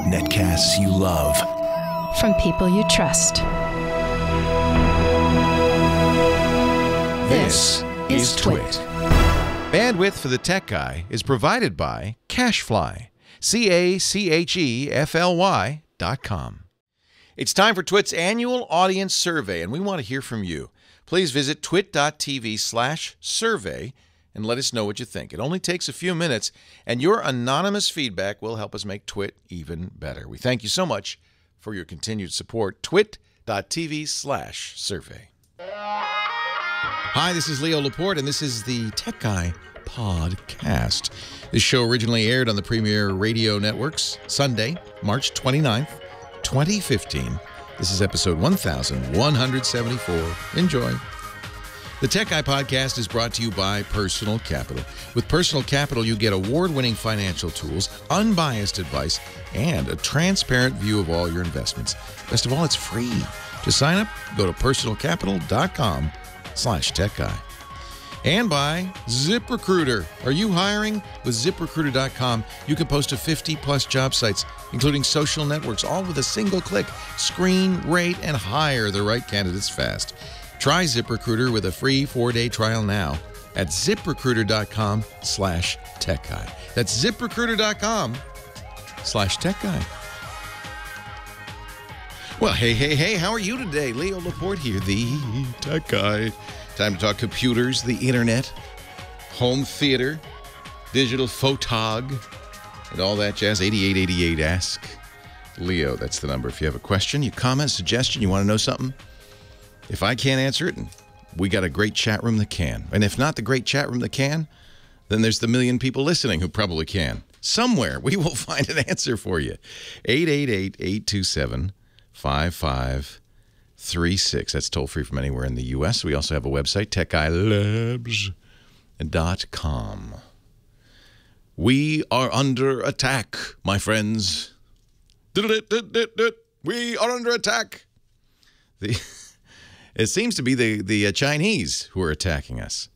Netcasts you love. From people you trust. This is TWiT. Bandwidth for the Tech Guy is provided by CacheFly. CacheFly.com. It's time for TWiT's annual audience survey, and we want to hear from you. Please visit twit.tv/survey and let us know what you think. It only takes a few minutes, and your anonymous feedback will help us make TWiT even better. We thank you so much for your continued support. twit.tv/survey. Hi, this is Leo Laporte, and this is the Tech Guy podcast. This show originally aired on the Premier Radio Networks Sunday, March 29th, 2015. This is episode 1174. Enjoy. The Tech Guy podcast is brought to you by Personal Capital. With Personal Capital, you get award-winning financial tools, unbiased advice, and a transparent view of all your investments. Best of all, it's free. To sign up, go to personalcapital.com/techguy. And by ZipRecruiter. Are you hiring? With ZipRecruiter.com, you can post to 50-plus job sites, including social networks, all with a single click. Screen, rate, and hire the right candidates fast. Try ZipRecruiter with a free 4-day trial now at ZipRecruiter.com/techguy. That's ZipRecruiter.com/techguy. Well, hey, how are you today? Leo Laporte here, the Tech Guy. Time to talk computers, the internet, home theater, digital photog, and all that jazz. 8888 Ask Leo. That's the number. If you have a question, you comment, suggestion, you want to know something, if I can't answer it, we got a great chat room that can. And if not the great chat room that can, then there's the million people listening who probably can. Somewhere we will find an answer for you. 888-827-5536. That's toll free from anywhere in the U.S. We also have a website, techguylabs.com. We are under attack, my friends. We are under attack. It seems to be the Chinese who are attacking us.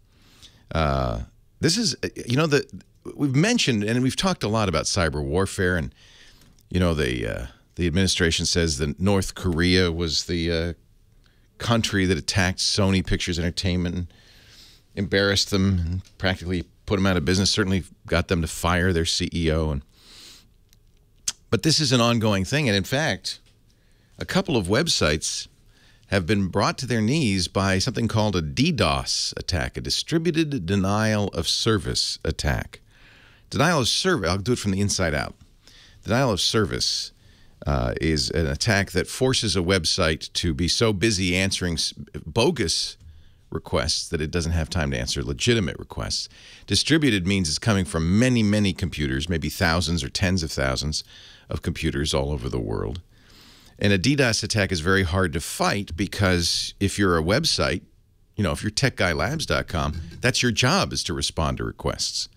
This is, we've mentioned and we've talked a lot about cyber warfare, and the administration says that North Korea was the country that attacked Sony Pictures Entertainment, and embarrassed them, and practically put them out of business. Certainly got them to fire their CEO. But this is an ongoing thing, and in fact, a couple of websites have been brought to their knees by something called a DDoS attack, a distributed denial of service attack. Denial of service, I'll do it from the inside out. Denial of service is an attack that forces a website to be so busy answering bogus requests that it doesn't have time to answer legitimate requests. Distributed means it's coming from many, many computers, maybe thousands or tens of thousands of computers all over the world. And a DDoS attack is very hard to fight because if you're a website, if you're techguylabs.com, that's your job, is to respond to requests.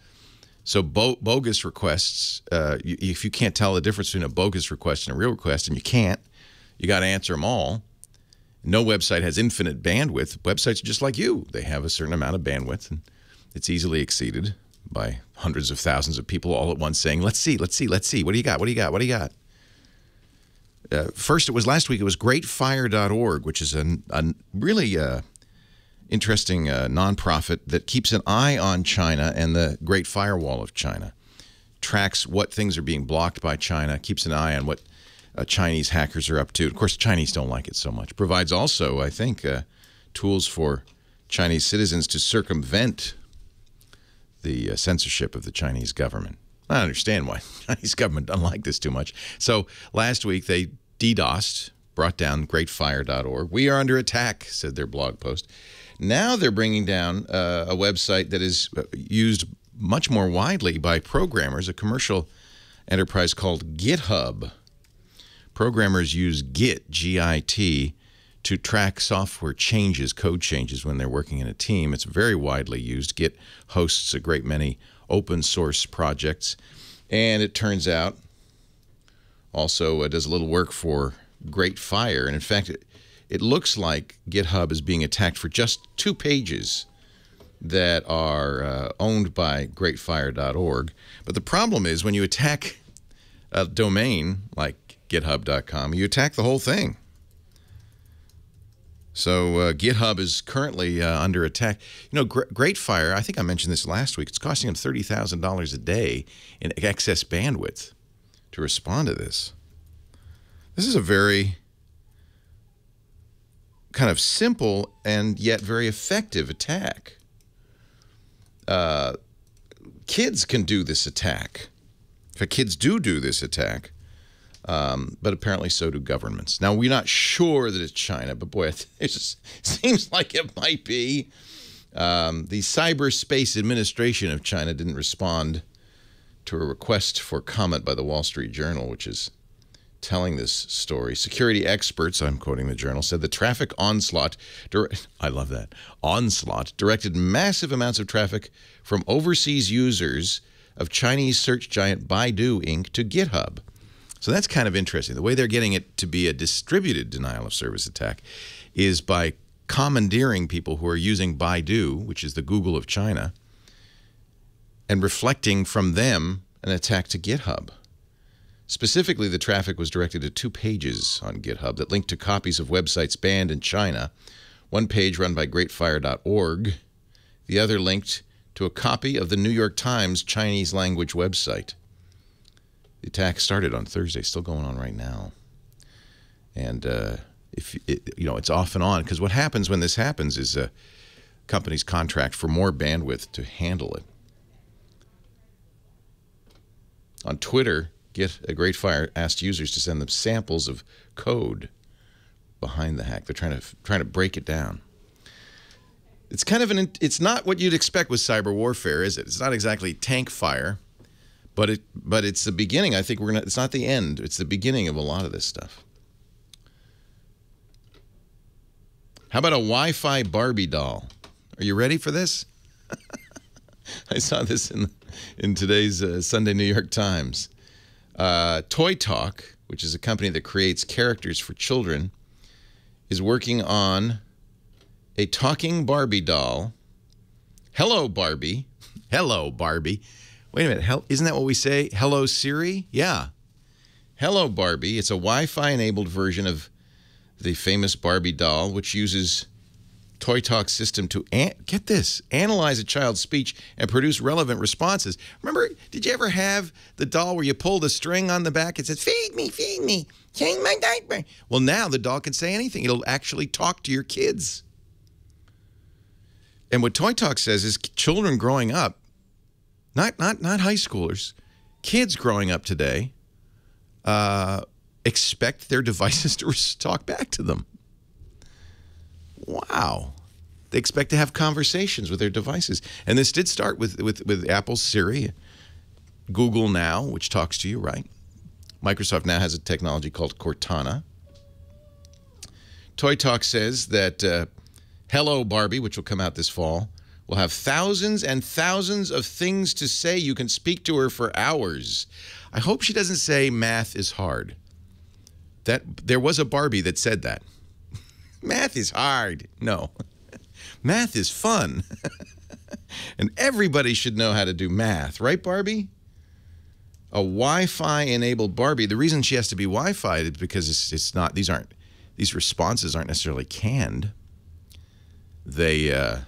So bogus requests, if you can't tell the difference between a bogus request and a real request, and you can't, you got to answer them all. No website has infinite bandwidth. Websites are just like you. They have a certain amount of bandwidth, and it's easily exceeded by hundreds of thousands of people all at once saying, let's see. What do you got? What do you got? First, last week, it was greatfire.org, which is a really interesting nonprofit that keeps an eye on China and the Great Firewall of China, tracks what things are being blocked by China, keeps an eye on what Chinese hackers are up to. Of course, Chinese don't like it so much. Provides also, I think, tools for Chinese citizens to circumvent the censorship of the Chinese government. I understand why the Chinese government doesn't like this too much. So last week they DDoSed, brought down greatfire.org. We are under attack, said their blog post. Now they're bringing down a website that is used much more widely by programmers, a commercial enterprise called GitHub. Programmers use Git, G-I-T, to track software changes, code changes when they're working in a team. It's very widely used. Git hosts a great many open source projects, and it turns out also does a little work for Great Fire. And in fact, it looks like GitHub is being attacked for just 2 pages that are owned by greatfire.org. But the problem is when you attack a domain like github.com, you attack the whole thing. So GitHub is currently under attack. You know, GreatFire, I think I mentioned this last week, it's costing them $30,000 a day in excess bandwidth to respond to this. This is a very kind of simple and yet very effective attack. Kids can do this attack. In fact, kids do this attack. But apparently so do governments. Now, we're not sure that it's China, but boy, it just seems like it might be. The Cyberspace Administration of China didn't respond to a request for comment by the Wall Street Journal, which is telling this story. Security experts, I'm quoting the journal, said the traffic onslaught, I love that, onslaught, directed massive amounts of traffic from overseas users of Chinese search giant Baidu Inc. to GitHub. So that's kind of interesting. The way they're getting it to be a distributed denial of service attack is by commandeering people who are using Baidu, which is the Google of China, and reflecting from them an attack to GitHub. Specifically, the traffic was directed to 2 pages on GitHub that linked to copies of websites banned in China. One page run by greatfire.org, the other linked to a copy of the New York Times Chinese language website. The attack started on Thursday, still going on right now. And it's off and on, because what happens when this happens is companies contract for more bandwidth to handle it. On Twitter, GreatFire asked users to send them samples of code behind the hack. They're trying to break it down. It's kind of it's not what you'd expect with cyber warfare, is it? It's not exactly tank fire. But it's the beginning. I think it's not the end. It's the beginning of a lot of this stuff. How about a Wi-Fi Barbie doll? Are you ready for this? I saw this in today's Sunday New York Times. Toy Talk, which is a company that creates characters for children, is working on a talking Barbie doll. Hello, Barbie. Hello, Barbie. Wait a minute, isn't that what we say? Hello, Siri? Yeah. Hello, Barbie. It's a Wi-Fi enabled version of the famous Barbie doll, which uses Toy Talk system to, get this, analyze a child's speech and produce relevant responses. Remember, did you ever have the doll where you pulled a string on the back and said, feed me, change my diaper? Well, now the doll can say anything. It'll actually talk to your kids. And what Toy Talk says is children growing up, not high schoolers, kids growing up today expect their devices to talk back to them. Wow. They expect to have conversations with their devices. And this did start with Apple's Siri, Google Now, which talks to you, right? Microsoft now has a technology called Cortana. Toy Talk says that Hello Barbie, which will come out this fall, will have thousands and thousands of things to say. You can speak to her for hours. I hope she doesn't say math is hard. There was a Barbie that said that. Math is hard. No. Math is fun. And everybody should know how to do math. Right, Barbie? A Wi-Fi enabled Barbie. The reason she has to be Wi-Fi is because these responses aren't necessarily canned. They're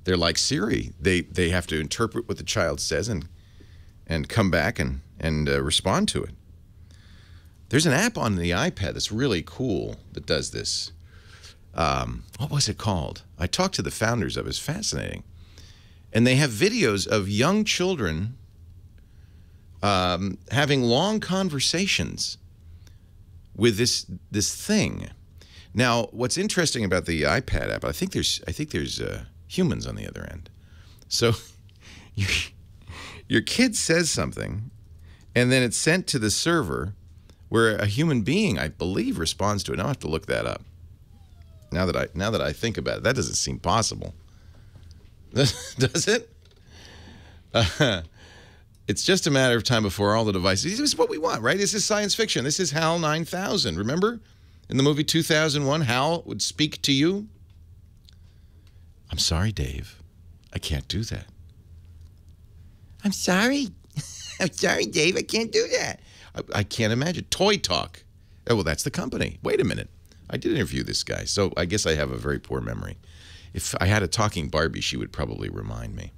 like Siri. They have to interpret what the child says and come back and respond to it. There's an app on the iPad that's really cool that does this. What was it called? I talked to the founders of it. It's fascinating. And they have videos of young children having long conversations with this thing. Now, what's interesting about the iPad app, I think there's humans on the other end. So your kid says something, and then it's sent to the server where a human being, I believe, responds to it. Now I have to look that up. Now that I think about it, that doesn't seem possible. Does it? It's just a matter of time before all the devices. This is what we want, right? This is science fiction. This is HAL 9000. Remember? In the movie 2001, HAL would speak to you. I'm sorry, Dave. I can't do that. I'm sorry. I'm sorry, Dave. I can't do that. I can't imagine. Toy Talk. Oh, well, that's the company. Wait a minute. I did interview this guy, so I guess I have a very poor memory. If I had a talking Barbie, she would probably remind me.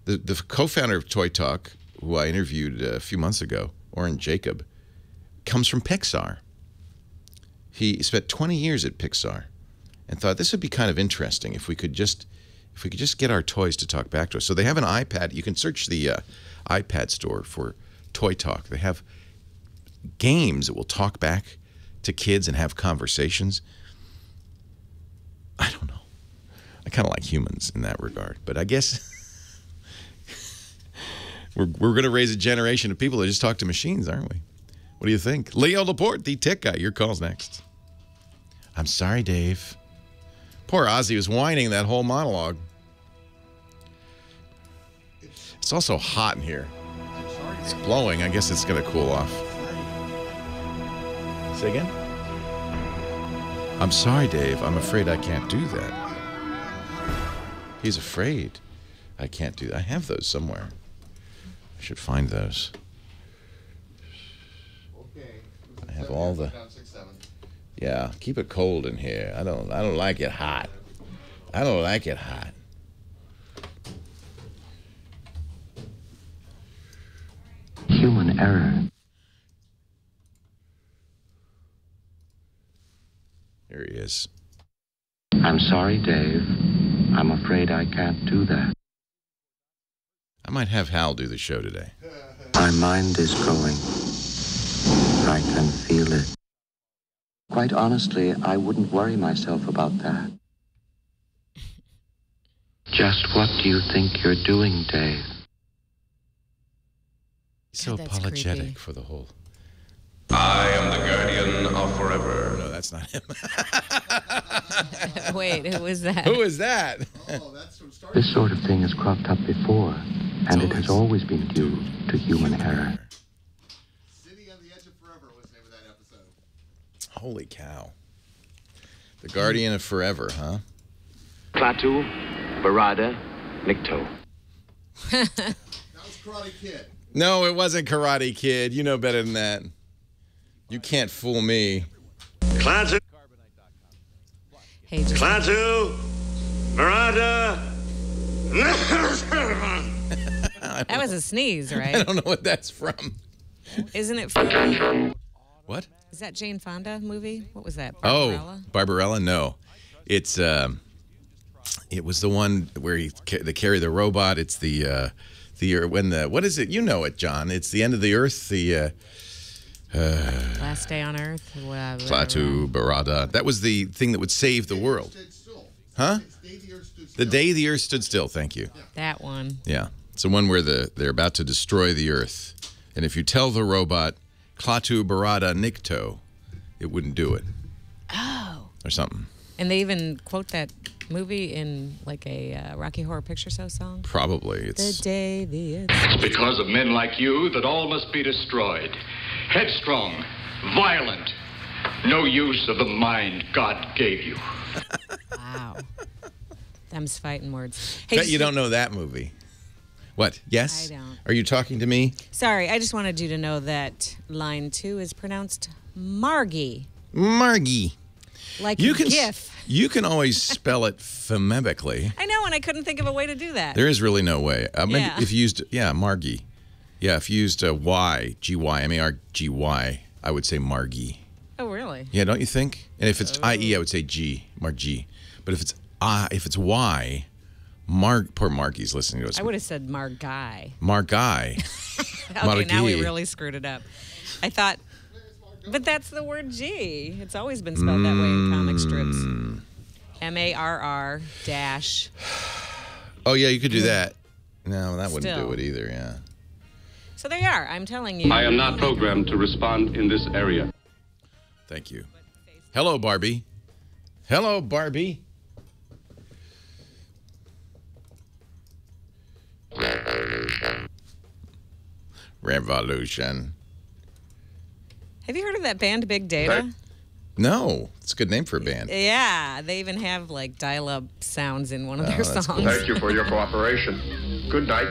The co-founder of Toy Talk, who I interviewed a few months ago, Oren Jacob, comes from Pixar. He spent 20 years at Pixar and thought this would be kind of interesting if we could just get our toys to talk back to us. So they have an iPad. You can search the iPad store for Toy Talk. They have games that will talk back to kids and have conversations. I don't know. I kind of like humans in that regard, but I guess we're going to raise a generation of people that just talk to machines, aren't we? What do you think? Leo Laporte, the tech guy. Your call's next. I'm sorry, Dave. Poor Ozzy was whining that whole monologue. It's also hot in here. It's blowing. I guess it's going to cool off. Say again? I'm sorry, Dave. I'm afraid I can't do that. He's afraid I can't do that. I have those somewhere. I should find those. I have all the... Yeah, keep it cold in here. I don't like it hot. I don't like it hot. Human error. Here he is. I'm sorry, Dave. I'm afraid I can't do that. I might have Hal do the show today. My mind is going. I can feel it. Quite honestly, I wouldn't worry myself about that. Just what do you think you're doing, Dave? He's so God, that's apologetic creepy. for the whole... I am the guardian of forever. No, that's not him. Wait, who was that? Who is that? This sort of thing has cropped up before, and it has always been due to human error. City on the Edge of Forever was the name of that episode. Holy cow. The Guardian of Forever, huh? Klaatu, Barada, Nikto. That was Karate Kid. No, it wasn't Karate Kid. You know better than that. You can't fool me. Klaatu, Hey, just Klaatu, Barada. that was a sneeze, I right? don't know what that's from. Isn't it from? What? Is that Jane Fonda movie? What was that? Oh, Barbarella? Barbarella? No. It's it was the one where they carry the robot. It's what is it? You know it, John. It's the end of the earth. The Last Day on Earth. Klaatu Barada. That was the thing that would save the world. Stood still. Huh? It's Day the Earth Stood The Still. day the earth stood still. Thank you. That one. Yeah. It's the one where they're about to destroy the earth. And if you tell the robot, Klaatu Barada Nikto, it wouldn't do it. Oh. Or something. And they even quote that movie in like a Rocky Horror Picture Show song. Probably. The It's day the Because of men like you that all must be destroyed. Headstrong, violent, no use of the mind God gave you. Wow. Them's fighting words. Bet you don't know that movie. What? Yes? I don't. Are you talking to me? Sorry, I just wanted you to know that line 2 is pronounced Margie. Margie. Like You can GIF. You can always spell it phonemically. I know, and I couldn't think of a way to do that. There is really no way. Maybe Yeah. if you used Margie. Yeah, if you used Y, G-Y, M-A-R-G-Y, I would say Margie. Oh, really? Yeah, don't you think? And if it's I-E, I would say G, Margie. But if it's Y, poor Margie's listening to us. I would have said Margai. Margai. Okay, now we Margie. really screwed it up. I thought, but that's the word G. It's always been spelled that way in comic strips. M-A-R-R dash. Oh, yeah, you could do that. No, that wouldn't Still. do it either, yeah. So there you are. I'm telling you. I am not programmed to respond in this area. Thank you. Hello, Barbie. Hello, Barbie. Revolution. Have you heard of that band Big Data? No, it's a good name for a band. Yeah, they even have like dial-up sounds in one of their songs. Cool. Thank you for your cooperation. Good night.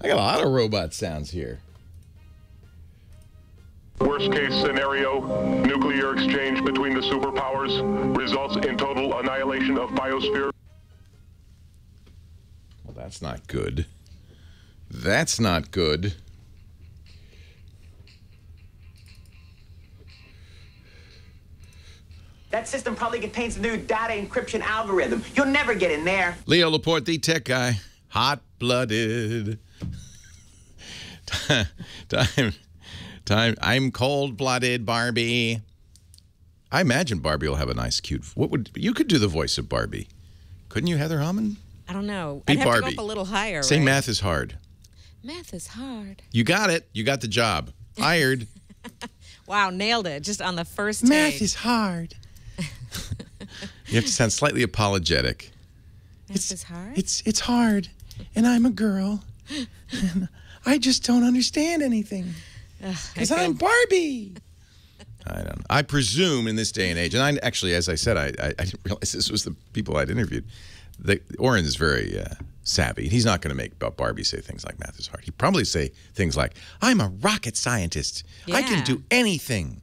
I got a lot of robot sounds here. Worst case scenario, nuclear exchange between the superpowers results in total annihilation of biosphere. Well, that's not good. That's not good. That system probably contains a new data encryption algorithm. You'll never get in there. Leo Laporte, the tech guy. Hot-blooded. Time. I'm cold-blooded, Barbie. I imagine Barbie will have a nice, cute... You could do the voice of Barbie. Couldn't you, Heather Hammond? I don't know. Be I'd have Barbie. to go up a little higher. Say right? math is hard. Math is hard. You got it. You got the job. Hired. Wow, nailed it. Just on the first take. Math is hard. You have to sound slightly apologetic. Math is hard? It's hard, and I'm a girl, and I just don't understand anything. Because I'm Barbie. I don't know. I presume in this day and age, and I actually, as I said, I didn't realize this was the people I'd interviewed. Oren is very savvy. He's not going to make Barbie say things like math is hard. He'd probably say things like, I'm a rocket scientist. Yeah. I can do anything.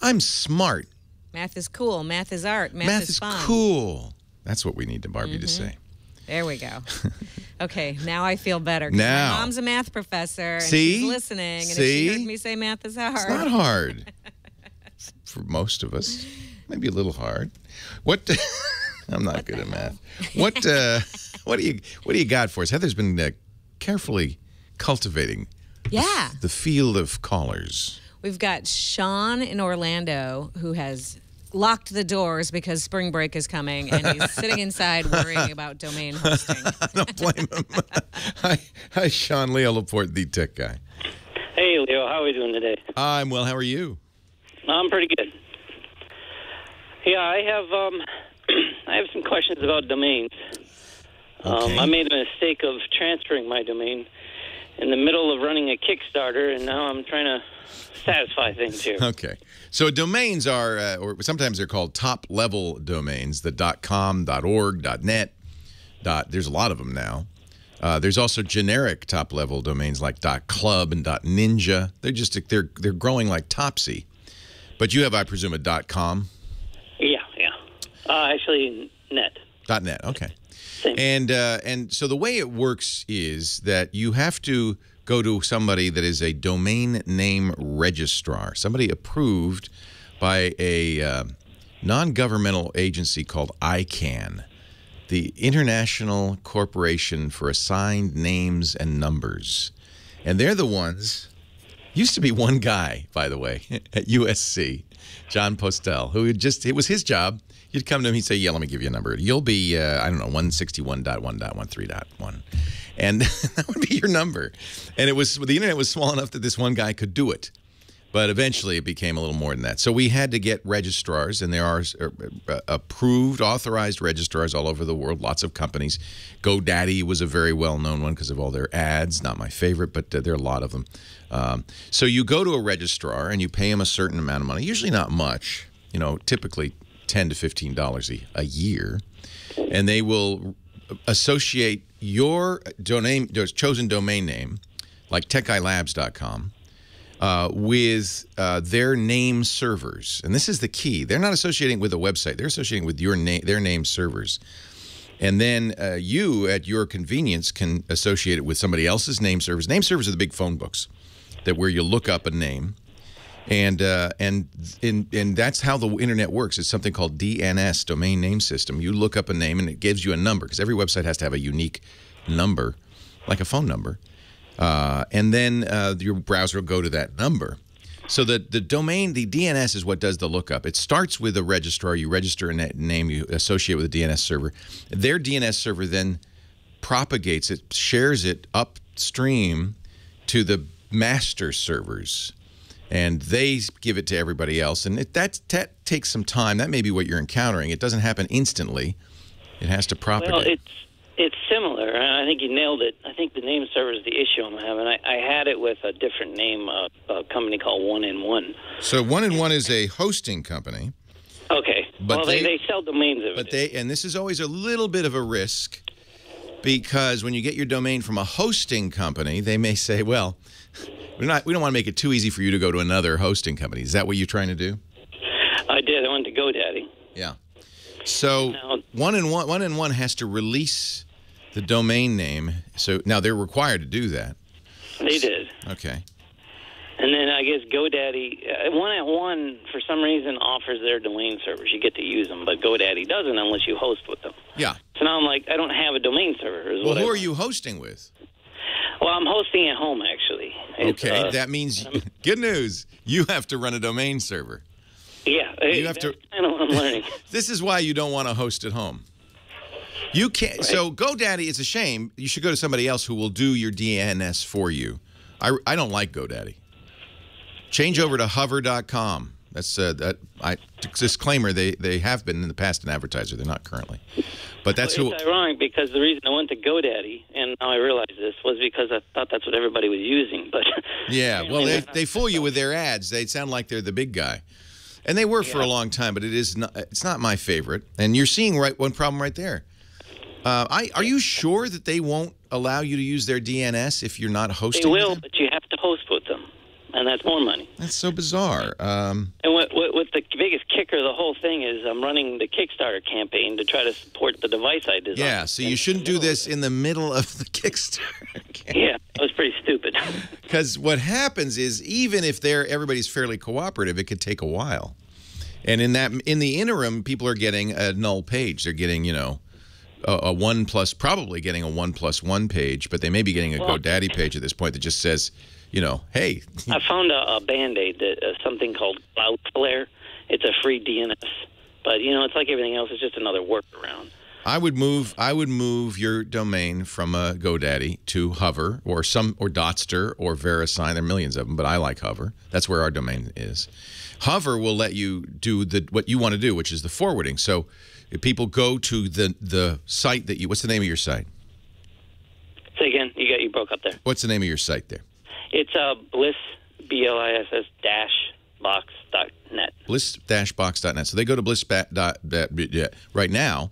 I'm smart. Math is cool. Math is art. Math is fun. Cool. That's what we need Barbie to say. There we go. Okay, now I feel better. 'Cause Now. my mom's a math professor, and See? she's listening, and if See? she heard me say math is hard. It's not hard. For most of us. Maybe a little hard. What... I'm not good at math. What do you got for us? Heather's been carefully cultivating the field of callers. We've got Sean in Orlando who has locked the doors because spring break is coming, and he's sitting inside worrying about domain hosting. I don't blame him. Hi, Sean. Leo Laporte, the tech guy. Hey, Leo. How are we doing today? I'm well. How are you? I'm pretty good. Yeah, I have some questions about domains. Okay. I made a mistake of transferring my domain in the middle of running a Kickstarter, and now I'm trying to satisfy things here. Okay. So domains are, or sometimes they're called top-level domains, the .com, .org, .net. There's a lot of them now. There's also generic top-level domains like .club and .ninja. They're growing like Topsy. But you have, I presume, a .com? Yeah. Actually, net. .net, okay. Same. And so the way it works is that you have to go to somebody that is a domain name registrar, somebody approved by a non-governmental agency called ICANN, the International Corporation for Assigned Names and Numbers. And they're the ones, used to be one guy, by the way, at USC, John Postel, who it was his job. You'd come to him, he'd say, yeah, let me give you a number. You'll be, I don't know, 161.1.13.1. And that would be your number. And the internet was small enough that this one guy could do it. But eventually it became a little more than that. So we had to get registrars, and there are approved, authorized registrars all over the world, lots of companies. GoDaddy was a very well-known one because of all their ads. Not my favorite, but there are a lot of them. So you go to a registrar, and you pay him a certain amount of money, usually not much, typically $10 to $15 a year, and they will associate your chosen domain name, like techguylabs.com, with their name servers. And this is the key. They're not associating with a website. They're associating with their name servers. And then you, at your convenience, can associate it with somebody else's name servers. Name servers are the big phone books where you look up a name. And that's how the internet works. It's something called DNS, Domain Name System. You look up a name, and it gives you a number, because every website has to have a unique number, like a phone number. And then your browser will go to that number. So the DNS is what does the lookup. It starts with a registrar. You register a name, you associate with a DNS server. Their DNS server then propagates it, shares it upstream to the master servers. And they give it to everybody else. And that takes some time. That may be what you're encountering. It doesn't happen instantly. It has to propagate. Well, It's similar. I think you nailed it. I think the name server is the issue I'm having. I had it with a different name, a company called 1-in-1. So 1-in-1 is a hosting company. Okay. But well, they sell domains of it. And this is always a little bit of a risk, because when you get your domain from a hosting company, they may say, well, we don't want to make it too easy for you to go to another hosting company. Is that what you're trying to do? I did. I went to GoDaddy. Yeah. So 1-in-1 has to release the domain name. So now they're required to do that. They did. Okay. And then I guess GoDaddy, 1-in-1 for some reason offers their domain servers. You get to use them, but GoDaddy doesn't unless you host with them. Yeah. So now I'm like, I don't have a domain server. Well, who are you hosting with? Well, I'm hosting at home, actually. Okay, that means, good news, you have to run a domain server. Yeah, you have that's kind of what I'm learning. This is why you don't want to host at home. You can't. Right. So GoDaddy, it's a shame. You should go to somebody else who will do your DNS for you. I don't like GoDaddy. Change over to hover.com. That's disclaimer. They have been in the past an advertiser. They're not currently. But that's it's ironic because the reason I went to GoDaddy, and now I realize this, was because I thought that's what everybody was using. But yeah, well, they fool you with their ads. They sound like they're the big guy. And they were for a long time, but it's not my favorite. And you're seeing one problem right there. Are you sure that they won't allow you to use their DNS if you're not hosting? They will, but you have to host with them, and that's more money. That's so bizarre. And what the biggest kicker of the whole thing is, I'm running the Kickstarter campaign to try to support the device I designed. Yeah, so you shouldn't do this in the middle of the Kickstarter campaign. Yeah, that was pretty stupid. Because what happens is, even if everybody's fairly cooperative, it could take a while. And in the interim, people are getting a null page. They're getting, probably getting a 1+1 page, but they may be getting a GoDaddy page at this point that just says, hey. I found a Band-Aid, something called Cloudflare. It's a free DNS, but it's like everything else. It's just another workaround. I would move your domain from a GoDaddy to Hover or Dotster or VeriSign. There are millions of them, but I like Hover. That's where our domain is. Hover will let you do what you want to do, which is the forwarding. So if people go to the site that what's the name of your site? Say again. You broke up there. What's the name of your site there? It's Bliss, BLISS box.net. Bliss-box.net. So they go to bliss right now,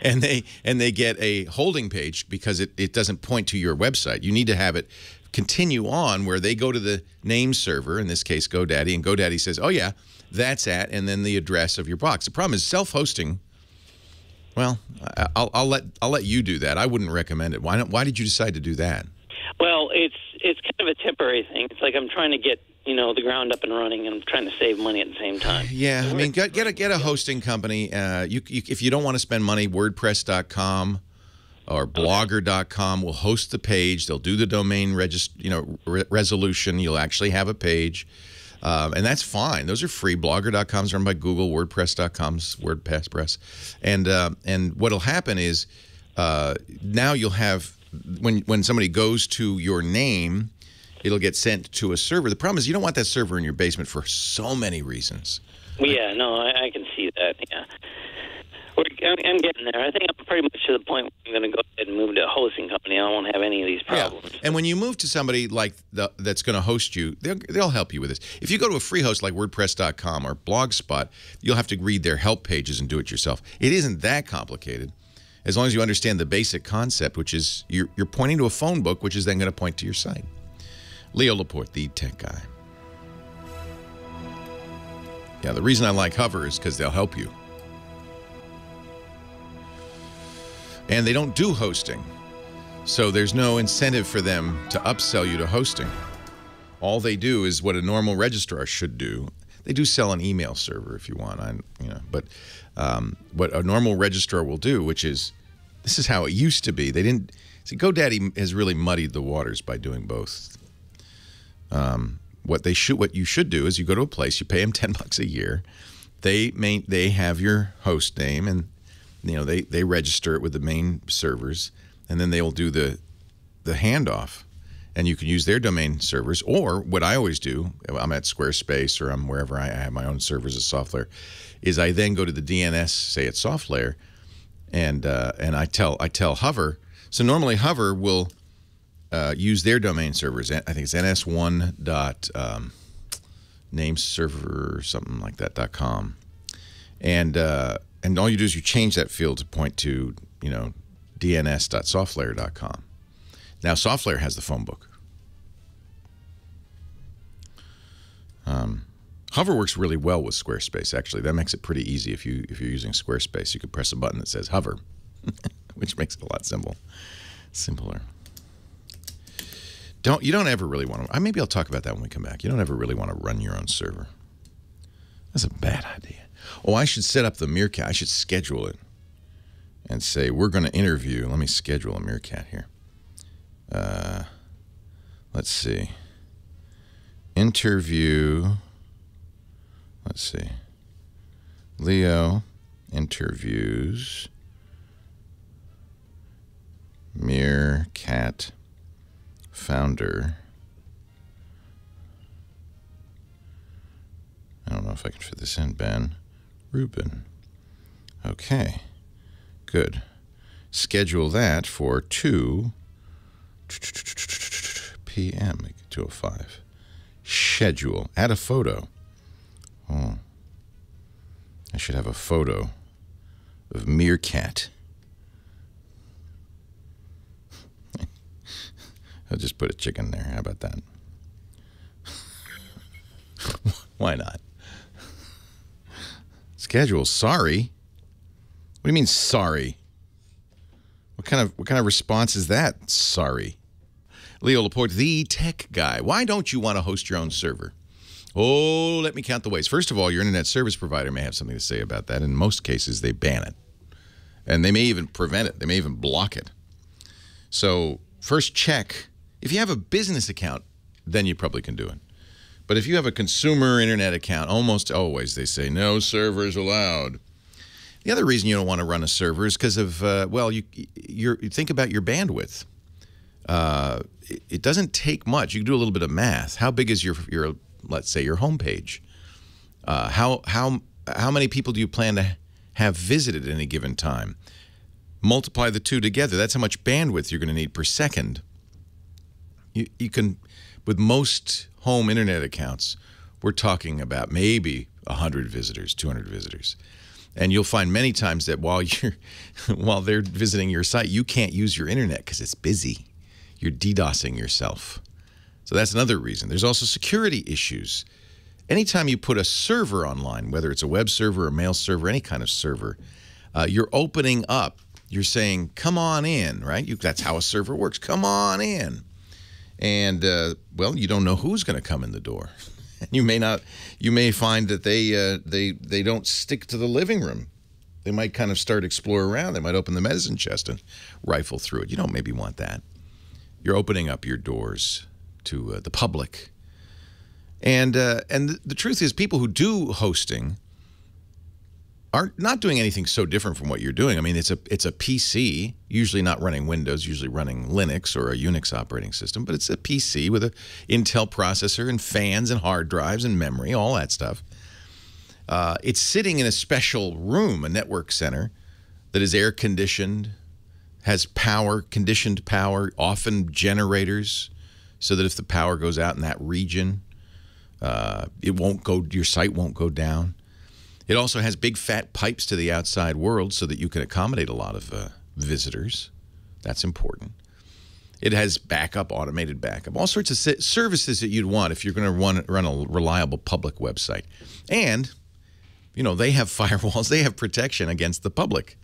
and they get a holding page because it doesn't point to your website. You need to have it continue on where they go to the name server, in this case GoDaddy, and GoDaddy says, oh yeah, that's and then the address of your box. The problem is self-hosting. Well, I'll let you do that. I wouldn't recommend it. Why did you decide to do that? Well, it's kind of a temporary thing. It's like I'm trying to get the ground up and running, and I'm trying to save money at the same time. Yeah, I mean, get a hosting company. If you don't want to spend money, WordPress.com or Blogger.com will host the page. They'll do the domain resolution. You'll actually have a page, and that's fine. Those are free. Blogger.com's run by Google. WordPress.com's WordPress. And what'll happen is now you'll have when somebody goes to your name, it'll get sent to a server. The problem is you don't want that server in your basement for so many reasons. Yeah, no, I can see that, yeah. I'm getting there. I think I'm pretty much to the point where I'm going to go ahead and move to a hosting company. I won't have any of these problems. Yeah. And when you move to somebody like that's going to host you, they'll help you with this. If you go to a free host like WordPress.com or Blogspot, you'll have to read their help pages and do it yourself. It isn't that complicated, as long as you understand the basic concept, which is you're pointing to a phone book, which is then going to point to your site. Leo Laporte, the tech guy. Yeah, the reason I like Hover is because they'll help you. And they don't do hosting, so there's no incentive for them to upsell you to hosting. All they do is what a normal registrar should do. They do sell an email server if you want, but what a normal registrar will do, which is, this is how it used to be. They didn't see. GoDaddy has really muddied the waters by doing both. What you should do is you go to a place, you pay them $10 a year. They have your host name, and they register it with the main servers, and then they will do the handoff, and you can use their domain servers. Or what I always do, I'm at Squarespace or I'm wherever I have my own servers at SoftLayer, is I then go to the DNS, say at SoftLayer, and I tell Hover. So normally Hover will use their domain servers. I think it's ns1 nameserver or something like that .com, and all you do is you change that field to point to dns.softlayer.com. Now SoftLayer has the phone book. Hover works really well with Squarespace. Actually, that makes it pretty easy. If you're using Squarespace, you can press a button that says Hover, which makes it a lot simpler. You don't ever really want to. Maybe I'll talk about that when we come back. You don't ever really want to run your own server. That's a bad idea. Oh, I should set up the Meerkat. I should schedule it and say we're going to interview. Let me schedule a Meerkat here. Let's see. Interview. Let's see. Leo interviews Meerkat founder. I don't know if I can fit this in. Ben Rubin. Okay. Good. Schedule that for 2 p.m. 2:05. Schedule. Add a photo. Oh. I should have a photo of Meerkat. I'll just put a chicken there. How about that? Why not? Schedule. Sorry. What do you mean sorry? What kind of response is that? Sorry. Leo Laporte, the tech guy. Why don't you want to host your own server? Oh, let me count the ways. First of all, your internet service provider may have something to say about that. In most cases, they ban it. And they may even prevent it. They may even block it. So first check. If you have a business account, then you probably can do it. But if you have a consumer internet account, almost always they say no servers allowed. The other reason you don't want to run a server is because of, you think about your bandwidth. It doesn't take much. You can do a little bit of math. How big is your let's say your homepage? How many people do you plan to have visited at any given time? Multiply the two together. That's how much bandwidth you're going to need per second. You can, with most home internet accounts, we're talking about maybe 100 visitors, 200 visitors. And you'll find many times that while they're visiting your site, you can't use your internet because it's busy. You're DDoSing yourself. So that's another reason. There's also security issues. Anytime you put a server online, whether it's a web server, a mail server, any kind of server, you're opening up. You're saying, come on in, right? That's how a server works. Come on in. And, well, you don't know who's going to come in the door. You may find that they don't stick to the living room. They might kind of start explore around. They might open the medicine chest and rifle through it. You don't maybe want that. You're opening up your doors to the public. And the truth is, people who do hosting are not doing anything so different from what you're doing. I mean, it's a PC, usually not running Windows, usually running Linux or a Unix operating system, but it's a PC with an Intel processor and fans and hard drives and memory, all that stuff. It's sitting in a special room, a network center, that is air-conditioned, has power, conditioned power, often generators, so that if the power goes out in that region, your site won't go down. It also has big fat pipes to the outside world so that you can accommodate a lot of visitors. That's important. It has backup, automated backup, all sorts of services that you'd want if you're going to run a reliable public website. And, they have firewalls. They have protection against the public.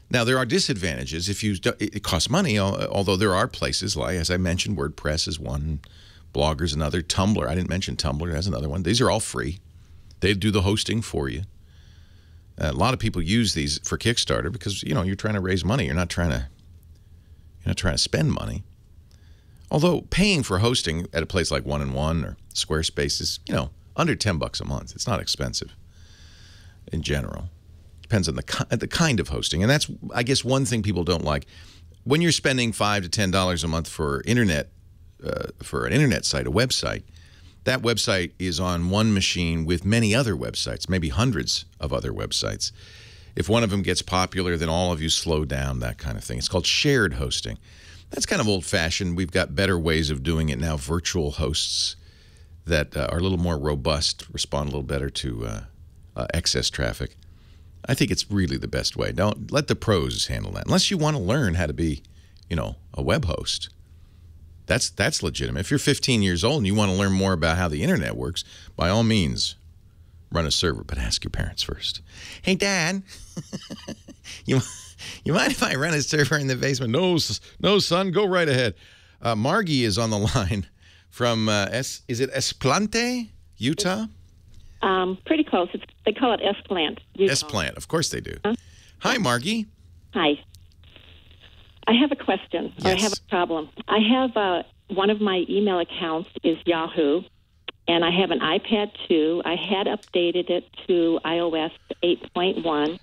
Now, there are disadvantages. It costs money, although there are places like, as I mentioned, WordPress is one, Blogger's another, Tumblr. I didn't mention Tumblr. That's another one. These are all free. They do the hosting for you. A lot of people use these for Kickstarter because, you're trying to raise money. You're not trying to spend money. Although paying for hosting at a place like 1&1 or Squarespace is, under $10 a month. It's not expensive in general. Depends on the kind of hosting. And that's, I guess, one thing people don't like. When you're spending $5 to $10 a month for internet, for an internet site, a website, that website is on one machine with many other websites, maybe hundreds of other websites. If one of them gets popular, then all of you slow down, that kind of thing. It's called shared hosting. That's kind of old-fashioned. We've got better ways of doing it now, virtual hosts that are a little more robust, respond a little better to excess traffic. I think it's really the best way. Don't let the pros handle that. Unless you want to learn how to be, a web host. That's legitimate. If you're 15 years old and you want to learn more about how the internet works, by all means, run a server, but ask your parents first. Hey, Dad, you mind if I run a server in the basement? No, son, go right ahead. Margie is on the line from, is it Esplante, Utah? Pretty close. They call it Esplant. Esplant, of course they do. Huh? Hi, Margie. Hi. I have a question. Yes. Or I have a problem. I have one of my email accounts is Yahoo, and I have an iPad 2. I had updated it to iOS 8.1.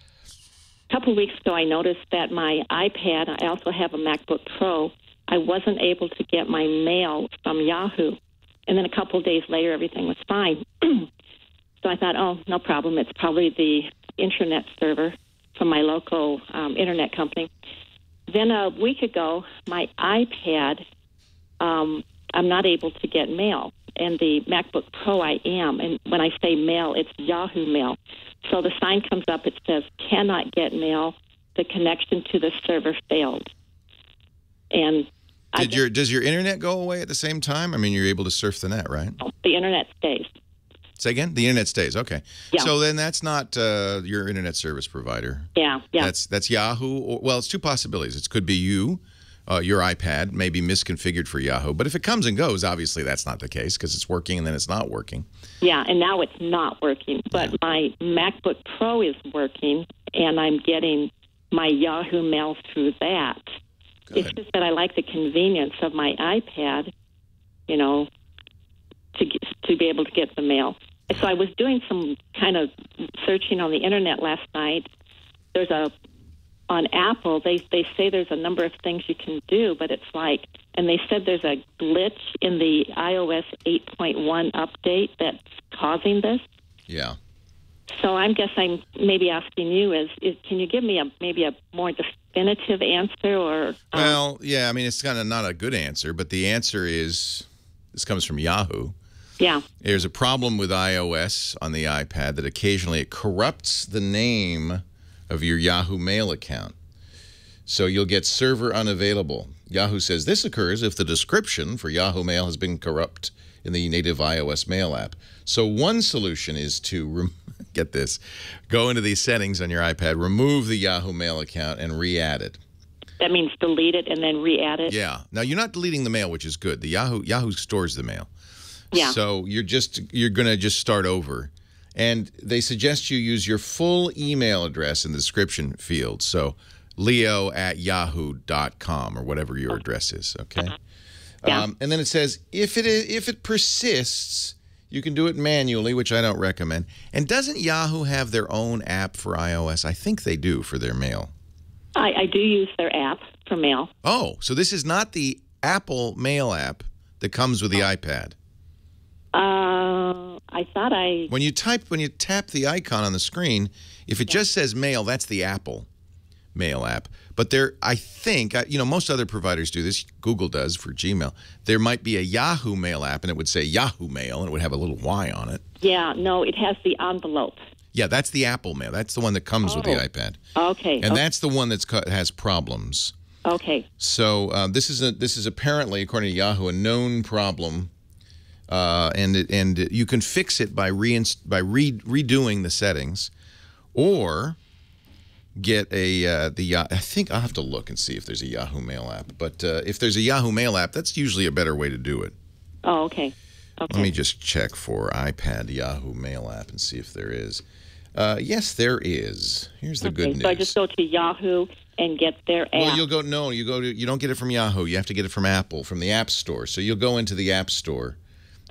A couple of weeks ago, I noticed that my iPad, I also have a MacBook Pro, I wasn't able to get my mail from Yahoo. And then a couple of days later, everything was fine. So I thought, oh, no problem. It's probably the internet server from my local internet company. Then a week ago, my iPad, I'm not able to get mail. And the MacBook Pro, I am. And when I say mail, it's Yahoo Mail. So the sign comes up, it says, cannot get mail. The connection to the server failed. And does your internet go away at the same time? I mean, you're able to surf the net, right? The internet stays. Say again? The internet stays. Okay. Yeah. So then that's not your internet service provider. Yeah. That's Yahoo. Well, it's two possibilities. It could be you, your iPad, may be misconfigured for Yahoo. But if it comes and goes, obviously that's not the case because it's working and then it's not working. Yeah, and now it's not working. But my MacBook Pro is working, and I'm getting my Yahoo mail through that. Good. It's just that I like the convenience of my iPad, to be able to get the mail. So I was doing some kind of searching on the internet last night. There's on Apple, they say there's a number of things you can do, but it's like, and they said there's a glitch in the iOS 8.1 update that's causing this. Yeah. So I guess I'm maybe asking you is can you give me maybe a more definitive answer or? Well, yeah, I mean, it's kind of not a good answer, but the answer is, this comes from Yahoo. Yeah. There's a problem with iOS on the iPad that occasionally it corrupts the name of your Yahoo Mail account. So you'll get server unavailable. Yahoo says this occurs if the description for Yahoo Mail has been corrupt in the native iOS Mail app. So one solution is to, get this, go into these settings on your iPad, remove the Yahoo Mail account, and re-add it. That means delete it and then re-add it? Yeah. Now, you're not deleting the mail, which is good. The Yahoo stores the mail. Yeah. So you're going to just start over. And they suggest you use your full email address in the description field. So leo@yahoo.com or whatever your address is, okay? Yeah. And then it says, if it persists, you can do it manually, which I don't recommend. And doesn't Yahoo have their own app for iOS? I think they do for their mail. I do use their app for mail. Oh, so this is not the Apple Mail app that comes with the iPad. I thought When you tap the icon on the screen, if it just says Mail, that's the Apple Mail app. But I think, most other providers do this. Google does for Gmail. There might be a Yahoo Mail app, and it would say Yahoo Mail, and it would have a little Y on it. Yeah, no, it has the envelope. Yeah, that's the Apple Mail. That's the one that comes with the iPad. Okay. And that's the one that has problems. Okay. So this is apparently, according to Yahoo, a known problem. And you can fix it by redoing the settings, or get I think I'll have to look and see if there's a Yahoo Mail app. But if there's a Yahoo Mail app, that's usually a better way to do it. Oh, okay. Let me just check for iPad Yahoo Mail app and see if there is. Yes, there is. Here's the good news. So I just go to Yahoo and get their app. Well, you don't get it from Yahoo. You have to get it from Apple, from the App Store. So you'll go into the App Store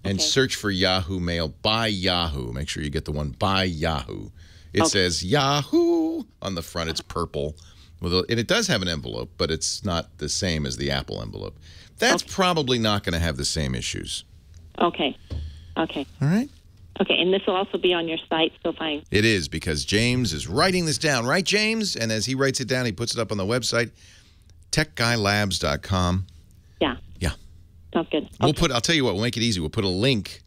and search for Yahoo Mail by Yahoo. Make sure you get the one by Yahoo. It says Yahoo on the front. It's purple. And it does have an envelope, but it's not the same as the Apple envelope. That's probably not going to have the same issues. Okay. All right. Okay, and this will also be on your site, so fine. It is, because James is writing this down. Right, James? And as he writes it down, he puts it up on the website, techguylabs.com. Yeah. Yeah. Sounds good. I'll tell you what, we'll make it easy. We'll put a link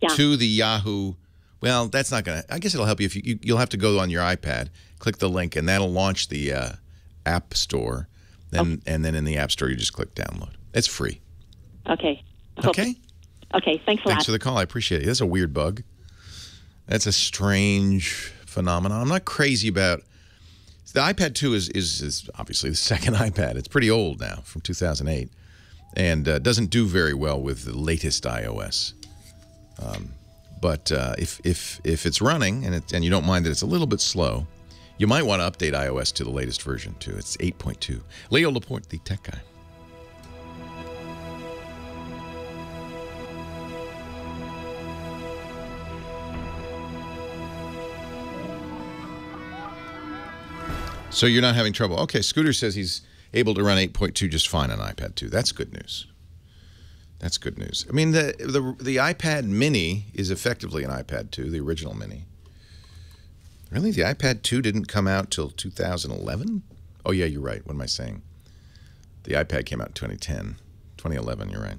to the Yahoo. Well, that's not going to, I guess it'll help you if you'll have to go on your iPad, click the link, and that'll launch the App Store. And then in the App Store, you just click download. It's free. Okay. Okay? Okay, thanks a lot. Thanks for the call. I appreciate it. That's a weird bug. That's a strange phenomenon. I'm not crazy about... The iPad 2 is obviously the second iPad. It's pretty old now, from 2008, and doesn't do very well with the latest iOS. But if it's running and you don't mind that it's a little bit slow, you might want to update iOS to the latest version, too. It's 8.2. Leo Laporte, the tech guy. So you're not having trouble. Okay, Scooter says he's able to run 8.2 just fine on iPad 2. That's good news. That's good news. I mean, the iPad Mini is effectively an iPad 2, the original Mini. Really? The iPad 2 didn't come out till 2011? Oh, yeah, you're right. What am I saying? The iPad came out in 2010. 2011, you're right.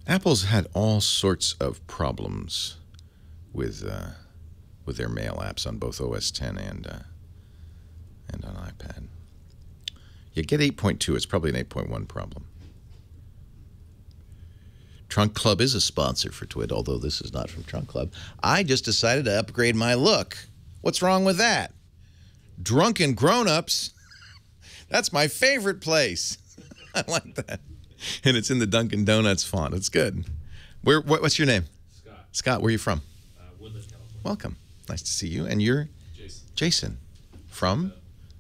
Apple's had all sorts of problems with their mail apps on both OS X and on iPad. You get 8.2, it's probably an 8.1 problem. Trunk Club is a sponsor for TWiT, although this is not from Trunk Club. I just decided to upgrade my look. What's wrong with that? Drunken grown-ups. That's my favorite place. I like that. And it's in the Dunkin' Donuts font. It's good. What's your name? Scott. Scott, where are you from? Woodland, California. Welcome. Nice to see you. And you're? Jason. Jason. From?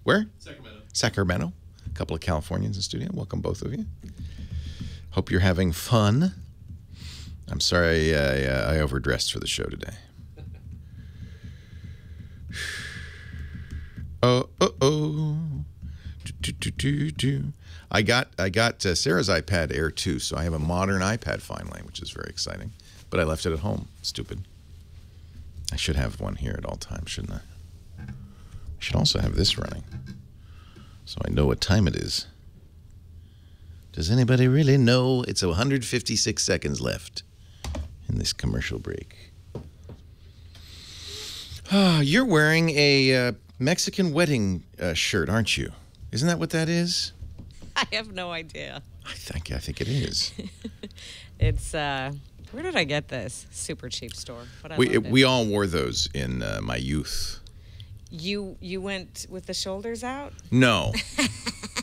Where? Sacramento. Sacramento. A couple of Californians in studio. Welcome, both of you. Hope you're having fun. I'm sorry I overdressed for the show today. Oh. I got Sarah's iPad Air 2, so I have a modern iPad finally, which is very exciting. But I left it at home. Stupid. I should have one here at all times, shouldn't I? I should also have this running, so I know what time it is. Does anybody really know? It's 156 seconds left in this commercial break. You're wearing a Mexican wedding shirt, aren't you? Isn't that what that is? I have no idea. I think it is. It's where did I get this? Super cheap store. But We all wore those in my youth. You went with the shoulders out? No.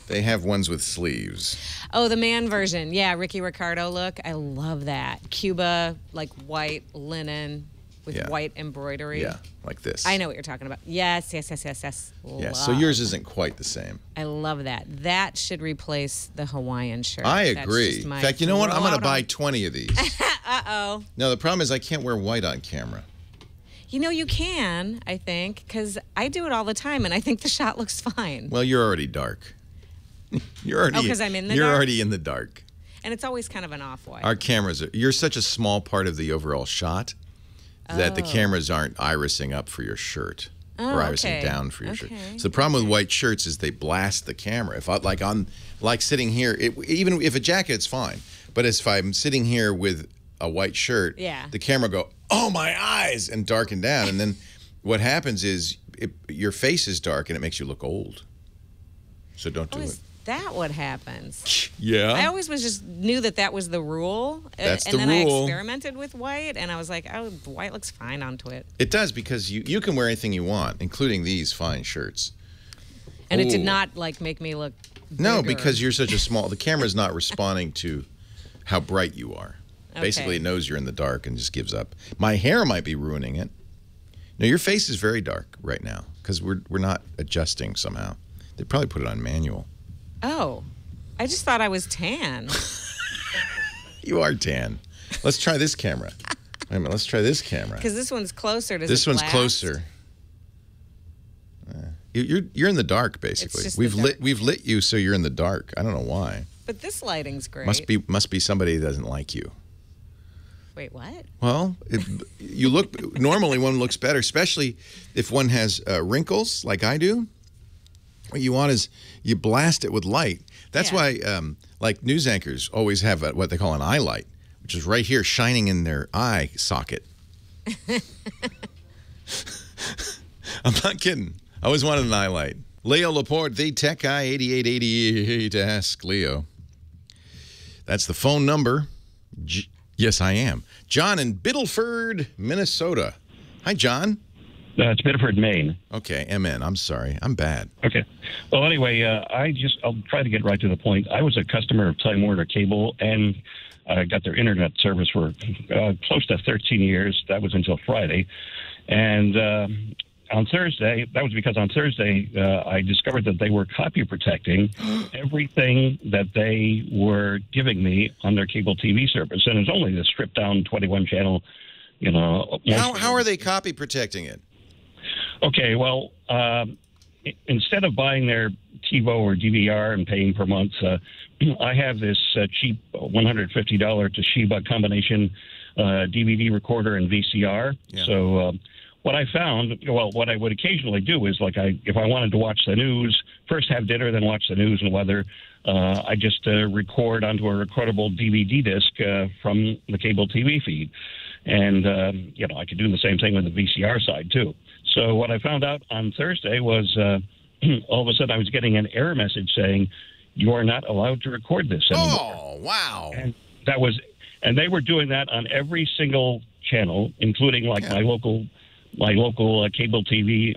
They have ones with sleeves. Oh, the man version. Yeah, Ricky Ricardo look. I love that. Cuba, like white linen with white embroidery. Yeah, like this. I know what you're talking about. Yes. Yeah, so yours isn't quite the same. I love that. That should replace the Hawaiian shirt. I agree. In fact, you know what? I'm going to buy 20 of these. Uh-oh. No, the problem is I can't wear white on camera. You know, you can, I think, because I do it all the time, and I think the shot looks fine. Well, you're already dark. You're already. Oh, because I'm in the dark? You're already in the dark. And it's always kind of an off-white. Our cameras you're such a small part of the overall shot that the cameras aren't irising up for your shirt or irising down for your shirt. So the problem with white shirts is they blast the camera. If I like sitting here, even if a jacket's fine, but if I'm sitting here with a white shirt, the camera go, oh my eyes, and darken down, and then what happens is your face is dark and it makes you look old. So don't do it. Is that what happens? Yeah. I always knew that was the rule. That's and the then rule. I experimented with white, and I was like, oh, white looks fine on TWiT. It does, because you can wear anything you want, including these fine shirts. And it did not make me look bigger. No, because you're such a small. The camera's not responding to how bright you are. Okay. Basically, it knows you're in the dark and just gives up. My hair might be ruining it. No, your face is very dark right now because we're not adjusting somehow. They probably put it on manual. Oh, I just thought I was tan. You are tan. Let's try this camera. Wait a minute, let's try this camera. Because this one's closer. This one's closer. You're in the dark, basically. It's just we've lit you so you're in the dark. I don't know why. But this lighting's great. Must be somebody that doesn't like you. Wait, what? Well, you look normally one looks better, especially if one has wrinkles like I do. What you want is you blast it with light. That's why, like news anchors always have what they call an eye light, which is right here shining in their eye socket. I'm not kidding. I always wanted an eye light. Leo Laporte, the tech guy, 8888 to ask Leo. That's the phone number. Yes, I am. John in Biddleford, Minnesota. Hi, John. It's Biddeford, Maine. Okay, MN. I'm sorry. I'm bad. Okay. Well, anyway, I'll try to get right to the point. I was a customer of Time Warner Cable, and I got their internet service for close to 13 years. That was until Friday. And on Thursday, that was because on Thursday, I discovered that they were copy protecting everything that they were giving me on their cable TV service. And it's only the stripped down 21 channel, you know. How are they copy protecting it? Okay, well, instead of buying their TiVo or DVR and paying per month, I have this cheap $150 Toshiba combination DVD recorder and VCR. Yeah. So what I found, well, what I would occasionally do is, like, if I wanted to watch the news, first have dinner, then watch the news and weather, I just record onto a recordable DVD disc from the cable TV feed. And, you know, I could do the same thing with the VCR side, too. So what I found out on Thursday was all of a sudden I was getting an error message saying, you are not allowed to record this anymore. Oh, wow. And they were doing that on every single channel, including, like, my local cable TV,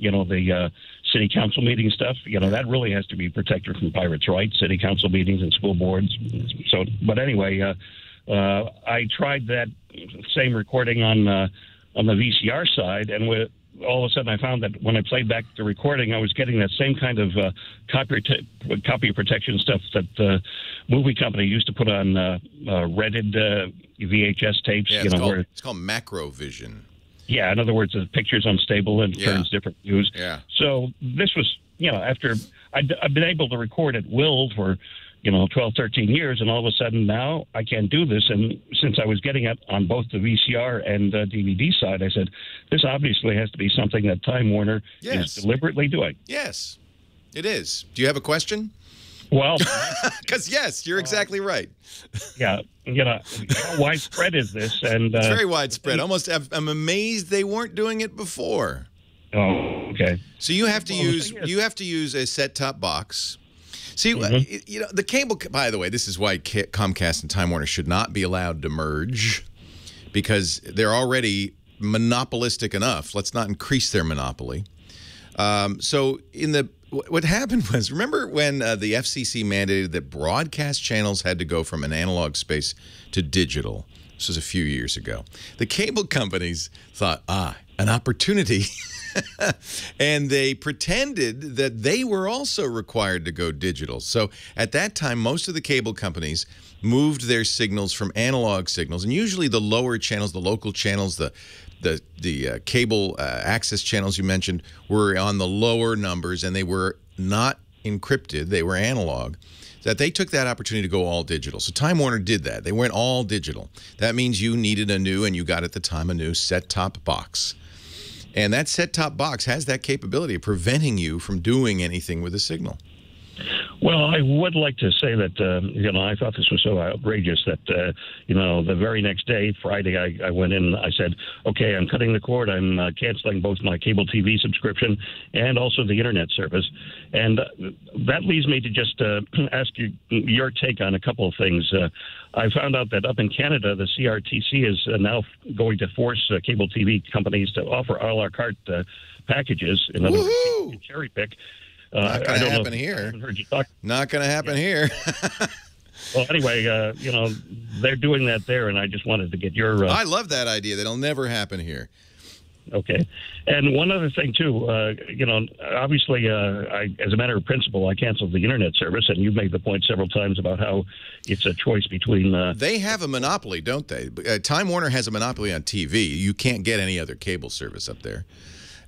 you know, the city council meeting stuff. You know, that really has to be protected from pirates' rights, city council meetings and school boards. So, but anyway, I tried that same recording on the VCR side, and all of a sudden I found that when I played back the recording, I was getting that same kind of copy protection stuff that the movie company used to put on Reddit VHS tapes. Yeah, you know, it's called Macrovision. Yeah, in other words, the picture's unstable and turns different views. Yeah. So this was, you know, after I've been able to record at will for, you know, 12, 13 years, and all of a sudden now I can't do this. And since I was getting it on both the VCR and DVD side, I said, this obviously has to be something that Time Warner is deliberately doing. Yes, it is. Do you have a question? Well, because yes, you're exactly right. Yeah, you know, how widespread is this? And it's very widespread. Almost, I'm amazed they weren't doing it before. Oh, okay. So you have to use a set-top box. See, you know, the cable. By the way, this is why Comcast and Time Warner should not be allowed to merge, because they're already monopolistic enough. Let's not increase their monopoly. So what happened was, remember when the FCC mandated that broadcast channels had to go from an analog space to digital? This was a few years ago. The cable companies thought, an opportunity. And they pretended that they were also required to go digital. So at that time, most of the cable companies moved their signals from analog signals, and usually the lower channels, the local channels, the cable access channels you mentioned were on the lower numbers, and they were not encrypted. They were analog. That they took that opportunity to go all digital. So Time Warner did that. They went all digital. That means you needed and you got at the time a new set-top box. And that set-top box has that capability of preventing you from doing anything with the signal. Well, I would like to say that, you know, I thought this was so outrageous that, you know, the very next day, Friday, I went in and I said, okay, I'm cutting the cord. I'm canceling both my cable TV subscription and also the internet service. And that leads me to just ask you your take on a couple of things. I found out that up in Canada, the CRTC is now going to force cable TV companies to offer a la carte packages. In other words, you can cherry pick. Not going to happen here. Not going to happen here. Well, anyway, you know, they're doing that there, and I just wanted to get your... I love that idea. That'll never happen here. Okay. And one other thing, too, you know, obviously, as a matter of principle, I canceled the internet service, and you've made the point several times about how it's a choice between... They have a monopoly, don't they? Time Warner has a monopoly on TV. You can't get any other cable service up there.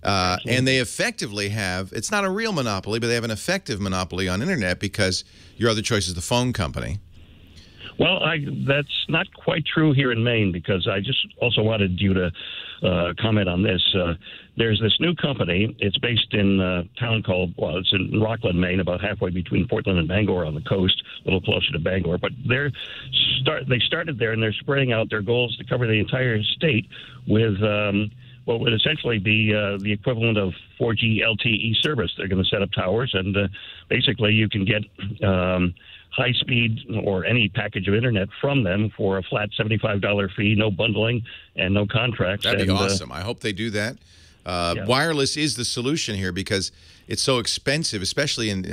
And they effectively have, it's not a real monopoly, but they have an effective monopoly on internet because your other choice is the phone company. Well, that's not quite true here in Maine, because I just also wanted you to comment on this. There's this new company. It's based in a town called, it's in Rockland, Maine, about halfway between Portland and Bangor on the coast, a little closer to Bangor. But they started there, and they're spreading out their goals to cover the entire state with what would essentially be the equivalent of 4G LTE service. They're going to set up towers, and basically you can get high speed or any package of internet from them for a flat $75 fee, no bundling and no contracts. That'd be awesome. I hope they do that. Wireless is the solution here because it's so expensive, especially in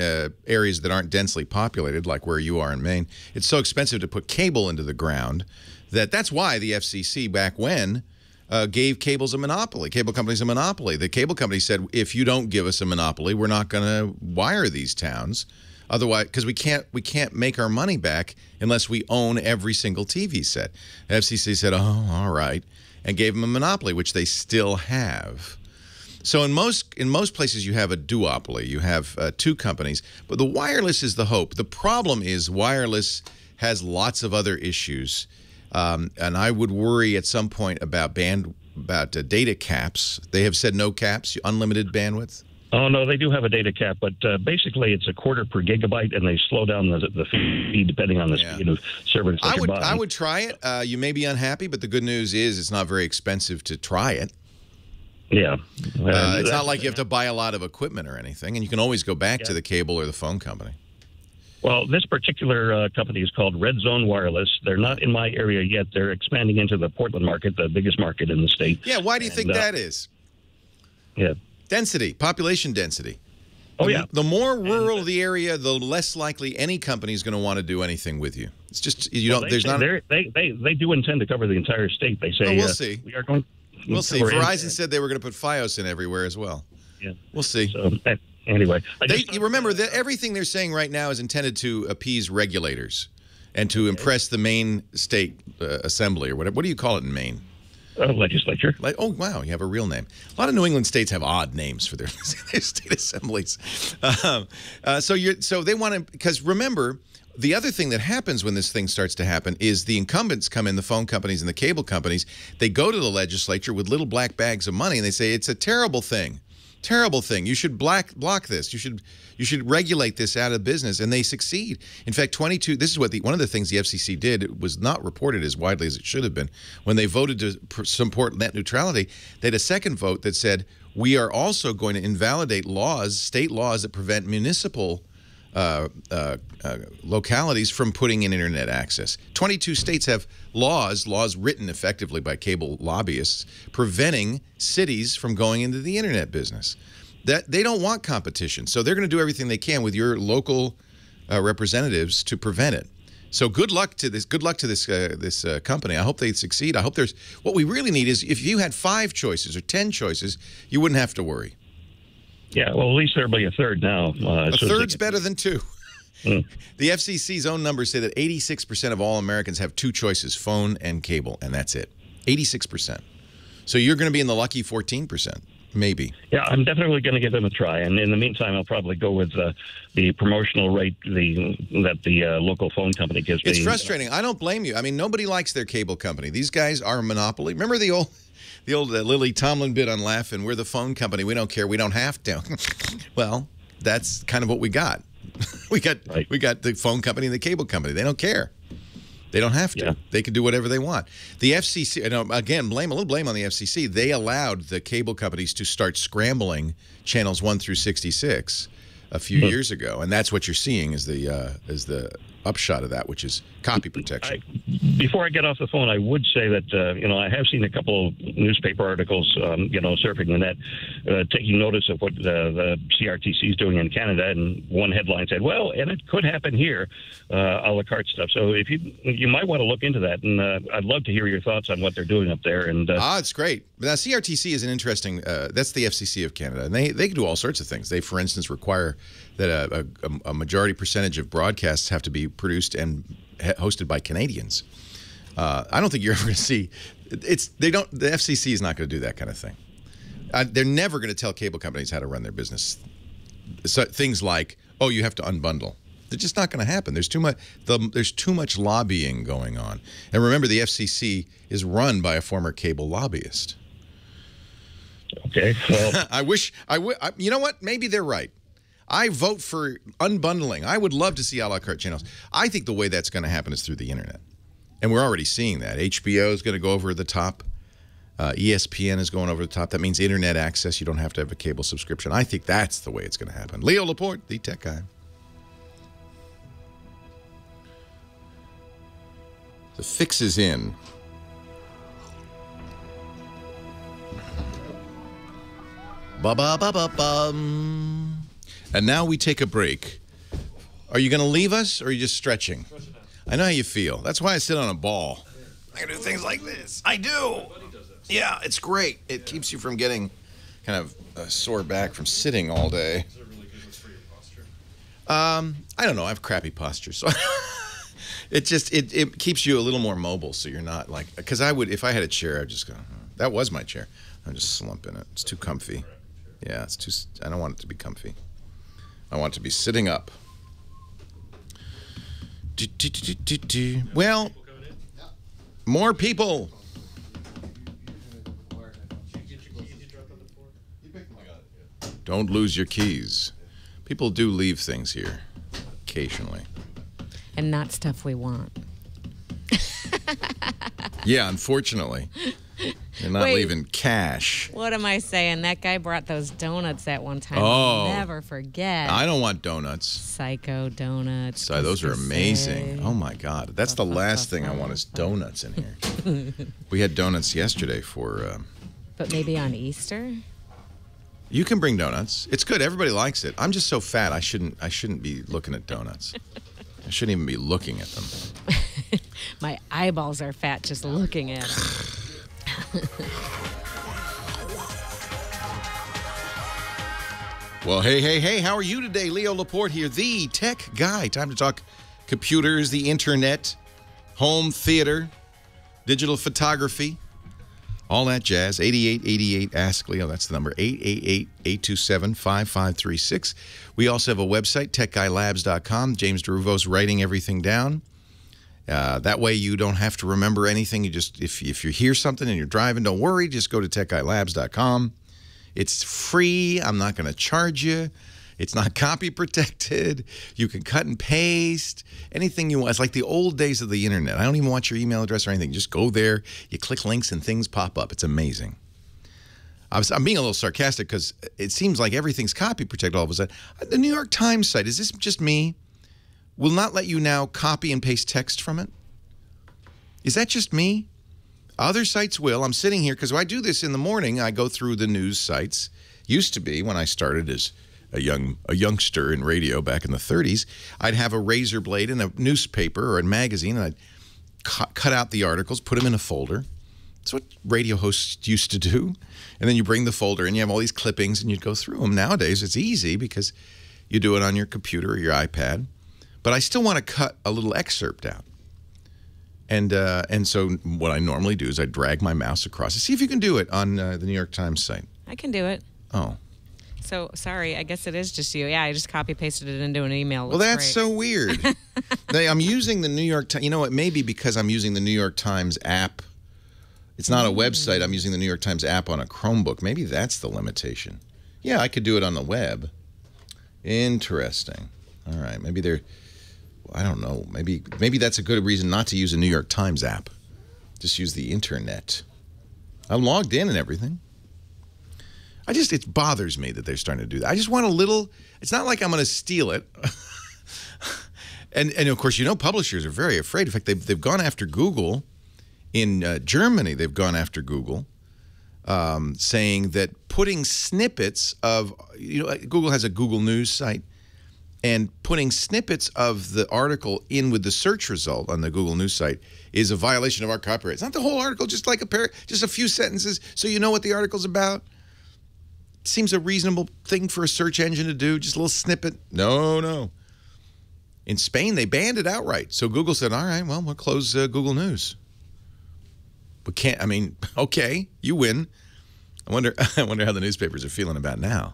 areas that aren't densely populated, like where you are in Maine. It's so expensive to put cable into the ground that's why the FCC back when gave cables a monopoly, cable companies a monopoly. The cable company said, if you don't give us a monopoly, we're not going to wire these towns. Otherwise, because we can't make our money back unless we own every single TV set. The FCC said, oh, all right, and gave them a monopoly, which they still have. So in most places you have a duopoly. You have two companies, but the wireless is the hope. The problem is wireless has lots of other issues, and I would worry at some point about data caps. They have said no caps, unlimited bandwidth. Oh, no, they do have a data cap, but basically it's $0.25 per gigabyte, and they slow down the feed depending on the speed of service that you're buying. I would try it. You may be unhappy, but the good news is it's not very expensive to try it. Yeah. It's not like you have to buy a lot of equipment or anything, and you can always go back to the cable or the phone company. Well, this particular company is called Red Zone Wireless. They're not in my area yet. They're expanding into the Portland market, the biggest market in the state. Yeah, why do you think that is? Yeah. Density, population density. Oh, yeah. The more rural the area, the less likely any company is going to want to do anything with you. It's just you don't. There's not. They do intend to cover the entire state. They say. We'll see. We are going. We'll see. Verizon said they were going to put FiOS in everywhere as well. Yeah. We'll see. So anyway, you remember that everything they're saying right now is intended to appease regulators and to impress the Maine State Assembly or whatever. What do you call it in Maine? Legislature. Oh, wow, you have a real name. A lot of New England states have odd names for their state assemblies. So they want to, because remember, the other thing that happens when this thing starts to happen is the incumbents come in, the phone companies and the cable companies. They go to the legislature with little black bags of money, and they say, it's a terrible thing. Terrible thing. You should block this. You should regulate this out of business, and they succeed. In fact, 22. This is what one of the things the FCC did. It was not reported as widely as it should have been. When they voted to support net neutrality, they had a second vote that said we are also going to invalidate laws, state laws that prevent municipal localities from putting in internet access. 22 states have laws written effectively by cable lobbyists preventing cities from going into the internet business. That they don't want competition, so they're going to do everything they can with your local representatives to prevent it. So good luck to this. Good luck to this company. I hope they succeed. I hope there's. What we really need is if you had 5 choices or 10 choices, you wouldn't have to worry. Yeah, well, at least there'll be a third now. A third's better than 2. Mm. The FCC's own numbers say that 86% of all Americans have 2 choices, phone and cable, and that's it. 86%. So you're going to be in the lucky 14%, maybe. Yeah, I'm definitely going to give them a try. And in the meantime, I'll probably go with the promotional rate that the local phone company gives me. It's frustrating. I don't blame you. I mean, nobody likes their cable company. These guys are a monopoly. Remember the old Lily Tomlin bit on Laughing, we're the phone company, we don't care, we don't have to. Well, that's kind of what we got. We got the phone company and the cable company. They don't care. They don't have to. Yeah. They can do whatever they want. The FCC, again, a little blame on the FCC. They allowed the cable companies to start scrambling channels 1 through 66 a few years ago, and that's what you're seeing is the upshot of that, which is copy protection. Before I get off the phone, I would say that I have seen a couple of newspaper articles, surfing the net, taking notice of what the CRTC is doing in Canada, and one headline said, "Well, and it could happen here," a la carte stuff. So if you might want to look into that, and I'd love to hear your thoughts on what they're doing up there. And it's great. But now CRTC is an interesting. That's the FCC of Canada, and they can do all sorts of things. They, for instance, require that a majority percentage of broadcasts have to be produced and hosted by Canadians. I don't think you're ever going to see. The FCC is not going to do that kind of thing. They're never going to tell cable companies how to run their business. So things like, oh, you have to unbundle. They're just not going to happen. There's too much lobbying going on. And remember, the FCC is run by a former cable lobbyist. Okay. Well, you know what? Maybe they're right. I vote for unbundling. I would love to see a la carte channels. I think the way that's going to happen is through the internet. And we're already seeing that. HBO is going to go over the top. ESPN is going over the top. That means internet access. You don't have to have a cable subscription. I think that's the way it's going to happen. Leo Laporte, the tech guy. The fix is in. Ba-ba-ba-ba-bum. And now we take a break. Are you going to leave us, or are you just stretching? I know how you feel. That's why I sit on a ball. I can do things like this. I do. Yeah, it's great. It keeps you from getting kind of a sore back from sitting all day. Is it really good for your posture? I don't know. I have crappy posture, so it keeps you a little more mobile, so you're not like, because I would, if I had a chair, I'd just go, that was my chair. I'd just slump in it. It's too comfy. Yeah, it's too, I don't want it to be comfy. I want it to be sitting up. Well, more people. Don't lose your keys. People do leave things here occasionally. And not stuff we want. Yeah, unfortunately. They're not leaving cash. What am I saying? That guy brought those donuts that one time. Oh. I'll never forget. I don't want donuts. Psycho donuts. So those are amazing. Oh, my God. That's the last thing I want is donuts in here. We had donuts yesterday for... but maybe on Easter? You can bring donuts. It's good. Everybody likes it. I'm just so fat. I shouldn't be looking at donuts. I shouldn't even be looking at them. My eyeballs are fat just looking at them. Well, hey, how are you today? Leo Laporte here, the tech guy. Time to talk computers, the internet, home theater, digital photography, all that jazz. 8888 Ask Leo, that's the number, 888-827-5536. We also have a website, techguylabs.com. James DeRuvo's writing everything down. That way you don't have to remember anything. You just, if you hear something and you're driving, don't worry. Just go to techguylabs.com. It's free. I'm not going to charge you. It's not copy protected. You can cut and paste anything you want. It's like the old days of the internet. I don't even want your email address or anything. Just go there. You click links and things pop up. It's amazing. I'm being a little sarcastic because it seems like everything's copy protected all of a sudden. The New York Times site, is this just me? Will not let you now copy and paste text from it? Is that just me? Other sites will. I'm sitting here because I do this in the morning. I go through the news sites. Used to be when I started as a youngster in radio back in the 30s, I'd have a razor blade in a newspaper or a magazine, and I'd cut out the articles, put them in a folder. That's what radio hosts used to do. And then you bring the folder and you have all these clippings and you'd go through them. Nowadays, it's easy because you do it on your computer or your iPad. But I still want to cut a little excerpt out. And so what I normally do is I drag my mouse across. See if you can do it on the New York Times site. I can do it. Oh. So, sorry, I guess it is just you. Yeah, I just copy-pasted it into an email. Well, that's so weird. I'm using the New York Times. You know, it may be because I'm using the New York Times app. It's not a website. I'm using the New York Times app on a Chromebook. Maybe that's the limitation. Yeah, I could do it on the web. Interesting. All right, maybe they're... I don't know. Maybe that's a good reason not to use a New York Times app. Just use the internet. I'm logged in and everything. It bothers me that they're starting to do that. I just want a little, it's not like I'm going to steal it. and of course, publishers are very afraid. In fact, they've gone after Google. In Germany, they've gone after Google, saying that putting snippets of, Google has a Google News site, and putting snippets of the article in with the search result on the Google News site is a violation of our copyright. It's not the whole article, just like just a few sentences so you know what the article's about. Seems a reasonable thing for a search engine to do, just a little snippet. No. In Spain, they banned it outright. So Google said, all right, well, we'll close Google News. But okay, you win. I wonder how the newspapers are feeling about now.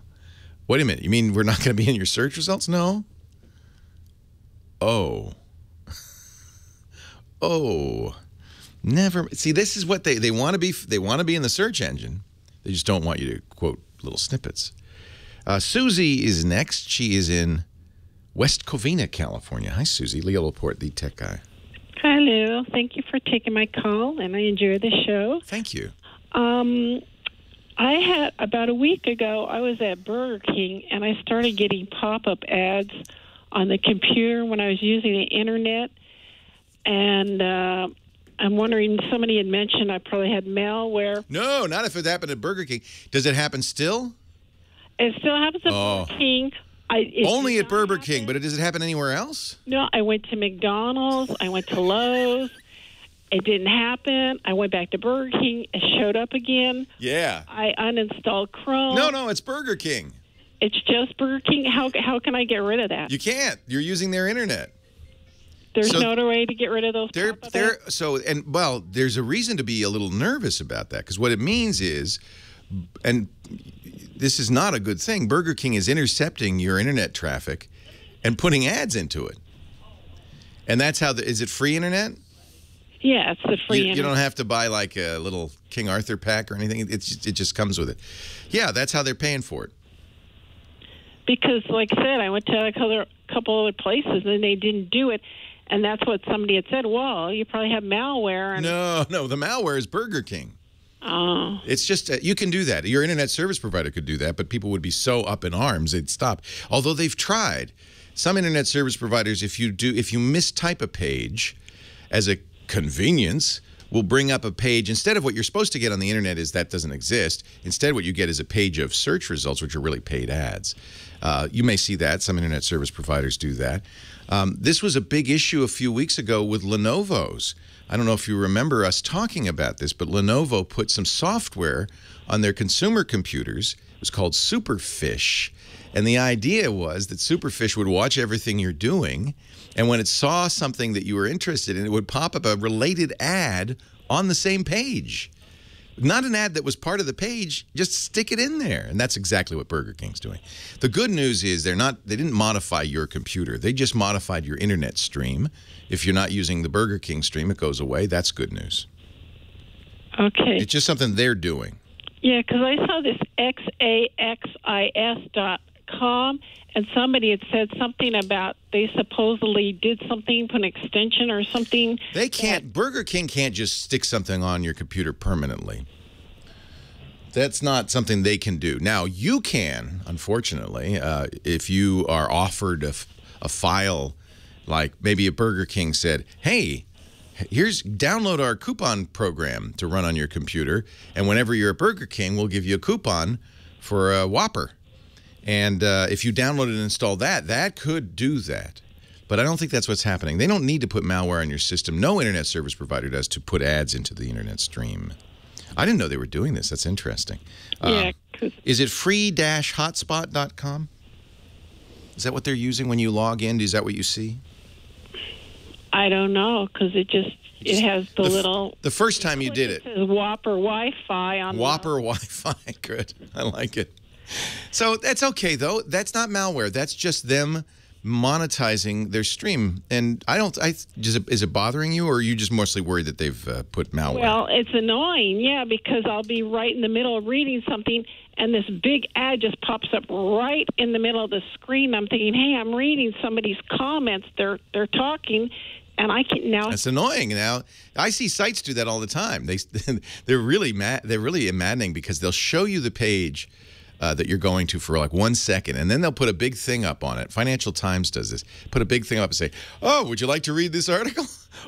Wait a minute, you mean we're not going to be in your search results? No. Oh. Oh. Never. See, this is what they want to be. They want to be in the search engine. They just don't want you to quote little snippets. Susie is next. She is in West Covina, California. Hi, Susie. Leo Laporte, the tech guy. Hello. Thank you for taking my call, and I enjoy the show. Thank you. I had, about a week ago, I was at Burger King, and I started getting pop-up ads on the computer when I was using the Internet. And I'm wondering, somebody had mentioned I probably had malware. No, not if it happened at Burger King. Does it happen still? It still happens at Burger King. Only at Burger King, but does it happen anywhere else? No, I went to McDonald's. I went to Lowe's. It didn't happen. I went back to Burger King. It showed up again. Yeah. I uninstalled Chrome. No, it's Burger King. It's just Burger King. How can I get rid of that? You can't. You're using their internet. There's no other way to get rid of those. There's a reason to be a little nervous about that, because what it means is, and this is not a good thing, Burger King is intercepting your internet traffic and putting ads into it. And that's how is it free internet? Yeah, it's the free internet. You don't have to buy like a little King Arthur pack or anything. It just comes with it. Yeah, that's how they're paying for it. Because, like I said, I went to a couple other places and they didn't do it. And that's what somebody had said. Well, you probably have malware. And No, the malware is Burger King. Oh. It's just, you can do that. Your internet service provider could do that, but people would be so up in arms, they'd stop. Although they've tried. Some internet service providers, if you mistype a page as a convenience, will bring up a page. Instead of what you're supposed to get on the internet is that doesn't exist. Instead, what you get is a page of search results, which are really paid ads. You may see that. Some internet service providers do that. This was a big issue a few weeks ago with Lenovo's. I don't know if you remember us talking about this, but Lenovo put some software on their consumer computers. It was called Superfish. And the idea was that Superfish would watch everything you're doing, and when it saw something that you were interested in, it would pop up a related ad on the same page. Not an ad that was part of the page, just stick it in there. And that's exactly what Burger King's doing. The good news is they didn't modify your computer. They just modified your internet stream. If you're not using the Burger King stream, it goes away. That's good news. Okay. It's just something they're doing. Yeah, because I saw this xaxis.com, and somebody had said something about they supposedly did something, put an extension or something. They can't. Burger King can't just stick something on your computer permanently. That's not something they can do. Now, you can, unfortunately, if you are offered a file, like maybe a Burger King said, hey, download our coupon program to run on your computer, and whenever you're at Burger King, we'll give you a coupon for a Whopper. And if you download and install that, that could do that. But I don't think that's what's happening. They don't need to put malware on your system. No internet service provider does to put ads into the internet stream. I didn't know they were doing this. That's interesting. Yeah. Is it free-hotspot.com? Is that what they're using when you log in? Is that what you see? I don't know, because it has the little... The first time you did it. It says Whopper Wi-Fi on Whopper Wi-Fi. Good. I like it. So that's okay, though. That's not malware. That's just them monetizing their stream. And is it bothering you, or are you just mostly worried that they've put malware? Well, it's annoying, yeah, because I'll be right in the middle of reading something, and this big ad just pops up right in the middle of the screen. I'm thinking, hey, I'm reading somebody's comments. They're talking, and I can now... That's annoying. Now, I see sites do that all the time. They're really maddening, because they'll show you the page that you're going to for like 1 second, and then they'll put a big thing up on it. Financial Times does this. Put a big thing up and say, oh, would you like to read this article?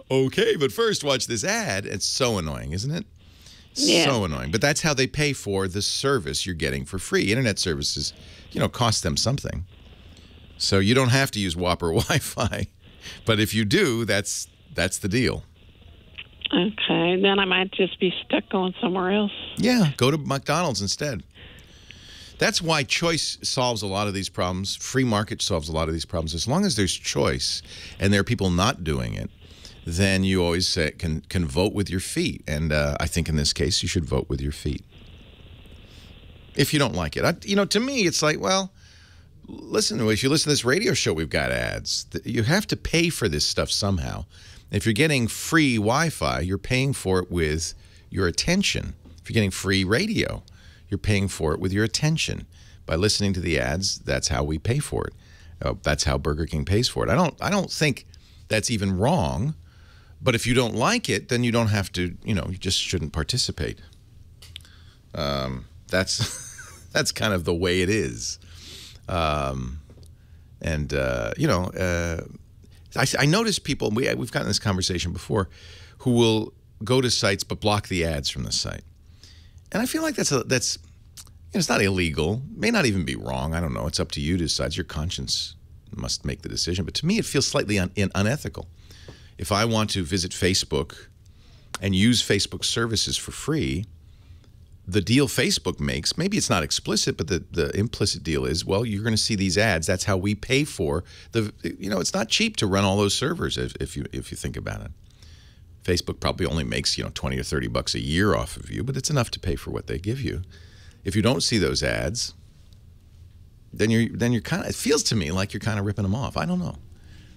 Okay, but first watch this ad. It's so annoying, isn't it? Yeah. So annoying. But that's how they pay for the service you're getting for free. Internet services, cost them something. So you don't have to use Whopper Wi-Fi. But if you do, that's the deal. Okay, then I might just be stuck going somewhere else. Yeah, go to McDonald's instead. That's why choice solves a lot of these problems. Free market solves a lot of these problems. As long as there's choice and there are people not doing it, then you always can vote with your feet. And I think in this case, you should vote with your feet. If you don't like it. To me, it's like, well, listen, if you listen to this radio show, we've got ads. You have to pay for this stuff somehow. If you're getting free Wi-Fi, you're paying for it with your attention. If you're getting free radio, you're paying for it with your attention. By listening to the ads, that's how we pay for it. That's how Burger King pays for it. I don't think that's even wrong, but if you don't like it, then you don't have to, you just shouldn't participate. That's kind of the way it is. I notice people, we've gotten this conversation before, who will go to sites but block the ads from the site. And I feel like that's it's not illegal, may not even be wrong. I don't know. It's up to you to decide. Your conscience must make the decision. But to me, it feels slightly unethical. If I want to visit Facebook and use Facebook services for free, the deal Facebook makes, maybe it's not explicit, but the implicit deal is, well, you're going to see these ads. That's how we pay for it's not cheap to run all those servers if you think about it. Facebook probably only makes, $20 or $30 a year off of you, but it's enough to pay for what they give you. If you don't see those ads, then you're kind of, it feels to me like you're kind of ripping them off. I don't know.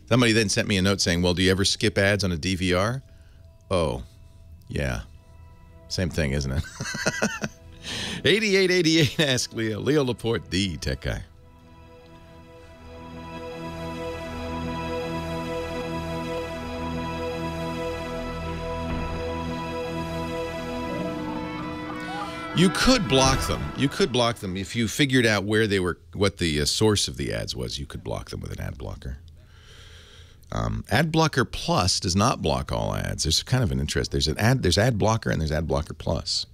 Somebody then sent me a note saying, well, do you ever skip ads on a DVR? Oh, yeah. Same thing, isn't it? 8888, ask Leo. Leo Laporte, the tech guy. You could block them. You could block them if you figured out where they were, what the source of the ads was. You could block them with an ad blocker. Ad Blocker Plus does not block all ads. There's kind of an interest. There's Ad Blocker and there's Ad Blocker Plus.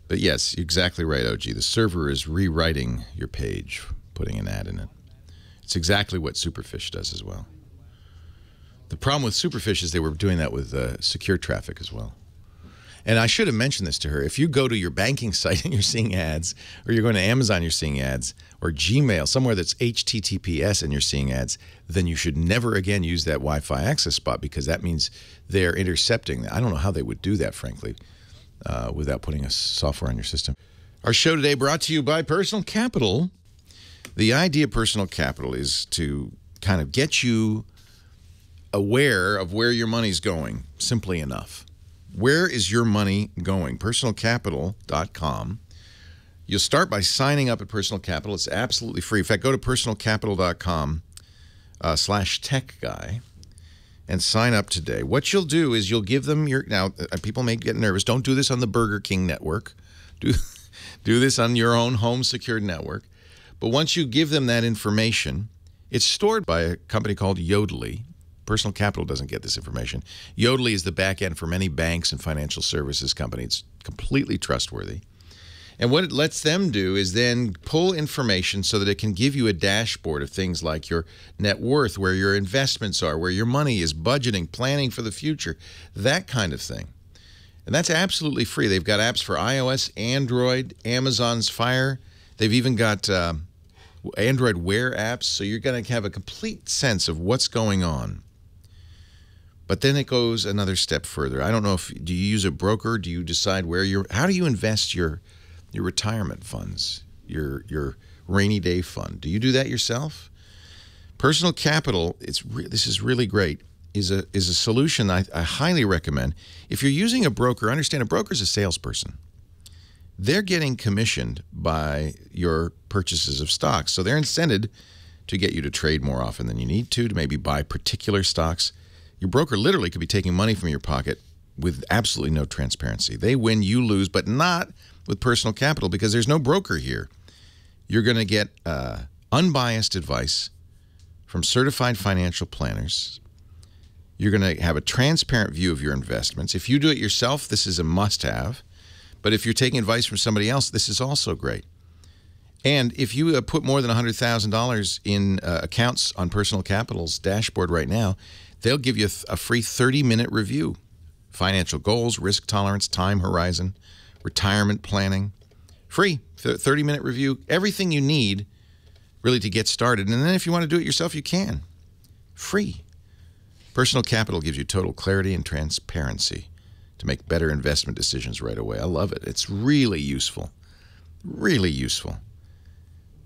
But yes, you're exactly right, OG. The server is rewriting your page, putting an ad in it. It's exactly what Superfish does as well. The problem with Superfish is they were doing that with secure traffic as well. And I should have mentioned this to her. If you go to your banking site and you're seeing ads, or you're going to Amazon, you're seeing ads, or Gmail, somewhere that's HTTPS and you're seeing ads, then you should never again use that Wi-Fi access spot, because that means they're intercepting. I don't know how they would do that, frankly, without putting a software on your system. Our show today brought to you by Personal Capital. The idea of Personal Capital is to kind of get you aware of where your money's going, simply enough. Where is your money going? PersonalCapital.com. You'll start by signing up at Personal Capital. It's absolutely free. In fact, go to personalcapital.com/techguy and sign up today. What you'll do is you'll give them your, now people may get nervous. Don't do this on the Burger King network. Do this on your own home secured network. But once you give them that information, it's stored by a company called Yodlee. Personal Capital doesn't get this information. Yodlee is the back end for many banks and financial services companies. It's completely trustworthy. And what it lets them do is then pull information so that it can give you a dashboard of things like your net worth, where your investments are, where your money is, budgeting, planning for the future, that kind of thing. And that's absolutely free. They've got apps for iOS, Android, Amazon's Fire. They've even got Android Wear apps, so you're going to have a complete sense of what's going on. But then it goes another step further. I don't know if, do you use a broker? Do you decide where how do you invest your retirement funds, your rainy day fund? Do you do that yourself? Personal Capital, this is really great, is a solution I highly recommend. If you're using a broker, understand a broker is a salesperson. They're getting commissioned by your purchases of stocks. So they're incented to get you to trade more often than you need to maybe buy particular stocks. Your broker literally could be taking money from your pocket with absolutely no transparency. They win, you lose, but not with Personal Capital, because there's no broker here. You're going to get unbiased advice from certified financial planners. You're going to have a transparent view of your investments. If you do it yourself, this is a must-have. But if you're taking advice from somebody else, this is also great. And if you put more than $100,000 in accounts on Personal Capital's dashboard right now, they'll give you a free 30-minute review. Financial goals, risk tolerance, time horizon, retirement planning. Free, 30-minute review. Everything you need really to get started. And then if you want to do it yourself, you can. Free. Personal Capital gives you total clarity and transparency to make better investment decisions right away. I love it. It's really useful. Really useful.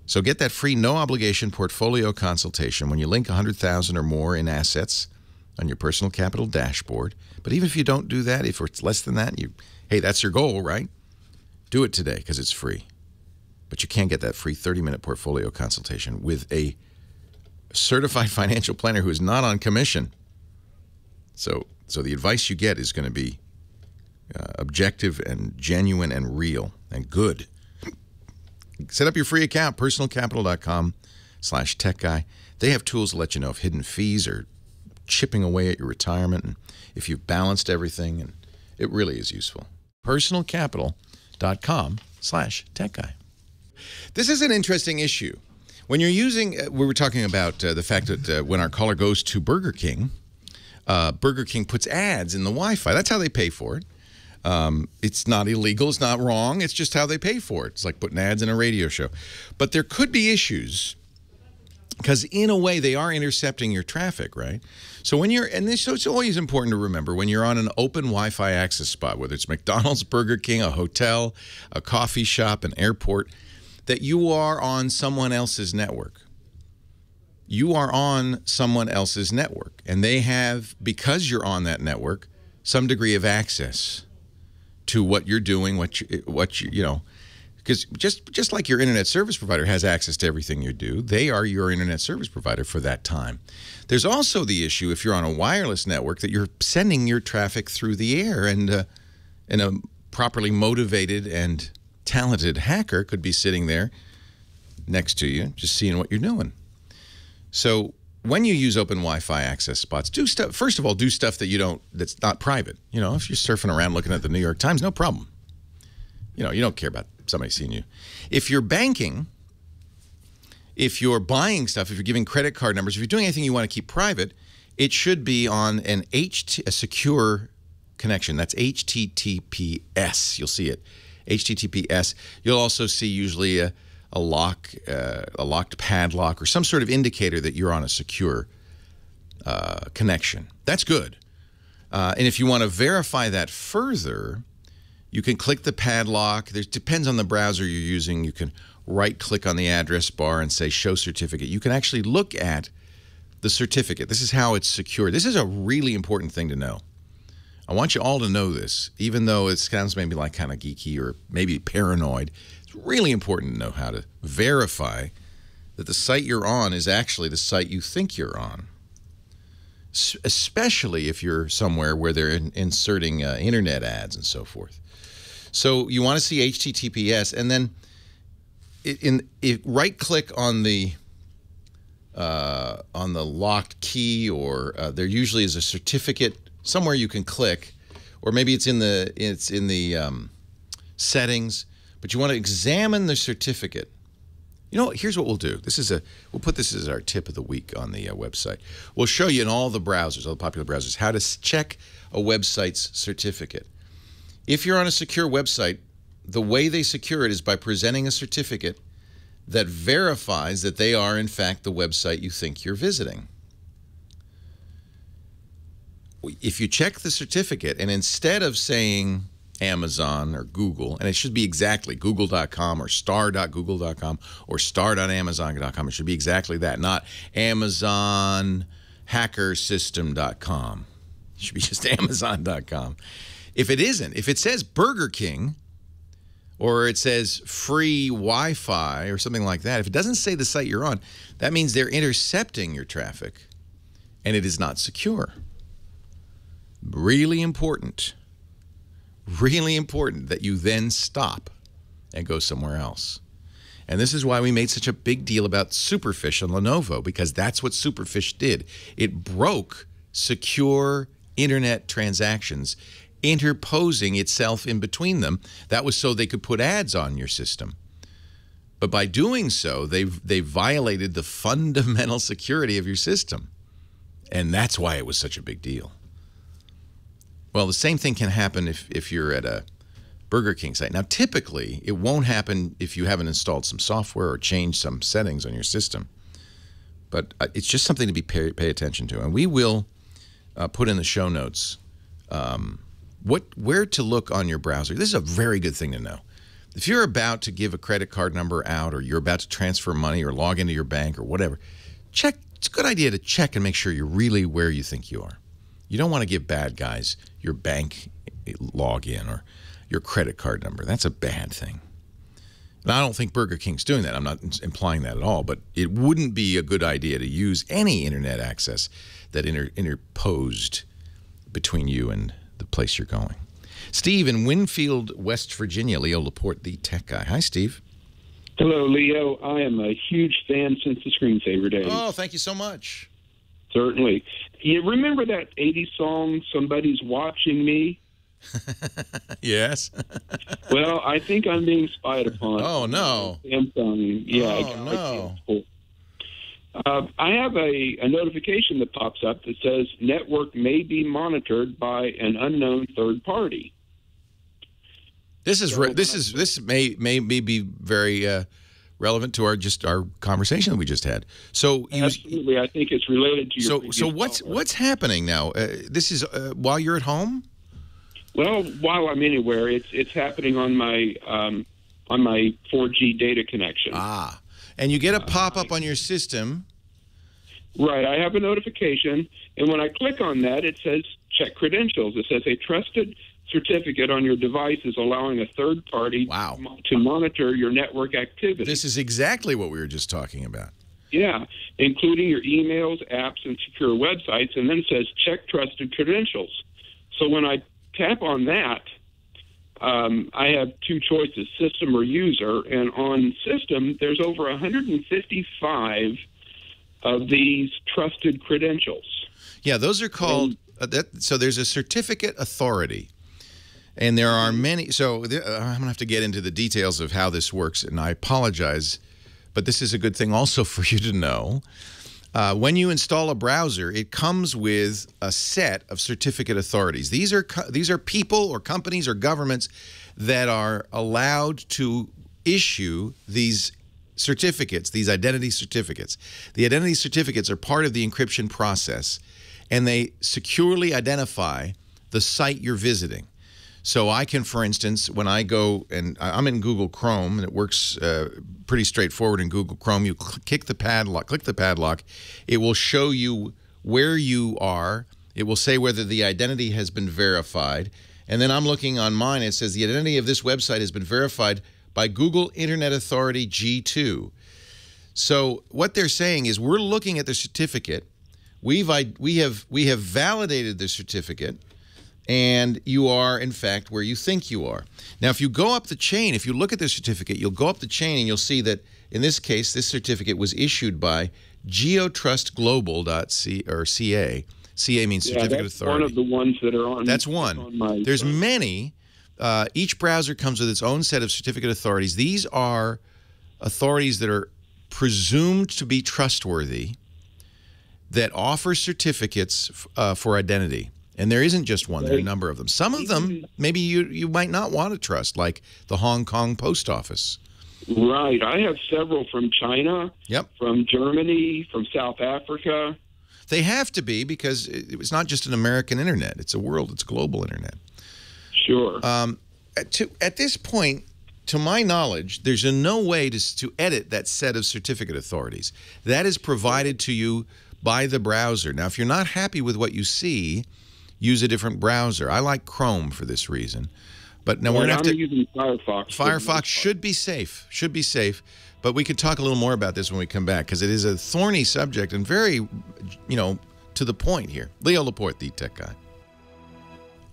So get that free no-obligation portfolio consultation when you link 100,000 or more in assets on your personal capital dashboard. But even if you don't do that, if it's less than that, hey, that's your goal, right? Do it today because it's free. But you can get that free 30-minute portfolio consultation with a certified financial planner who is not on commission. So the advice you get is going to be objective and genuine and real and good. Set up your free account, personalcapital.com/techguy. They have tools to let you know if hidden fees are chipping away at your retirement and if you've balanced everything, and it really is useful. personalcapital.com/techguy. This is an interesting issue. When you're using, we were talking about the fact that when our caller goes to Burger King puts ads in the Wi-Fi. That's how they pay for it. It's not illegal. It's not wrong. It's just how they pay for it. It's like putting ads in a radio show. But there could be issues because in a way they are intercepting your traffic, right? So when you're, so it's always important to remember when you're on an open Wi-Fi access spot, whether it's McDonald's, Burger King, a hotel, a coffee shop, an airport, that you are on someone else's network. You are on someone else's network, and they have, because you're on that network, some degree of access to what you're doing, what you know, because just like your internet service provider has access to everything you do, they are your internet service provider for that time. There's also the issue if you're on a wireless network that you're sending your traffic through the air, and a properly motivated and talented hacker could be sitting there next to you, just seeing what you're doing. So when you use open Wi-Fi access spots, do stuff. First of all, do stuff that that's not private. You know, if you're surfing around looking at the New York Times, no problem. You know, you don't care about somebody seeing you. If you're banking, if you're buying stuff, if you're giving credit card numbers, if you're doing anything you want to keep private, it should be on a secure connection. That's HTTPS. You'll see it. HTTPS. You'll also see usually a locked padlock or some sort of indicator that you're on a secure connection. That's good. And if you want to verify that further, you can click the padlock. It depends on the browser you're using. You can right-click on the address bar and say Show Certificate. You can actually look at the certificate. This is how it's secured. This is a really important thing to know. I want you all to know this, even though it sounds maybe like kind of geeky or maybe paranoid. It's really important to know how to verify that the site you're on is actually the site you think you're on, especially if you're somewhere where they're inserting internet ads and so forth. So you want to see HTTPS, and then right-click on the locked key, or there usually is a certificate somewhere you can click, or maybe it's in the settings. But you want to examine the certificate. You know, here's what we'll do. We'll put this as our tip of the week on the website. We'll show you in all the browsers, all the popular browsers, how to check a website's certificate. If you're on a secure website, the way they secure it is by presenting a certificate that verifies that they are, in fact, the website you think you're visiting. If you check the certificate, and instead of saying Amazon or Google, and it should be exactly google.com or star.google.com or star.amazon.com. It should be exactly that, not amazonhackersystem.com. It should be just amazon.com. If it isn't, if it says Burger King or it says free Wi-Fi or something like that, if it doesn't say the site you're on, that means they're intercepting your traffic and it is not secure. Really important that you then stop and go somewhere else. And this is why we made such a big deal about Superfish on Lenovo, because that's what Superfish did. It broke secure internet transactions, interposing itself in between them. That was so they could put ads on your system. But by doing so, they violated the fundamental security of your system. And that's why it was such a big deal. Well, the same thing can happen if you're at a Burger King site. Now, typically, it won't happen if you haven't installed some software or changed some settings on your system. But it's just something to pay attention to. And we will put in the show notes where to look on your browser. This is a very good thing to know. if you're about to give a credit card number out, or you're about to transfer money or log into your bank or whatever, check. It's a good idea to check and make sure you're really where you think you are. You don't want to give bad guys your bank login or your credit card number. That's a bad thing. And I don't think Burger King's doing that. I'm not implying that at all, but it wouldn't be a good idea to use any internet access that interposed between you and the place you're going. Steve in Winfield, West Virginia. Leo Laporte, the tech guy. Hi, Steve. Hello, Leo. I am a huge fan since the screensaver days. Oh, thank you so much. Certainly. You remember that 80s song, Somebody's Watching Me? Yes. Well, I think I'm being spied upon. Oh, no. Samsung. Yeah. Oh, no. I have a notification that pops up that says network may be monitored by an unknown third party. This may be very relevant to our conversation that we just had. So absolutely, I think it's related to your. So what's happening now? This is while you're at home. Well, while I'm anywhere, it's happening on my 4G data connection. Ah, and you get a pop-up on your system. Right, I have a notification, and when I click on that, it says check credentials. It says a trusted certificate on your device is allowing a third party to monitor your network activity. This is exactly what we were just talking about. Yeah, including your emails, apps, and secure websites, and then it says check trusted credentials. So when I tap on that, I have two choices, system or user, and on system, there's over 155 of these trusted credentials. Yeah, those are called, so there's a certificate authority. And there are many, so I'm going to have to get into the details of how this works, and I apologize, but this is a good thing also for you to know. When you install a browser, it comes with a set of certificate authorities. These are people or companies or governments that are allowed to issue these certificates, these identity certificates. The identity certificates are part of the encryption process, and they securely identify the site you're visiting. So I can, for instance, when I go, and I'm in Google Chrome, and it works pretty straightforward in Google Chrome. You click the padlock. It will show you where you are. It will say whether the identity has been verified. And then I'm looking on mine. It says the identity of this website has been verified by Google Internet Authority G2. So what they're saying is we're looking at the certificate. We have validated the certificate. And you are, in fact, where you think you are. Now, if you go up the chain, if you look at the certificate, you'll go up the chain and you'll see that, in this case, this certificate was issued by geotrustglobal.ca. CA means Certificate Authority. One of the ones that are on. That's one. There's many. Each browser comes with its own set of certificate authorities. These are authorities that are presumed to be trustworthy that offer certificates for identity. And there isn't just one. There are a number of them. Some of them, maybe you might not want to trust, like the Hong Kong Post Office. Right. I have several from China, from Germany, from South Africa. They have to be, because it's not just an American internet. It's a global internet. Sure. At this point, to my knowledge, there's no way to edit that set of certificate authorities. That is provided to you by the browser. Now, if you're not happy with what you see, use a different browser. I like Chrome for this reason. But now I'm using Firefox. Firefox should be safe. Should be safe. But we could talk a little more about this when we come back, because it is a thorny subject and very, to the point here. Leo Laporte, the tech guy.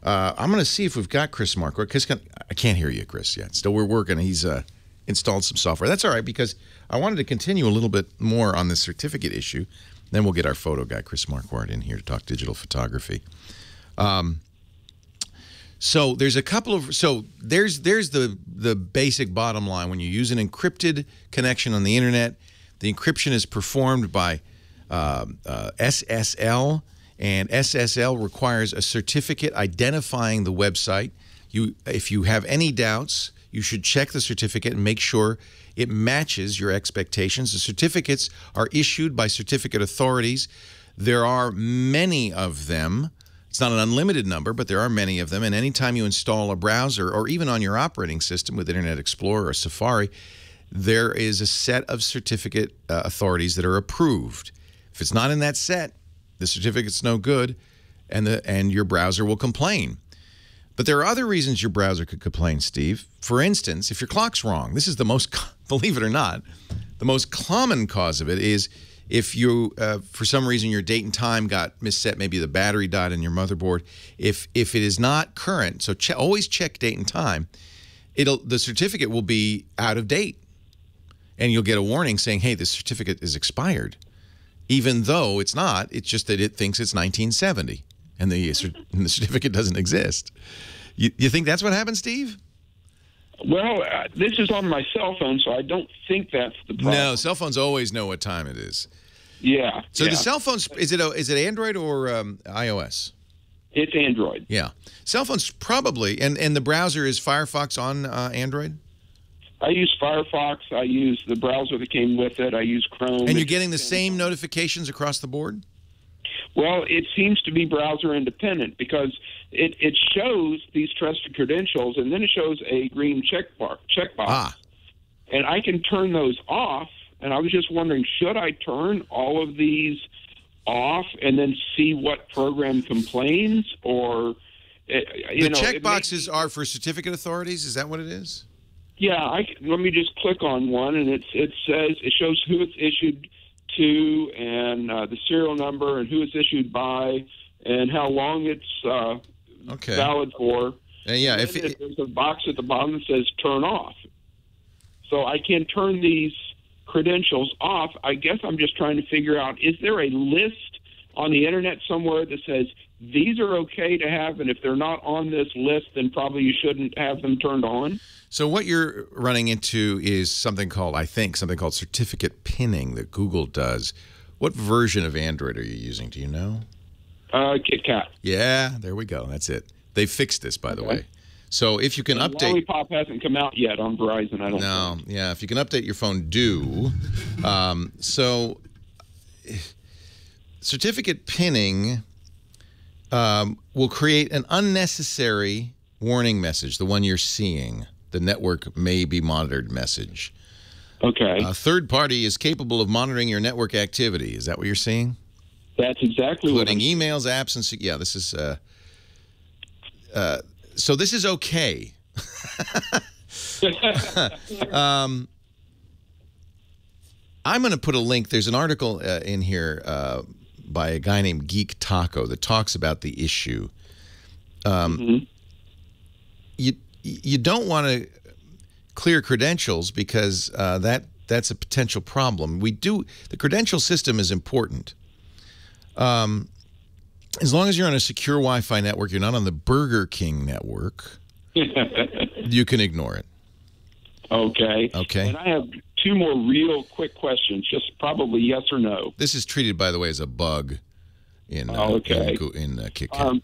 I'm going to see if we've got Chris Marquardt. Chris, I can't hear you, Chris, yet. Still, we're working. He's installed some software. That's all right, because I wanted to continue a little bit more on the certificate issue. Then we'll get our photo guy, Chris Marquardt, in here to talk digital photography. So there's a couple of, there's the basic bottom line. When you use an encrypted connection on the internet, the encryption is performed by SSL, and SSL requires a certificate identifying the website. If you have any doubts, you should check the certificate and make sure it matches your expectations. The certificates are issued by certificate authorities. There are many of them. It's not an unlimited number, but there are many of them. And anytime you install a browser, or even on your operating system with Internet Explorer or Safari, there is a set of certificate authorities that are approved. If it's not in that set, the certificate's no good, and your browser will complain. But there are other reasons your browser could complain, Steve. For instance, if your clock's wrong. This is the most, believe it or not, the most common cause of it is if you, for some reason, your date and time got misset, maybe the battery died in your motherboard. If it is not current, so always check date and time, the certificate will be out of date. And you'll get a warning saying, hey, this certificate is expired. Even though it's not, it's just that it thinks it's 1970. And the certificate doesn't exist. You think that's what happened, Steve? Well, this is on my cell phone, so I don't think that's the problem. No, cell phones always know what time it is. Yeah. So the cell phones, is it Android or iOS? It's Android. Yeah. Cell phones probably, and the browser is Firefox on Android? I use Firefox. I use the browser that came with it. I use Chrome. And you're getting the same notifications across the board? Well, it seems to be browser independent because it shows these trusted credentials, and then it shows a green checkbox. And I can turn those off, and I was just wondering, should I turn all of these off and then see what program complains? Or, the checkboxes are for certificate authorities? Is that what it is? Yeah, let me just click on one, and it shows who it's issued to, and the serial number, and who it's issued by, and how long it's valid for. And yeah, if there's a box at the bottom that says "turn off," so I can turn these credentials off. I guess I'm just trying to figure out: is there a list on the internet somewhere that says these are okay to have, and if they're not on this list, then probably you shouldn't have them turned on? So what you're running into is something called certificate pinning that Google does. What version of Android are you using? Do you know? KitKat. Yeah, there we go. That's it. They fixed this, by the way. So if you can update... Lollipop hasn't come out yet on Verizon, I don't think. Yeah, if you can update your phone, do. So certificate pinning will create an unnecessary warning message, the one you're seeing. The network may be monitored message. Okay. A third party is capable of monitoring your network activity. Is that what you're seeing? That's exactly what I'm including emails, apps, and... Yeah, this is... so this is okay. I'm going to put a link. There's an article in here by a guy named Geek Taco that talks about the issue. You don't want to clear credentials because that's a potential problem. The credential system is important. As long as you're on a secure Wi-Fi network, you're not on the Burger King network, you can ignore it. Okay. Okay. And I have two more real quick questions, just probably yes or no. This is treated, by the way, as a bug in KitKat.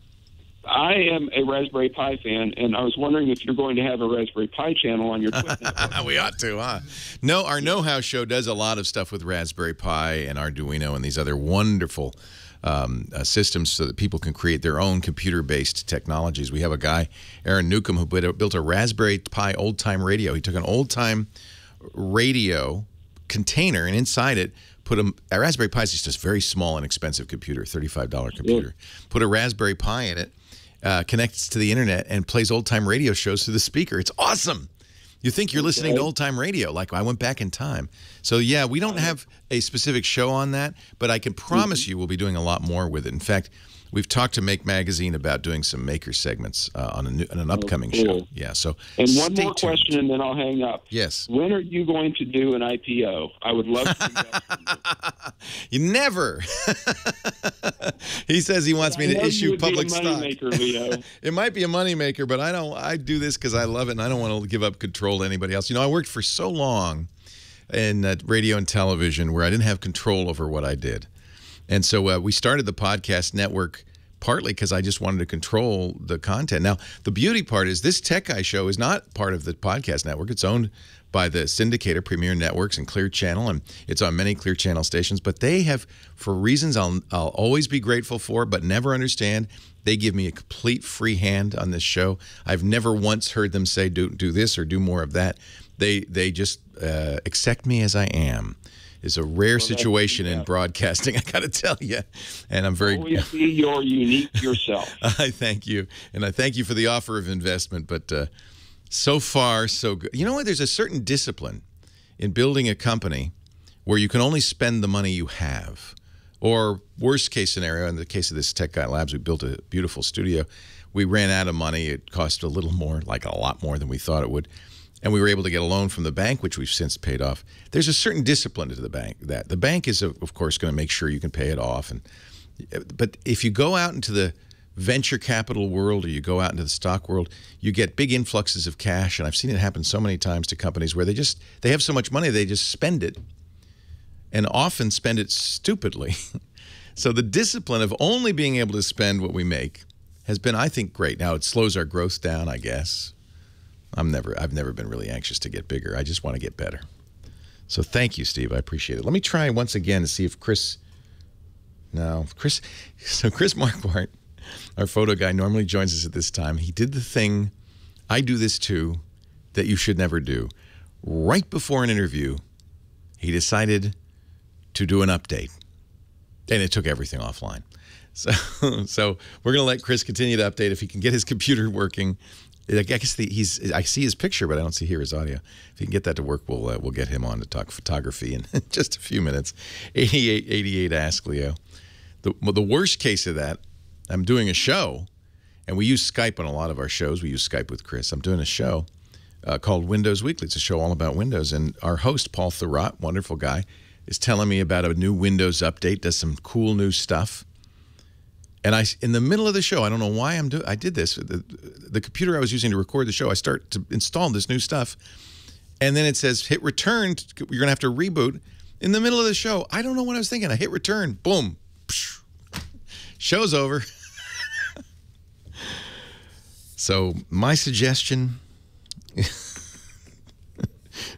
I am a Raspberry Pi fan, and I was wondering if you're going to have a Raspberry Pi channel on your TWiT network. We ought to, huh? No, our Know How show does a lot of stuff with Raspberry Pi and Arduino and these other wonderful systems so that people can create their own computer-based technologies. We have a guy, Aaron Newcomb, who built a Raspberry Pi old-time radio. He took an old-time radio container, and inside it put a Raspberry Pi is just a very small and expensive computer, $35 computer. Put a Raspberry Pi in it, connects to the internet, and plays old-time radio shows through the speaker. It's awesome. You think you're listening to old-time radio, like I went back in time. So, yeah, we don't have a specific show on that, but I can promise you we'll be doing a lot more with it. In fact, we've talked to Make Magazine about doing some maker segments on an upcoming show. Yeah, so and one more question, and then I'll hang up. Yes. When are you going to do an IPO? I would love to. You never. He says he wants me to issue public stock. It might be a moneymaker, but I do this because I love it, and I don't want to give up control to anybody else. You know, I worked for so long in radio and television where I didn't have control over what I did. And so we started the podcast network partly because I just wanted to control the content. Now, the beauty part is this Tech Guy show is not part of the podcast network. It's owned by the syndicator, Premier Networks, and Clear Channel, and it's on many Clear Channel stations. But they have, for reasons I'll always be grateful for, but never understand, they give me a complete free hand on this show. I've never once heard them say, do this or do more of that. They just accept me as I am. It's a rare situation in broadcasting, I got to tell you. And I'm very... Always be your unique yourself. I thank you. And I thank you for the offer of investment. But so far, so good. You know what? There's a certain discipline in building a company where you can only spend the money you have. Or worst case scenario, in the case of this Tech Guy Labs, we built a beautiful studio. We ran out of money. It cost a little more, like a lot more than we thought it would. And we were able to get a loan from the bank, which we've since paid off. There's a certain discipline to the bank. That the bank is, of course, going to make sure you can pay it off. But if you go out into the venture capital world or you go out into the stock world, you get big influxes of cash. And I've seen it happen so many times to companies where they have so much money, they just spend it, and often spend it stupidly. So the discipline of only being able to spend what we make has been, I think, great. Now, it slows our growth down, I guess. I've never been really anxious to get bigger. I just want to get better. So thank you, Steve. I appreciate it. Let me try once again to see if Chris Marquardt, our photo guy, normally joins us at this time. He did the thing, I do this too, that you should never do. Right before an interview, he decided to do an update. And it took everything offline. So we're going to let Chris continue to update if he can get his computer working. I guess I see his picture, but I don't hear his audio. If he can get that to work, we'll get him on to talk photography in just a few minutes. 8888 Ask Leo. The worst case of that, I'm doing a show, and we use Skype on a lot of our shows. We use Skype with Chris. I'm doing a show called Windows Weekly. It's a show all about Windows, and our host, Paul Thurrott, wonderful guy, is telling me about a new Windows update, does some cool new stuff. And in the middle of the show, I don't know why I did this. The computer I was using to record the show, I start to install this new stuff. And then it says, hit return. You're going to have to reboot. In the middle of the show, I don't know what I was thinking. I hit return. Boom. Show's over. So my suggestion,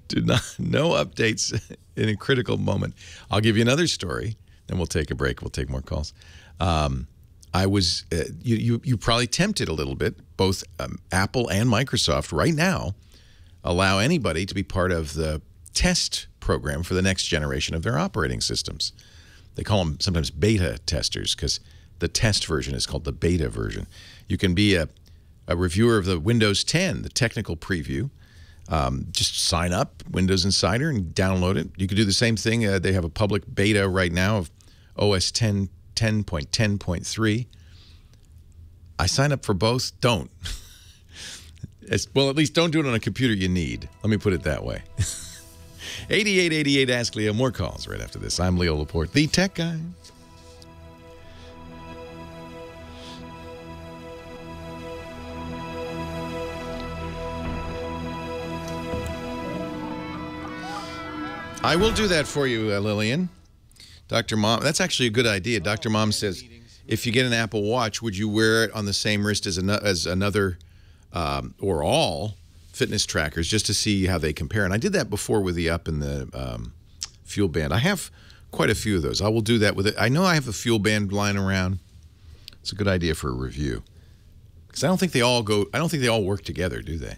no updates in a critical moment. I'll give you another story, then we'll take a break. We'll take more calls. I was, you probably tempted a little bit. Both Apple and Microsoft right now allow anybody to be part of the test program for the next generation of their operating systems. They call them sometimes beta testers because the test version is called the beta version. You can be a reviewer of the Windows 10, the technical preview. Just sign up, Windows Insider, and download it. You can do the same thing. They have a public beta right now of OS 10.10.3. I sign up for both. Don't. Well, at least don't do it on a computer you need. Let me put it that way. 8888 Ask Leo. More calls right after this. I'm Leo Laporte, the Tech Guy. I will do that for you, Lillian. Dr. Mom, that's actually a good idea. Dr. Mom says, if you get an Apple Watch, would you wear it on the same wrist as another or all fitness trackers just to see how they compare? And I did that before with the Up and the Fuel Band. I have quite a few of those. I will do that with it. I know I have a Fuel Band lying around. It's a good idea for a review because I don't think they all work together, do they?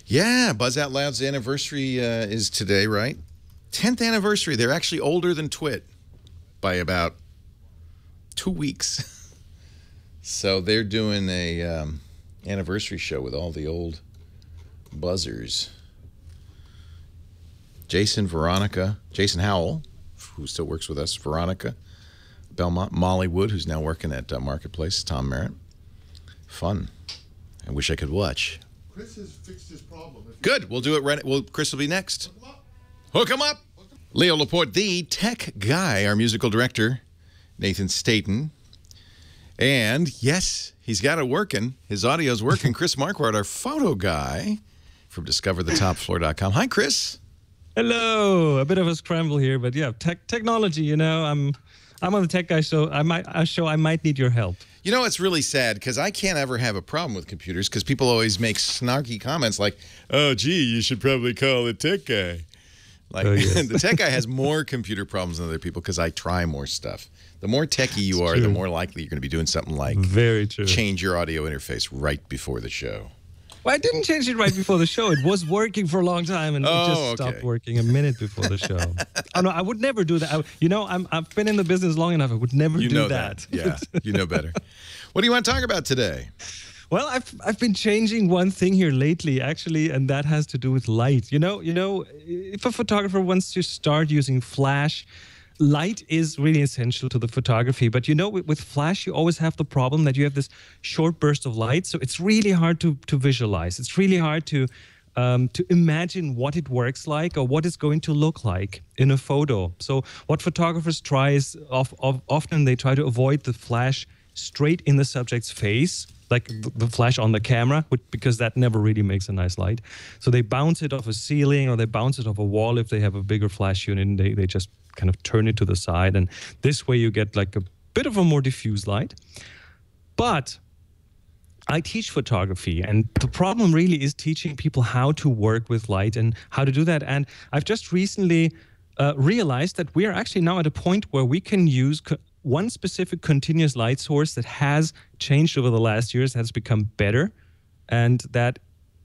Yeah, Buzz Out Loud's anniversary is today, right? 10th anniversary. They're actually older than TWiT by about 2 weeks. So they're doing a anniversary show with all the old buzzers. Jason Howell, who still works with us, Veronica Belmont, Molly Wood, who's now working at Marketplace, Tom Merritt. Fun. I wish I could watch. Chris has fixed his problem. Good. We'll do it right. Well, Chris will be next. Hook him up. Leo Laporte, the Tech Guy, our musical director, Nathan Staten. And, yes, he's got it working. His audio's working. Chris Marquardt, our photo guy from DiscoverTheTopFloor.com. Hi, Chris. Hello. A bit of a scramble here, but yeah, technology, you know, I'm I'm on the tech guy show. I might need your help. You know, it's really sad because I can't ever have a problem with computers because people always make snarky comments like, "Oh, gee, you should probably call the tech guy." Like yes. the tech guy has more computer problems than other people because I try more stuff. The more techie you are, the more likely you're going to be doing something like very true. Change your audio interface right before the show. Well, I didn't change it right before the show. It was working for a long time, and it just stopped working a minute before the show. Oh no, I would never do that. I've been in the business long enough. I would never do that. Yeah, you know better. What do you want to talk about today? Well, I've been changing one thing here lately, actually, and that has to do with light. You know, if a photographer wants to start using flash, light is really essential to the photography. But with flash, you always have the problem that you have this short burst of light, so it's really hard to visualize. It's really hard to imagine what it works like or what it's going to look like in a photo. So what photographers try is often they try to avoid the flash straight in the subject's face, like the flash on the camera, because that never really makes a nice light. So they bounce it off a ceiling or they bounce it off a wall if they have a bigger flash unit, and they just kind of turn it to the side. And this way you get like a bit of a more diffuse light. But I teach photography, and the problem really is teaching people how to work with light and how to do that. And I've just recently realized that we are actually now at a point where we can use one specific continuous light source that has changed over the last years, has become better, and that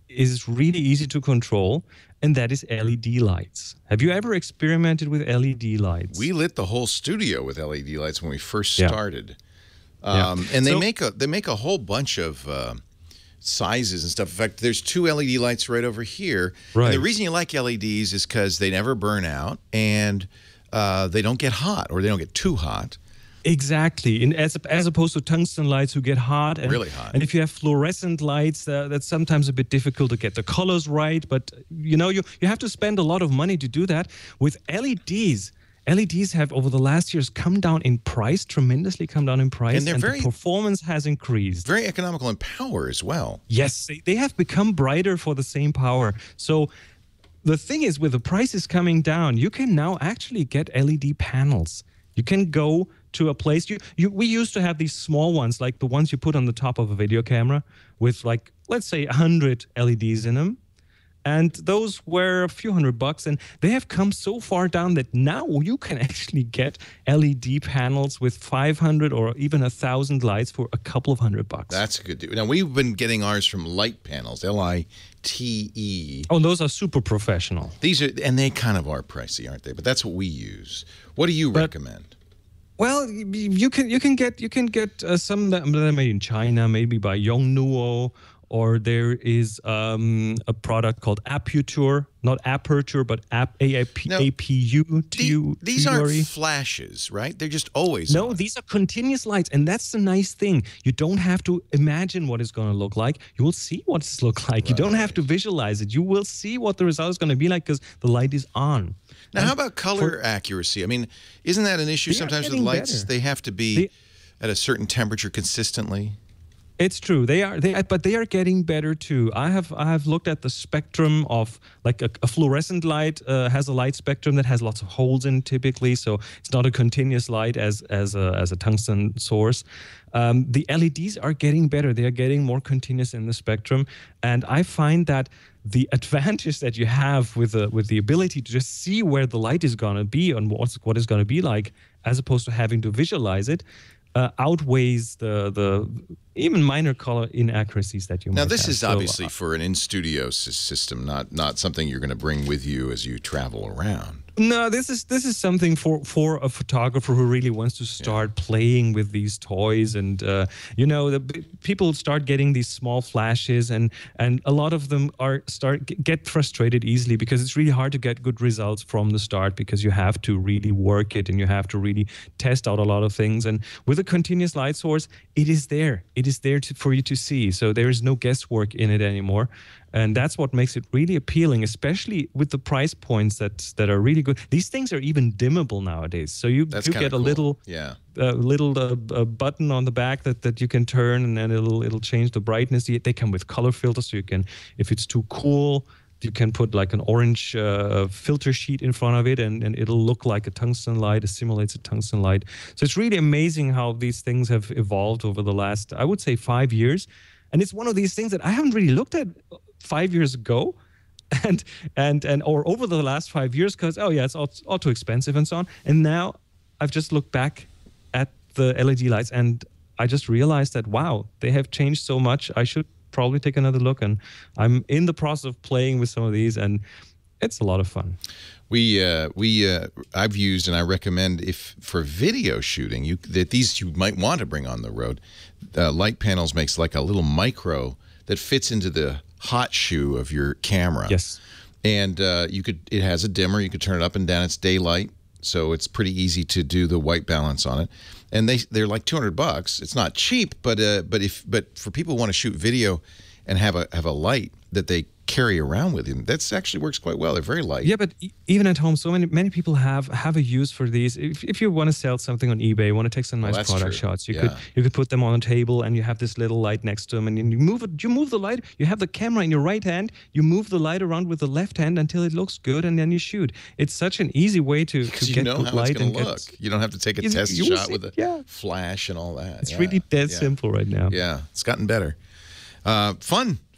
is really easy to control, and that is LED lights. Have you ever experimented with LED lights? We lit the whole studio with LED lights when we first started. And they make a whole bunch of sizes and stuff. In fact, there's 2 LED lights right over here. Right. And the reason you like LEDs is because they never burn out, and they don't get hot, or they don't get too hot. Exactly, as opposed to tungsten lights who get hot. And, really hot. And if you have fluorescent lights, that's sometimes a bit difficult to get the colors right. But, you have to spend a lot of money to do that. With LEDs, LEDs have, over the last years, come down in price, tremendously come down in price. And the performance has increased. Very economical in power as well. Yes, they have become brighter for the same power. So the thing is, with the prices coming down, you can now actually get LED panels. You can go to a place. We used to have these small ones, like the ones you put on the top of a video camera with, like, let's say 100 LEDs in them. And those were a few $100, and they have come so far down that now you can actually get LED panels with 500 or even 1,000 lights for a couple of $100. That's a good deal. Now, we've been getting ours from Light Panels, L-I-T-E. Oh, those are super professional. And they kind of are pricey, aren't they? But that's what we use. What do you recommend? Well, you can get some that are made in China, maybe by Yongnuo, or there is a product called Aputure, not Aperture, but A-P-U. These aren't flashes, right? They're just always No, these are continuous lights, and that's the nice thing. You don't have to imagine what it's going to look like. You will see what it's look like. Right. You don't have to visualize it. You will see what the result is going to be like because the light is on. Now, how about color accuracy? I mean, isn't that an issue sometimes with lights? Better. They have to be at a certain temperature consistently. It's true. But they are getting better too. I have looked at the spectrum of, like, a fluorescent light has a light spectrum that has lots of holes in typically, so it's not a continuous light as a tungsten source. The LEDs are getting better. They are getting more continuous in the spectrum, and I find that the advantage that you have with the ability to just see where the light is going to be and what it's going to be like, as opposed to having to visualize it, outweighs the even minor color inaccuracies that you might have. Now, this is obviously for an in-studio system, not something you're going to bring with you as you travel around. No, this is something for a photographer who really wants to start playing with these toys, and people start getting these small flashes, and a lot of them get frustrated easily because it's really hard to get good results from the start because you have to really work it and you have to really test out a lot of things. And with a continuous light source, it is there. It is there for you to see. So there is no guesswork in it anymore. And that's what makes it really appealing, especially with the price points that are really good. These things are even dimmable nowadays. So you get a little button on the back that you can turn, and then it'll change the brightness. They come with color filters, so you can, if it's too cool, You can put like an orange filter sheet in front of it, and it'll look like a tungsten light. It simulates a tungsten light. So it's really amazing how these things have evolved over the last, I would say, 5 years. And it's one of these things that I haven't really looked at 5 years ago, or over the last 5 years, because it's all too expensive and so on. And now I've just looked back at the LED lights, and I just realized that wow, they have changed so much. I should probably take another look, and I'm in the process of playing with some of these, and it's a lot of fun. I've used, and I recommend, if for video shooting, that these you might want to bring on the road. Light Panels makes like a little micro that fits into the hot shoe of your camera. Yes, and it has a dimmer. You could turn it up and down. It's daylight, so it's pretty easy to do the white balance on it. And they're like $200. It's not cheap, but for people who want to shoot video and have a light that they carry around with them, that actually works quite well. They're very light. Yeah, but even at home, so many people have a use for these. If you want to sell something on eBay, want to take some nice product shots, you could put them on a table, and you have this little light next to them, and you move it. You move the light. You have the camera in your right hand. You move the light around with the left hand until it looks good, and then you shoot. It's such an easy way to get good light and look. You don't have to take a test shot with a flash and all that. It's really dead simple right now. Yeah, it's gotten better.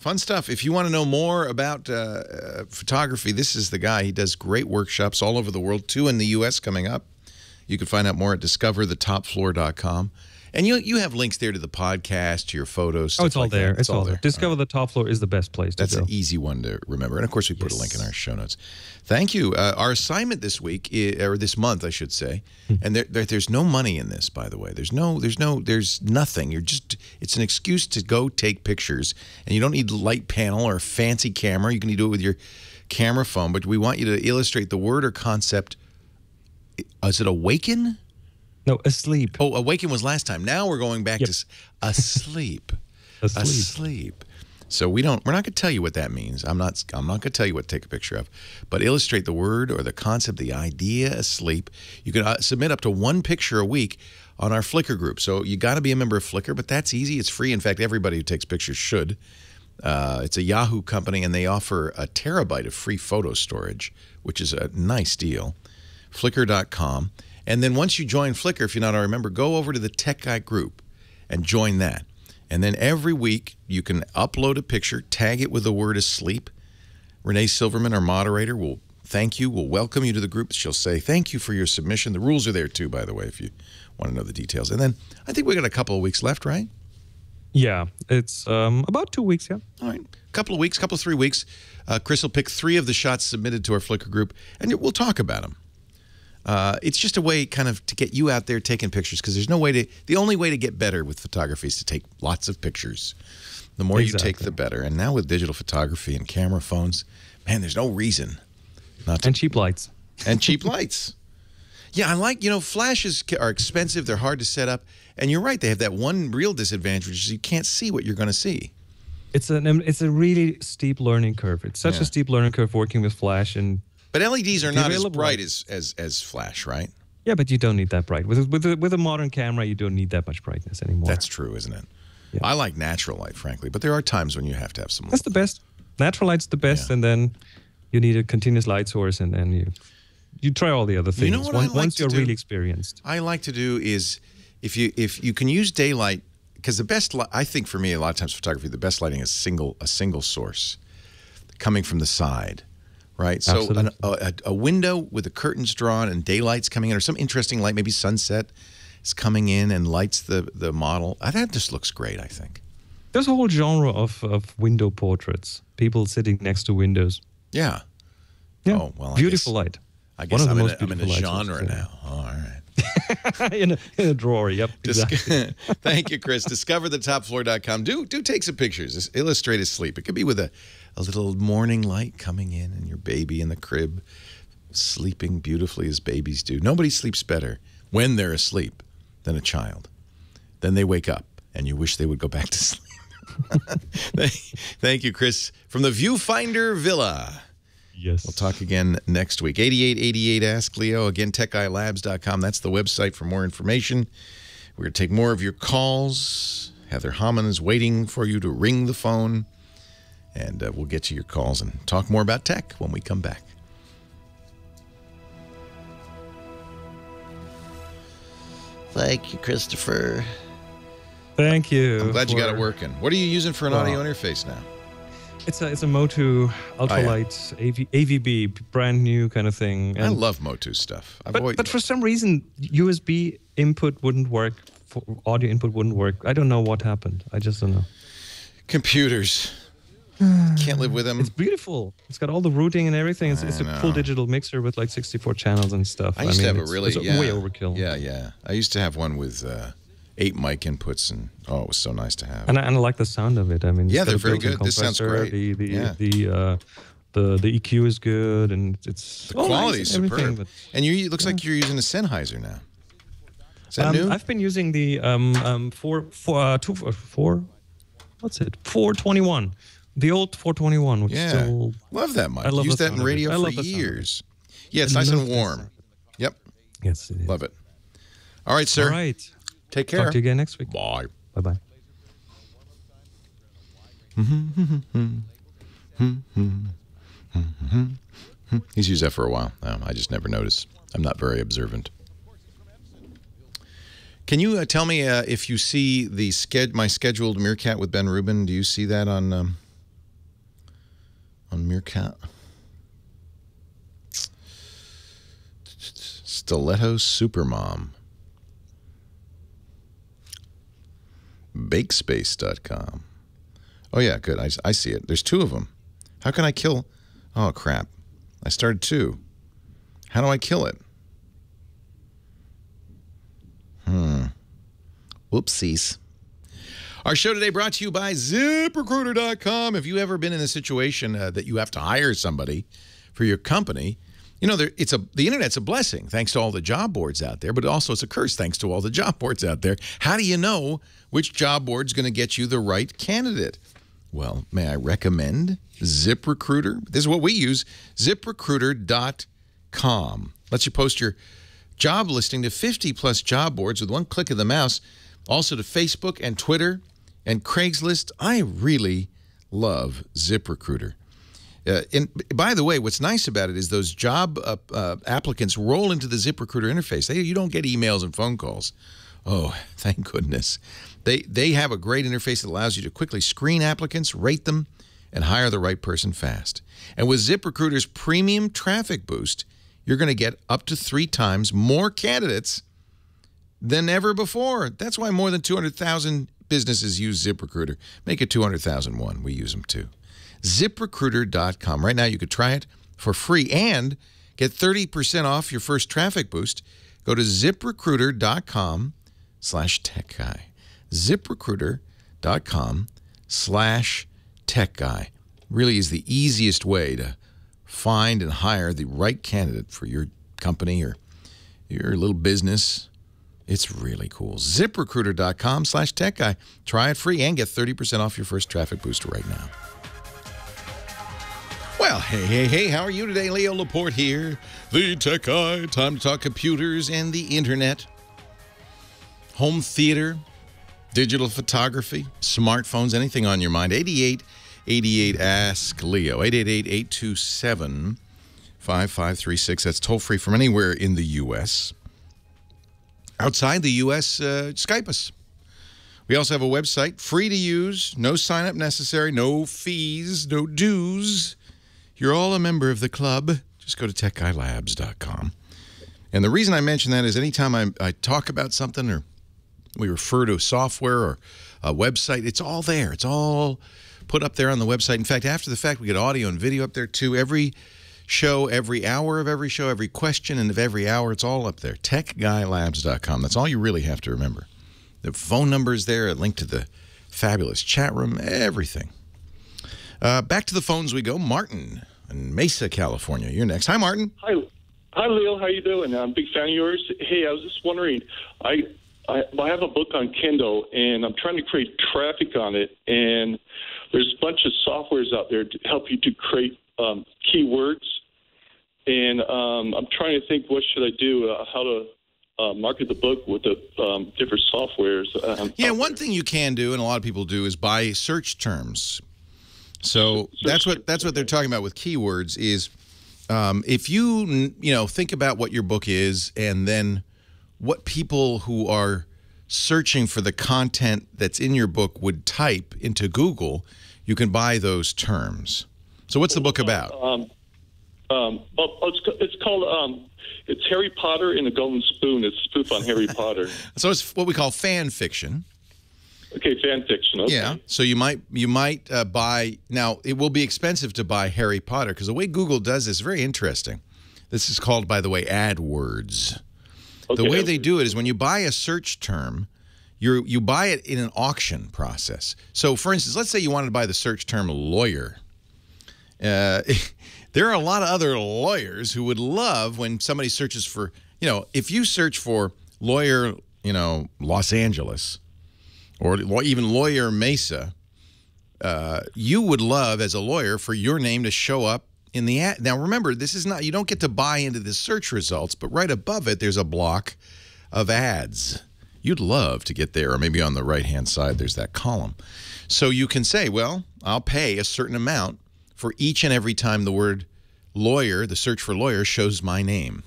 Fun stuff. If you want to know more about photography, this is the guy. He does great workshops all over the world, 2 in the U.S. coming up. You can find out more at discoverthetopfloor.com. And you have links there to the podcast, to your photos. It's all there. It's all there. Discover the Top Floor is the best place to go. That's an easy one to remember. And, of course, we put a link in our show notes. Thank you. Our assignment this week, or this month, I should say, and there's no money in this, by the way. There's nothing. It's an excuse to go take pictures. And you don't need a light panel or a fancy camera. You can do it with your camera phone. But we want you to illustrate the word or concept. Is it awaken? No, asleep. Oh, awaken was last time. Now we're going back to asleep. Asleep. So we're not going to tell you what that means. I'm not going to tell you what to take a picture of, but illustrate the word or the concept, the idea, asleep. You can submit up to 1 picture a week on our Flickr group. So you got to be a member of Flickr, but that's easy. It's free. In fact, everybody who takes pictures should. It's a Yahoo company, and they offer a terabyte of free photo storage, which is a nice deal. Flickr.com. And then once you join Flickr, if you're not already a member, go over to the Tech Guy group and join that. And then every week you can upload a picture, tag it with the word asleep. Renee Silverman, our moderator, will thank you, will welcome you to the group. She'll say, thank you for your submission. The rules are there too, by the way, if you want to know the details. And then I think we got a couple of weeks left, right? Yeah, it's about 2 weeks, yeah. All right, couple of 3 weeks. Chris will pick 3 of the shots submitted to our Flickr group, and we'll talk about them. It's just a way kind of to get you out there taking pictures, because there's no way to, the only way to get better with photography is to take lots of pictures. The more you take, the better. And now with digital photography and camera phones, man, there's no reason not to. And cheap lights. And cheap lights. Yeah, I like, flashes are expensive. They're hard to set up. And you're right, they have that one real disadvantage, which is you can't see what you're going to see. It's a really steep learning curve. It's such a steep learning curve working with flash. But LEDs are not as bright as flash, right? Yeah, but you don't need that bright. With a modern camera, you don't need that much brightness anymore. That's true, isn't it? Yeah. I like natural light, frankly, but there are times when you have to have some light. That's the best. Natural light's the best, and then you need a continuous light source, and then you try all the other things. You know what once you're really experienced. I like to do is if you can use daylight, because the best I think for me a lot of times photography, the best lighting is a single source coming from the side. Right, so a window with the curtains drawn and daylight's coming in, or some interesting light, maybe sunset is coming in and lights the model. That just looks great, I think. There's a whole genre of window portraits, people sitting next to windows. Yeah. Oh, well, beautiful light. I guess I'm in a genre now. Oh, all right. in a drawer, yep. Exactly. Thank you, Chris. DiscoverTheTopFloor.com. Do take some pictures. Just illustrate sleep. It could be with a little morning light coming in and your baby in the crib sleeping beautifully as babies do. Nobody sleeps better when they're asleep than a child. Then they wake up and you wish they would go back to sleep. Thank you, Chris. From the Viewfinder Villa. Yes. We'll talk again next week. 8888 Ask Leo. Again, TechGuyLabs.com. That's the website for more information. We're going to take more of your calls. Heather Hammond is waiting for you to ring the phone. And we'll get to your calls and talk more about tech when we come back. Thank you, Christopher. Thank you. I'm glad you got it working. What are you using for an audio interface now? It's a Motu Ultralight AVB, brand new kind of thing. And I love Motu stuff. But for some reason, USB input wouldn't work. Audio input wouldn't work. I don't know what happened. I just don't know. Computers. Can't live with them. It's beautiful. It's got all the routing and everything. It's a full digital mixer with like 64 channels and stuff. I used to have a really, way overkill. Yeah. I used to have one with 8 mic inputs, and it was so nice to have. And I like the sound of it. I mean, yeah, they're very good. This sounds great. The EQ is good, and it's the quality is superb. And it looks like you're using a Sennheiser now. Is that new? I've been using the 421. The old 421, which is still... Love that mic. I love used that in radio for years. Yeah, it's nice and warm. Yep. Yes, it is. Love it. All right, sir. All right. Take care. Talk to you again next week. Bye. Bye-bye. He's used that for a while. I just never noticed. I'm not very observant. Can you tell me if you see my scheduled Meerkat with Ben Rubin? Do you see that on Meerkat? Stiletto Supermom. Bakespace.com. Oh, yeah, good. I see it. There's 2 of them. How can I kill? Oh, crap. I started 2. How do I kill it? Whoopsies. Our show today brought to you by ZipRecruiter.com. Have you ever been in a situation that you have to hire somebody for your company? You know, the internet's a blessing thanks to all the job boards out there, but also it's a curse thanks to all the job boards out there. How do you know which job board's going to get you the right candidate? Well, may I recommend ZipRecruiter? This is what we use, ZipRecruiter.com. Lets you post your job listing to 50-plus job boards with one click of the mouse, also to Facebook and Twitter and Craigslist. I really love ZipRecruiter. And by the way, what's nice about it is those job applicants roll into the ZipRecruiter interface. You don't get emails and phone calls. Oh, thank goodness. They have a great interface that allows you to quickly screen applicants, rate them, and hire the right person fast. And with ZipRecruiter's premium traffic boost, you're going to get up to 3 times more candidates than ever before. That's why more than 200,000 businesses use ZipRecruiter. Make it 200,001. We use them too. ZipRecruiter.com. Right now you could try it for free and get 30% off your first traffic boost. Go to ZipRecruiter.com/techguy. ZipRecruiter.com/techguy. Really is the easiest way to find and hire the right candidate for your company or your little business. It's really cool. ZipRecruiter.com/techguy. Try it free and get 30% off your first traffic booster right now. Well, hey, how are you today? Leo Laporte here, the Tech Guy. Time to talk computers and the internet, home theater, digital photography, smartphones, anything on your mind. 8888 Ask Leo. 888-827-5536. That's toll free from anywhere in the U.S. Outside the U.S., Skype us. We also have a website, free to use, no sign-up necessary, no fees, no dues. You're all a member of the club. Just go to techguylabs.com. And the reason I mention that is anytime I talk about something or we refer to a software or a website, it's all there. It's all put up there on the website. In fact, after the fact, we get audio and video up there too. Every show, every hour of every show, every question and of every hour, it's all up there. techguylabs.com. That's all you really have to remember. The phone number is there, a link to the fabulous chat room, everything. Back to the phones we go. Martin in Mesa, California. You're next. Hi, Martin. Hi, Leo. How you doing? I'm a big fan of yours. Hey, I was just wondering, I have a book on Kindle, and I'm trying to create traffic on it, and there's a bunch of softwares out there to help you to create keywords, and I'm trying to think what should I do, how to market the book with the different softwares. Yeah, one thing you can do, and a lot of people do, is buy search terms. So that's what they're talking about with keywords is if you think about what your book is and then what people who are searching for the content that's in your book would type into Google, you can buy those terms. So what's the book about? It's called it's Harry Potter and the Golden Spoon. It's a spoof on Harry Potter. So it's what we call fan fiction. Okay, fan fiction. Okay. Yeah. So you might buy. Now it will be expensive to buy Harry Potter because the way Google does this is very interesting. This is called, by the way, AdWords. Okay. The way they do it is when you buy a search term, you buy it in an auction process. So, for instance, let's say you wanted to buy the search term lawyer. There are a lot of other lawyers who would love when somebody searches for, if you search for lawyer, Los Angeles, or even lawyer Mesa, you would love as a lawyer for your name to show up in the ad. Now, remember, this is not, you don't get to buy into the search results, but right above it, there's a block of ads. You'd love to get there, or maybe on the right-hand side, there's that column. So you can say, well, I'll pay a certain amount for each and every time the word lawyer, the search for lawyer, shows my name.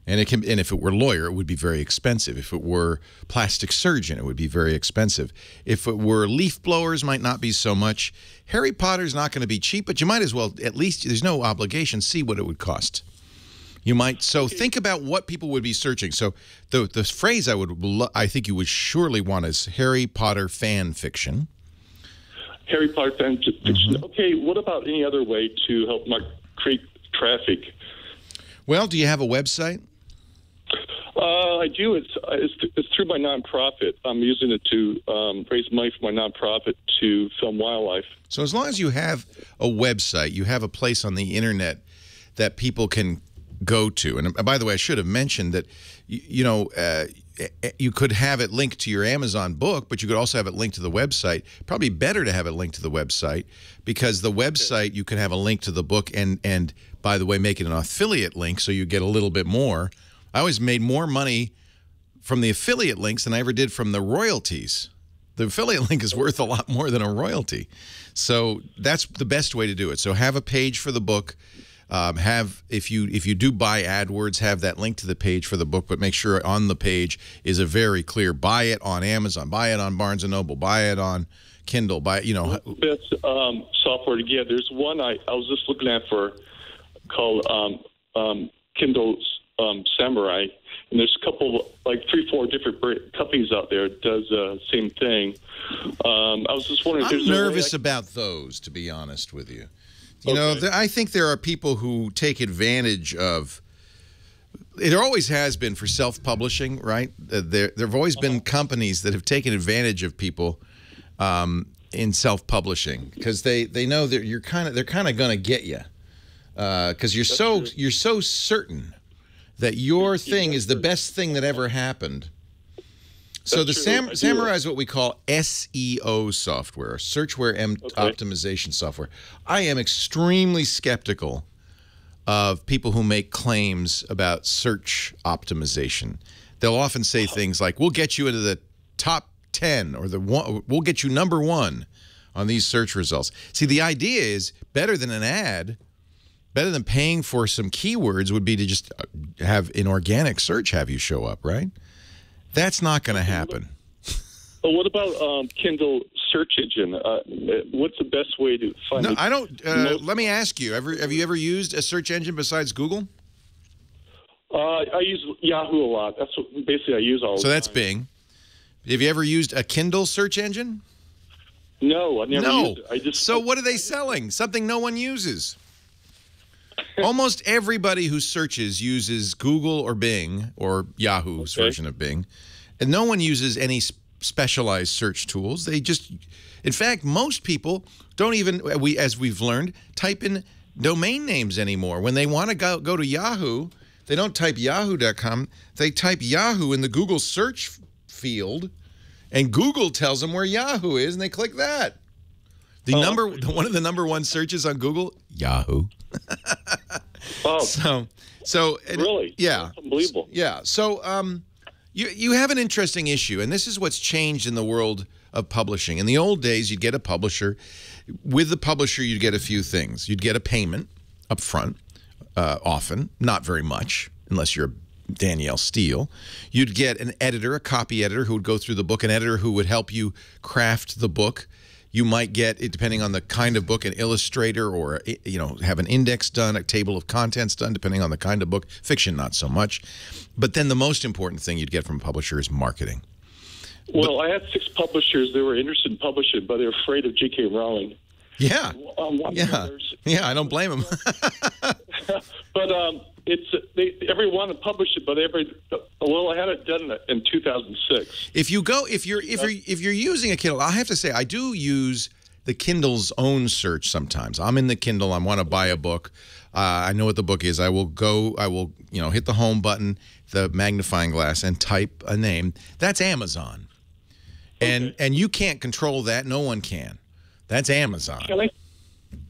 And if it were lawyer, it would be very expensive. If it were plastic surgeon, it would be very expensive. If it were leaf blowers, might not be so much. Harry Potter's not going to be cheap, but you might as well, at least there's no obligation, see what it would cost. You might, so think about what people would be searching. So the phrase I think you would surely want is Harry Potter fan fiction. Harry Potter fan fiction. Okay, what about any other way to help create traffic? Well, do you have a website? I do. It's through my nonprofit. I'm using it to raise money for my nonprofit to film wildlife. So as long as you have a website, you have a place on the internet that people can go to. And by the way, I should have mentioned that, you could have it linked to your Amazon book, but you could also have it linked to the website. Probably better to have it linked to the website because the website, you can have a link to the book and by the way, make it an affiliate link so you get a little bit more. I always made more money from the affiliate links than I ever did from the royalties. The affiliate link is worth a lot more than a royalty. So that's the best way to do it. So have a page for the book. If you do buy AdWords, have that link to the page for the book, but make sure on the page is a very clear, buy it on Amazon, buy it on Barnes & Noble, buy it on Kindle, buy it, Best software to get. There's one I was just looking at called Kindle Samurai, and there's a couple, like 3-4 different companies out there that does the same thing. I was just wondering. I'm nervous about those, to be honest with you. I think there are people who take advantage of. There always has been for self-publishing, right? There have always been companies that have taken advantage of people in self-publishing because they know that they're kind of going to get you because you're so certain that your thing is the best thing that ever happened. So the Samurai is what we call SEO software, searchware optimization software. I am extremely skeptical of people who make claims about search optimization. They'll often say things like, we'll get you into the top 10 or we'll get you #1 on these search results. See, the idea is better than an ad, better than paying for some keywords would be to just have an organic search have you show up, right? That's not going to happen. Well, what about Kindle search engine? What's the best way to find? No, I don't. Let me ask you: have you ever used a search engine besides Google? I use Yahoo a lot. That's what basically I use all the time. So that's Bing. Have you ever used a Kindle search engine? No, I never used it. So what are they selling? Something no one uses. Almost everybody who searches uses Google or Bing or Yahoo's version of Bing, and no one uses any specialized search tools. They just, in fact, most people don't even, as we've learned, type in domain names anymore. When they want to go to Yahoo, they don't type yahoo.com. They type Yahoo in the Google search field, and Google tells them where Yahoo is, and they click that. One of the #1 searches on Google, Yahoo. So really? Yeah. That's unbelievable. Yeah. So you have an interesting issue, and this is what's changed in the world of publishing. In the old days, you'd get a publisher. With the publisher, you'd get a few things. You'd get a payment up front, often, not very much, unless you're Danielle Steele. You'd get an editor, a copy editor, who would go through the book, an editor who would help you craft the book. You might get, depending on the kind of book, an illustrator or, have an index done, a table of contents done, depending on the kind of book. Fiction, not so much. But then the most important thing you'd get from a publisher is marketing. Well, I had 6 publishers that were interested in publishing, but they're afraid of J.K. Rowling. Yeah. Yeah, I don't blame them. But every one to publish it, but I had it done in 2006. If you're using a Kindle, I have to say I do use the Kindle's own search sometimes. I'm in the Kindle. I want to buy a book. I know what the book is. I will hit the home button, the magnifying glass, and type a name. That's Amazon, and you can't control that. No one can. That's Amazon.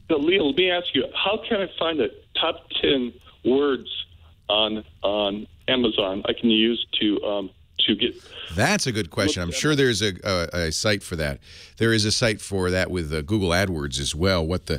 Leo, let me ask you: how can I find the top 10 words on Amazon I can use to get? That's a good question. I'm sure there's a site for that. There is a site for that with Google AdWords as well. So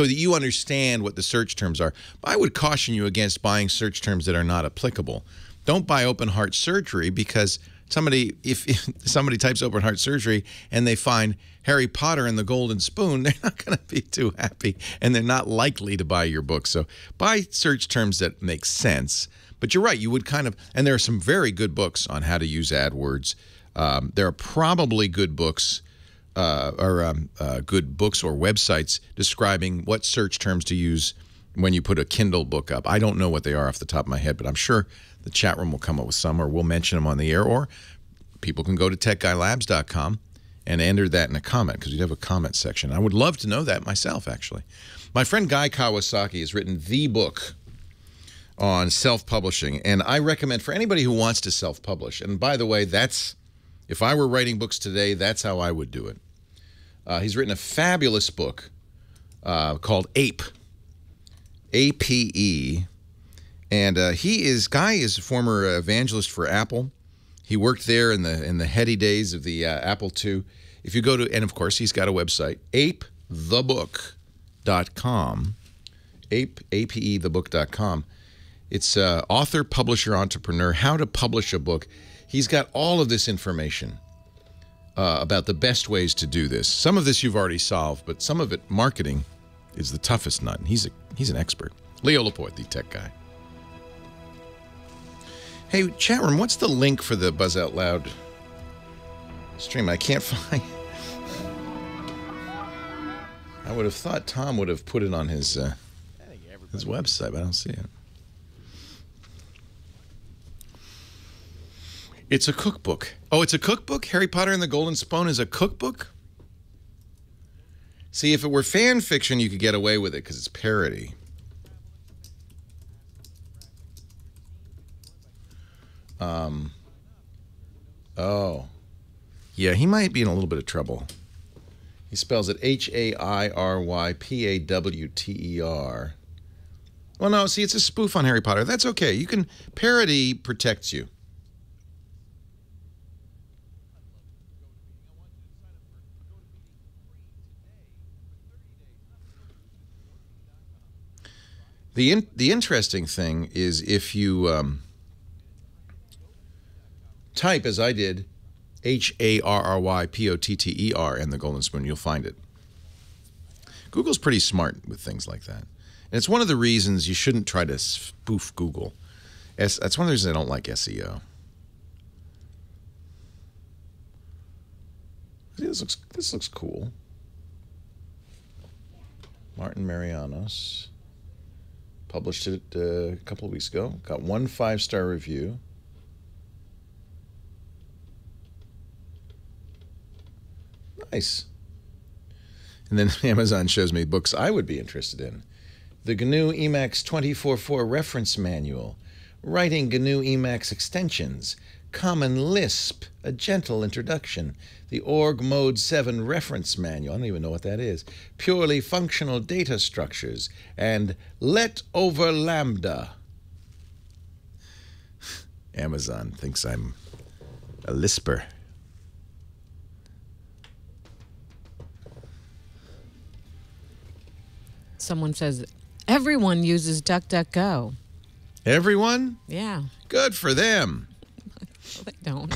that you understand what the search terms are. I would caution you against buying search terms that are not applicable. Don't buy open heart surgery because if somebody types open heart surgery and they find Harry Potter and the Golden Spoon, they're not going to be too happy, and they're not likely to buy your book. So buy search terms that make sense. But you're right, you would and there are some very good books on how to use AdWords. There are probably good books or websites describing what search terms to use when you put a Kindle book up. I don't know what they are off the top of my head, but I'm sure the chat room will come up with some, or we'll mention them on the air, or people can go to techguylabs.com and enter that in a comment, because we have a comment section. I would love to know that myself, actually. My friend Guy Kawasaki has written the book on self-publishing, and I recommend for anybody who wants to self-publish. And by the way, if I were writing books today, that's how I would do it. He's written a fabulous book called Ape, A-P-E. And Guy is a former evangelist for Apple. He worked there in the heady days of the Apple II. If you go to, and of course he's got a website, apethebook.com, apethebook.com. It's author, publisher, entrepreneur, how to publish a book. He's got all of this information about the best ways to do this. Some of this you've already solved, but some of it, marketing, is the toughest nut. He's an expert. Leo Laporte, the tech guy. Hey, chat room, what's the link for the Buzz Out Loud stream? I can't find. I would have thought Tom would have put it on his website, but I don't see it. It's a cookbook. Oh, it's a cookbook? Harry Potter and the Golden Spoon is a cookbook? See, if it were fan fiction, you could get away with it because it's parody. Oh. Yeah, he might be in a little bit of trouble. He spells it H-A-I-R-Y-P-A-W-T-E-R. Well, no, see, it's a spoof on Harry Potter. That's okay. Parody protects you. The interesting thing is if you type, as I did, H-A-R-R-Y-P-O-T-T-E-R and the Golden Spoon, you'll find it. Google's pretty smart with things like that. And it's one of the reasons you shouldn't try to spoof Google. That's one of the reasons I don't like SEO. See, this looks cool. Martin Marianos published it a couple of weeks ago. Got 1 5-star review. Nice. And then Amazon shows me books I would be interested in. The GNU Emacs 24.4 Reference Manual, Writing GNU Emacs Extensions, Common Lisp, A Gentle Introduction, the Org Mode 7 Reference Manual, I don't even know what that is, Purely Functional Data Structures, and Let Over Lambda. Amazon thinks I'm a lisper. Someone says, everyone uses DuckDuckGo. Everyone? Yeah. Good for them. Well, they don't.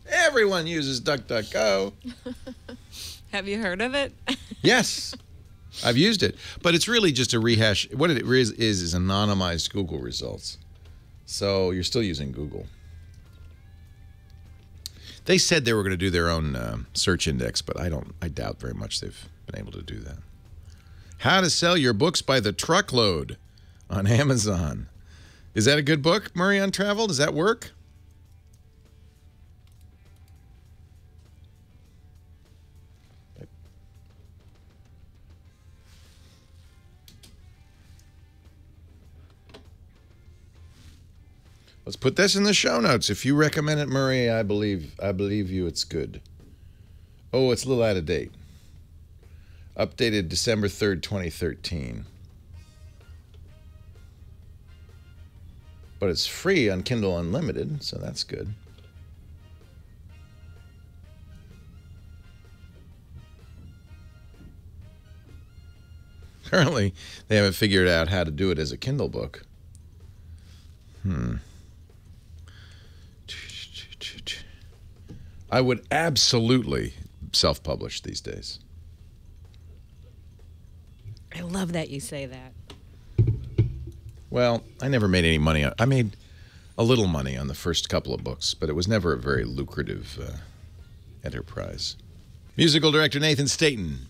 Everyone uses DuckDuckGo. Have you heard of it? Yes. I've used it. But it's really just a rehash. What it is anonymized Google results. So you're still using Google. They said they were going to do their own search index, but I doubt very much they've been able to do that. How to Sell Your Books by the Truckload on Amazon. Is that a good book, Murray, on travel? Does that work? Let's put this in the show notes. If you recommend it, Murray, I believe you. It's good. Oh, it's a little out of date. Updated December 3rd, 2013. But it's free on Kindle Unlimited, so that's good. Apparently, they haven't figured out how to do it as a Kindle book. I would absolutely self-publish these days. I love that you say that. Well, I never made any money. I made a little money on the first couple of books, but it was never a very lucrative enterprise. Musical director Nathan Staten,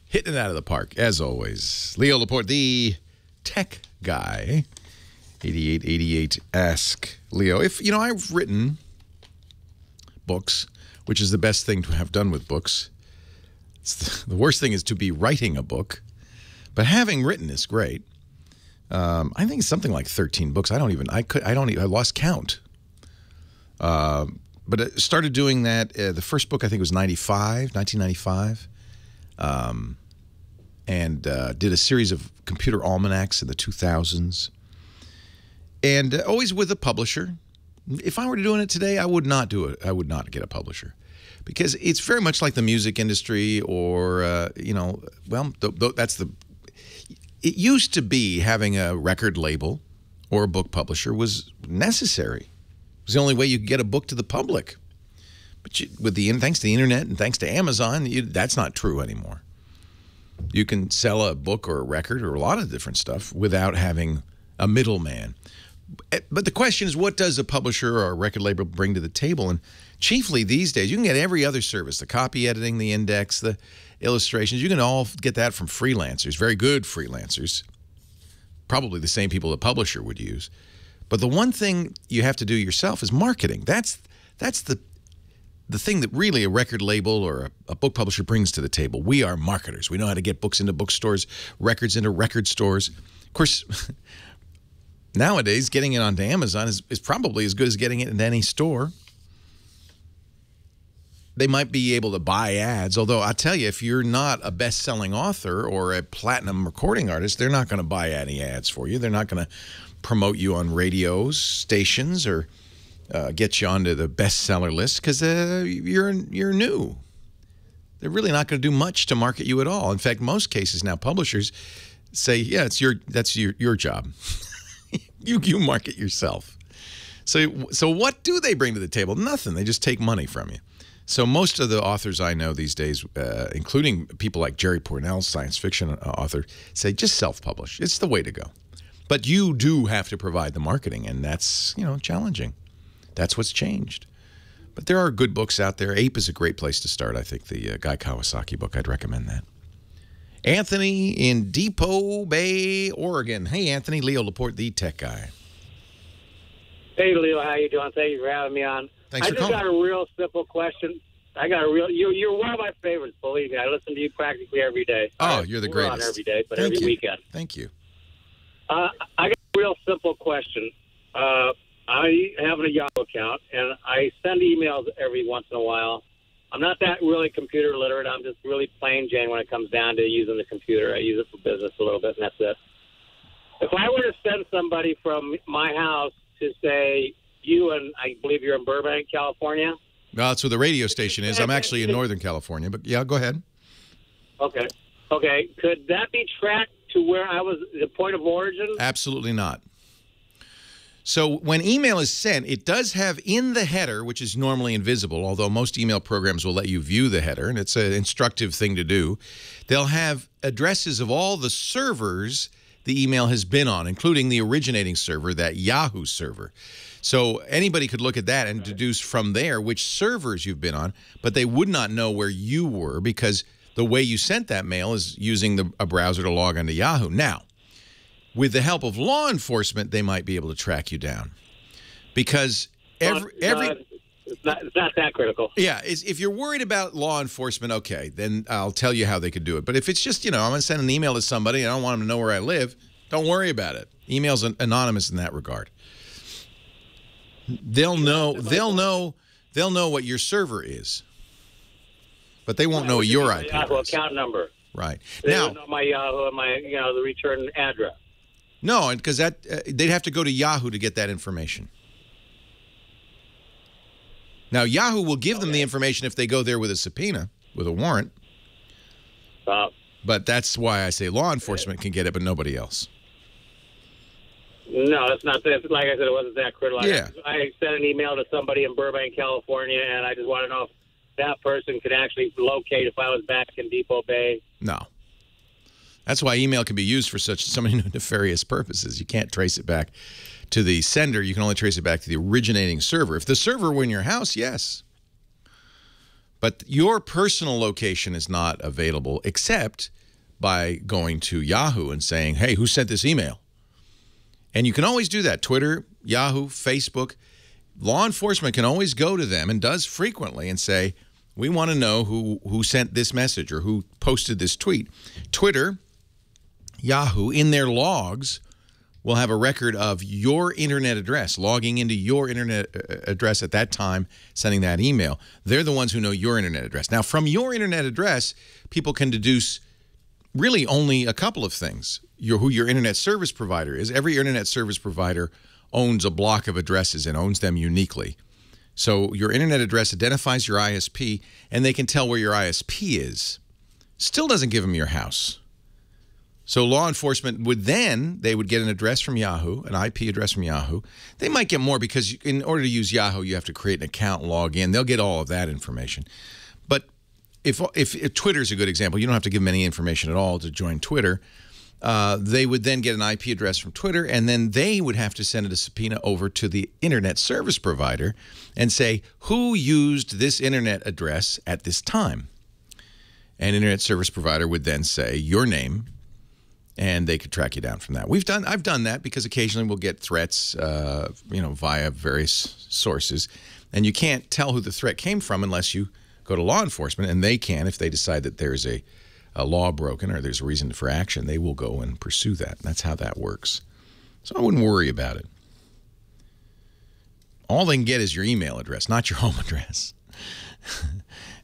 hitting it out of the park, as always. Leo Laporte, the tech guy. 8888 Ask Leo. If, I've written books, which is the best thing to have done with books. The worst thing is to be writing a book, but having written is great. I think it's something like 13 books. I lost count. But I started doing that. The first book I think was 1995. And did a series of computer almanacs in the 2000s. And always with a publisher. If I were doing it today, I would not do it. I would not get a publisher. Because it's very much like the music industry or, it used to be having a record label or a book publisher was necessary. It was the only way you could get a book to the public. But thanks to the internet and thanks to Amazon, that's not true anymore. You can sell a book or a record or a lot of different stuff without having a middleman. But the question is, what does a publisher or a record label bring to the table? And chiefly these days, you can get every other service, the copy editing, the index, the illustrations. You can all get that from freelancers, very good freelancers, probably the same people a publisher would use. But the one thing you have to do yourself is marketing. That's the thing that really a record label or a book publisher brings to the table. We are marketers. We know how to get books into bookstores, records into record stores. Of course, nowadays, getting it onto Amazon is probably as good as getting it in any store. They might be able to buy ads, although I tell you, if you're not a best-selling author or a platinum recording artist, they're not going to buy any ads for you. They're not going to promote you on radios, stations, or get you onto the bestseller list because you're new. They're really not going to do much to market you at all. In fact, most cases now, publishers say, "Yeah, that's your job. You market yourself." So what do they bring to the table? Nothing. They just take money from you. So most of the authors I know these days, including people like Jerry Pournelle, science fiction author, say just self-publish. It's the way to go. But you do have to provide the marketing, and that's, challenging. That's what's changed. But there are good books out there. Ape is a great place to start, I think, the Guy Kawasaki book. I'd recommend that. Anthony in Depot Bay, Oregon. Hey, Anthony. Leo Laporte, the tech guy. Hey, Leo. How you doing? Thank you for having me on. Thanks I for just calling. got a real simple question. You're one of my favorites, believe me. I listen to you practically every day. Oh, you're the We're greatest. on every day, but Thank every you. weekend. Thank you. I got a real simple question. I have a Yahoo account, and I send emails every once in a while. I'm not that really computer literate. I'm just really plain Jane when it comes down to using the computer. I use it for business a little bit, and that's it. If I were to send somebody from my house to, say, you, and I believe you're in Burbank, California? Well, that's where the radio station is. I'm actually in Northern California, but yeah, go ahead. Okay. Okay, could that be tracked to where I was, the point of origin? Absolutely not. So when email is sent, it does have in the header, which is normally invisible, although most email programs will let you view the header, and it's an instructive thing to do. They'll have addresses of all the servers the email has been on, including the originating server, that Yahoo server. So anybody could look at that and deduce from there which servers you've been on, but they would not know where you were because the way you sent that mail is using a browser to log onto Yahoo. Now, with the help of law enforcement, they might be able to track you down, because it's not that critical. Yeah, if you're worried about law enforcement, okay, then I'll tell you how they could do it. But if it's just, I'm going to send an email to somebody and I don't want them to know where I live, don't worry about it. Email's anonymous in that regard. They'll know what your server is, but they won't know your IP Yahoo address. account number. Right. They Now, don't know my Yahoo and my, the return address. no, because they'd have to go to Yahoo to get that information. Now, Yahoo will give them the information if they go there with a subpoena, with a warrant. But that's why I say law enforcement can get it, but nobody else. No, that's not. Like I said, it wasn't that critical. Yeah. I sent an email to somebody in Burbank, California, and I just want to know if that person could actually locate if I was back in Depot Bay. No. That's why email can be used for so many nefarious purposes. You can't trace it back to the sender. You can only trace it back to the originating server. If the server were in your house, yes. But your personal location is not available except by going to Yahoo and saying, hey, who sent this email? And you can always do that. Twitter, Yahoo, Facebook. Law enforcement can always go to them, and does frequently, and say, we want to know who sent this message or who posted this tweet. Twitter, Yahoo, in their logs, will have a record of your internet address, logging into your internet address at that time, sending that email. They're the ones who know your internet address. Now, from your internet address, people can deduce really only a couple of things. Who your internet service provider is. Every internet service provider owns a block of addresses and owns them uniquely. So your internet address identifies your ISP, and they can tell where your ISP is. Still doesn't give them your house. So law enforcement would they would get an address from Yahoo, an IP address from Yahoo. They might get more because in order to use Yahoo, you have to create an account and log in. They'll get all of that information. But if Twitter's a good example, you don't have to give them any information at all to join Twitter. They would then get an IP address from Twitter, and then they would have to send a subpoena over to the internet service provider and say, who used this internet address at this time? And internet service provider would then say your name, and they could track you down from that. I've done that because occasionally we'll get threats, via various sources, and you can't tell who the threat came from unless you go to law enforcement, and they can, if they decide that there's a law broken or there's a reason for action, they will go and pursue that. That's how that works. So I wouldn't worry about it. All they can get is your email address, not your home address.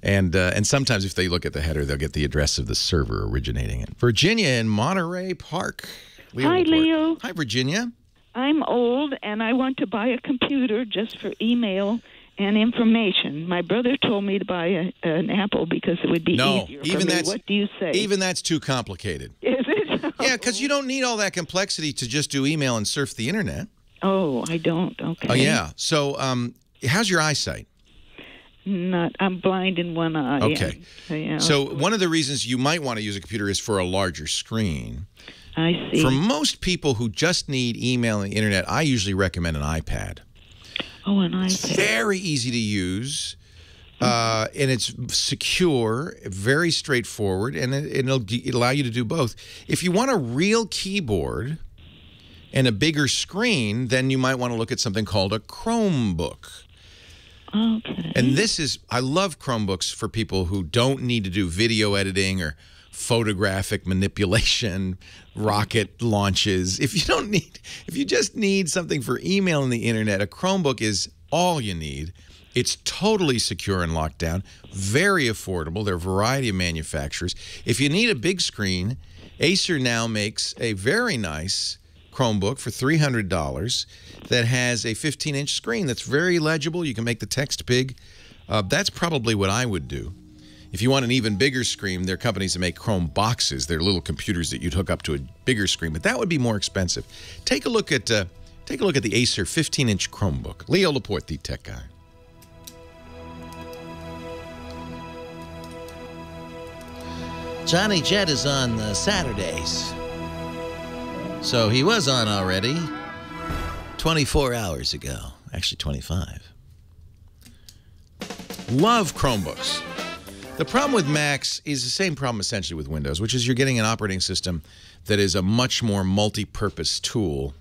And sometimes if they look at the header, they'll get the address of the server originating it. Virginia in Monterey Park. Hi, Leo. Hi, Virginia. I'm old, and I want to buy a computer just for email and information. My brother told me to buy an Apple because it would be easier for me. What do you say? Even that's too complicated. Is it? Yeah, because you don't need all that complexity to just do email and surf the internet. Oh, I don't. Okay. Oh, yeah. So how's your eyesight? I'm blind in one eye. Okay. Yeah. So one of the reasons you might want to use a computer is for a larger screen. I see. For most people who just need email and the internet, I usually recommend an iPad. Oh, an iPad. It's very easy to use, and it's secure, very straightforward, and it'll allow you to do both. If you want a real keyboard and a bigger screen, then you might want to look at something called a Chromebook. Okay. And I love Chromebooks for people who don't need to do video editing or photographic manipulation, rocket launches. If you just need something for email and the internet, a Chromebook is all you need. It's totally secure and locked down, very affordable. There are a variety of manufacturers. If you need a big screen, Acer now makes a very nice Chromebook for $300 that has a 15-inch screen that's very legible. You can make the text big. That's probably what I would do. If you want an even bigger screen, there are companies that make Chrome boxes. They're little computers that you'd hook up to a bigger screen, but that would be more expensive. Take a look at the Acer 15-inch Chromebook. Leo Laporte, the tech guy. Johnny Jet is on Saturdays. So he was on already 24 hours ago. Actually, 25. Love Chromebooks. The problem with Macs is the same problem essentially with Windows, which is you're getting an operating system that is a much more multi-purpose tool.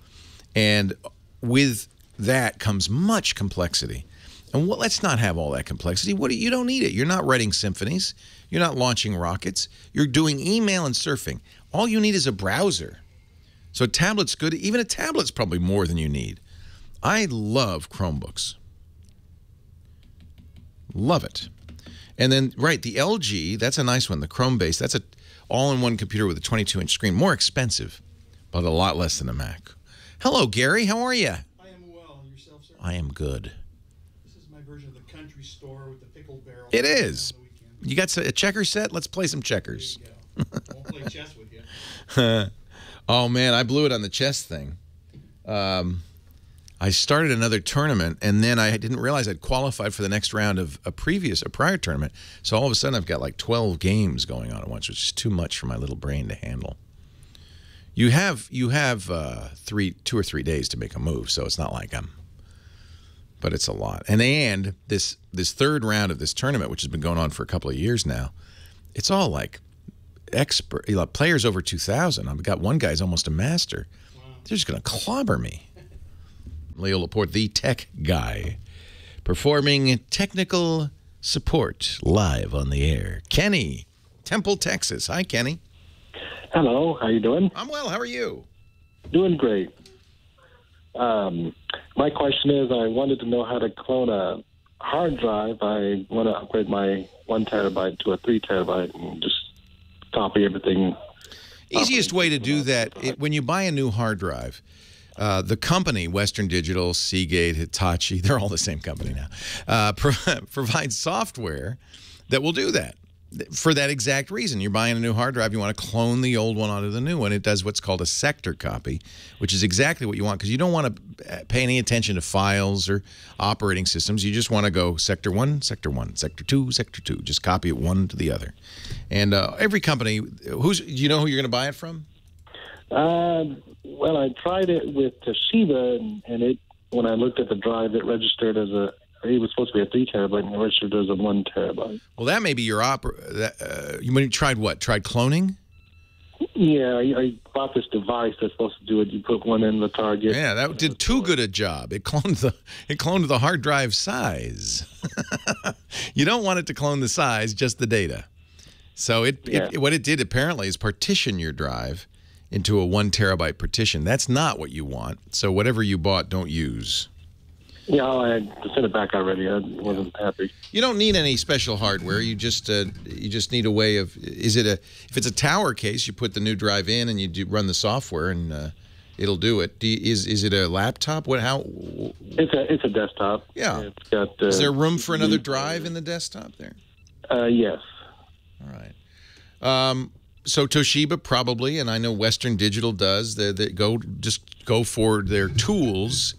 And with that comes much complexity. And let's not have all that complexity. You don't need it. You're not writing symphonies. You're not launching rockets. You're doing email and surfing. All you need is a browser. So a tablet's good. Even a tablet's probably more than you need. I love Chromebooks. Love it. And then, right, the LG, that's a nice one. The Chrome-based, that's a all-in-one computer with a 22-inch screen. More expensive, but a lot less than a Mac. Hello, Gary. How are you? I am well. Yourself, sir? I am good. This is my version of the country store with the pickled barrel. It is. You got a checker set? Let's play some checkers. There you go. I won't play chess with you. Oh, man, I blew it on the chess thing. I started another tournament, and then I didn't realize I'd qualified for the next round of a prior tournament. So all of a sudden, I've got like 12 games going on at once, which is too much for my little brain to handle. You have 2 or 3 days to make a move, so it's not like but it's a lot. And this third round of this tournament, which has been going on for a couple of years now, it's all like players over 2,000. I've got one guy's almost a master. They're just going to clobber me. Leo Laporte, the tech guy, performing technical support live on the air. Kenny, Temple, Texas. Hi, Kenny. Hello. How you doing? I'm well. How are you? Doing great. My question is, I wanted to know how to clone a hard drive. I want to upgrade my 1 terabyte to a 3 terabyte and just copy everything. Easiest way to do that, when you buy a new hard drive, the company, Western Digital, Seagate, Hitachi, they're all the same company now, provides software that will do that for that exact reason. You're buying a new hard drive, you want to clone the old one onto the new one. It does what's called a sector copy, which is exactly what you want, because you don't want to pay any attention to files or operating systems. You just want to go sector 1, sector 1, sector 2, sector 2. Just copy it one to the other. And every company, do you know who you're going to buy it from? Well, I tried it with Toshiba, and when I looked at the drive, it registered as it was supposed to be a 3 terabyte, and it registered as a 1 terabyte. Well, that may be your you tried what? Tried cloning? Yeah, I bought this device that's supposed to do it. You put one in the target. Yeah, that did too good a job. It cloned the hard drive size. You don't want it to clone the size, just the data. So what it did apparently is partition your drive into a 1 terabyte partition. That's not what you want. So whatever you bought, don't use. Yeah, I had to send it back already. I wasn't happy. You don't need any special hardware. You just need a way of. If it's a tower case, you put the new drive in and you run the software and it'll do it. Is it a laptop? It's a desktop. Yeah. It's got. Is there room for another drive in the desktop there? Yes. All right. So Toshiba probably, and I know Western Digital does. They go for their tools,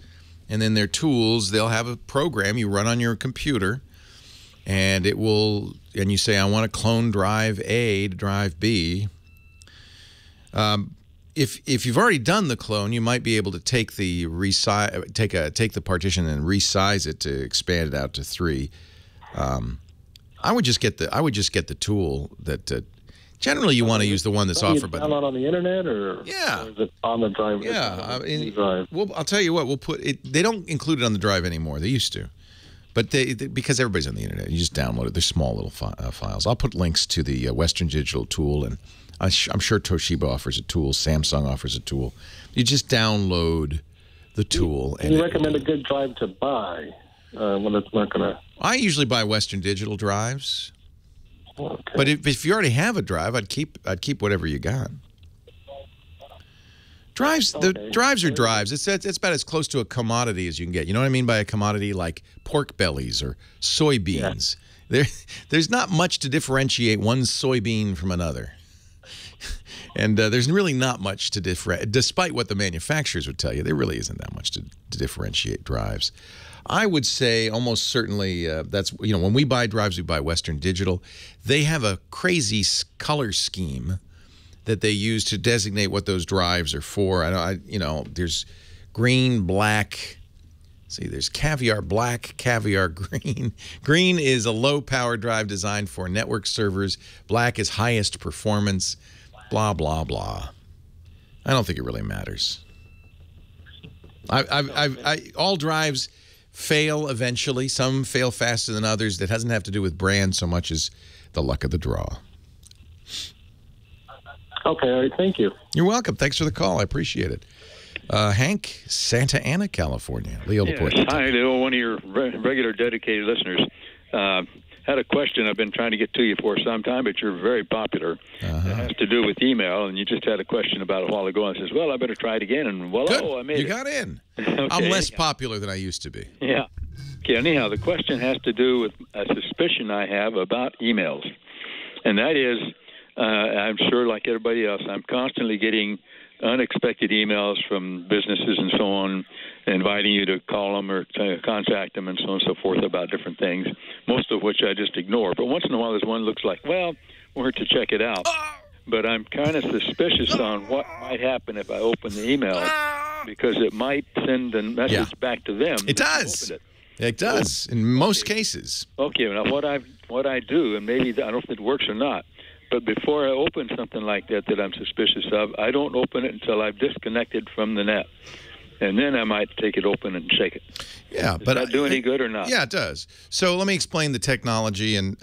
and then their tools, they'll have a program you run on your computer, and it will. And you say, I want to clone drive A to drive B. If you've already done the clone, you might be able to take the partition and resize it to expand it out to 3. I would just get the tool that. Generally, you want to use the one that's offered by. Download on the internet, or or is it on the drive? Yeah, I'll tell you what. We'll put it. They don't include it on the drive anymore. They used to, but because everybody's on the internet, you just download it. They're small little files. I'll put links to the Western Digital tool, and I'm sure Toshiba offers a tool. Samsung offers a tool. You just download the tool. Can you recommend a good drive to buy when it's not going to? I usually buy Western Digital drives. Okay. But if you already have a drive, I'd keep whatever you got. Drives, the drives are drives. It's about as close to a commodity as you can get. You know what I mean by a commodity, like pork bellies or soybeans. There's not much to differentiate one soybean from another. And there's really not much to differentiate. Despite what the manufacturers would tell you, there really isn't that much to differentiate drives. I would say almost certainly that's, you know, when we buy drives, we buy Western Digital. They have a crazy color scheme that they use to designate what those drives are for. You know, there's green, black. See, there's caviar black, caviar green. Green is a low-power drive designed for network servers. Black is highest performance. Blah, blah, blah. I don't think it really matters. All drives fail eventually. Some fail faster than others. That doesn't have to do with brand so much as the luck of the draw. Okay, all right, thank you. You're welcome. Thanks for the call. I appreciate it. Hank, Santa Ana, California. Leo Laporte. Yes. Hi, Leo, one of your regular dedicated listeners. Had a question I've been trying to get to you for some time, but you're very popular. It has to do with email, and you just had a question about it a while ago, and says, well, I better try it again, and voila, I made it. You got in. Okay. I'm less popular than I used to be. Yeah. Okay, anyhow, the question has to do with a suspicion I have about emails, and that is, I'm sure like everybody else, I'm constantly getting unexpected emails from businesses and so on, inviting you to call them or to contact them and so on and so forth about different things, most of which I just ignore. But once in a while there's one that looks like, well, we're to check it out. But I'm kind of suspicious on what might happen if I open the email, because it might send a message back to them. It does. It does, in most cases. Okay, now what I do, and maybe I don't know if it works or not, but before I open something like that I'm suspicious of, I don't open it until I've disconnected from the net. And then I might take it open and shake it. Yeah, does that do any good or not? Yeah, it does. So let me explain the technology. And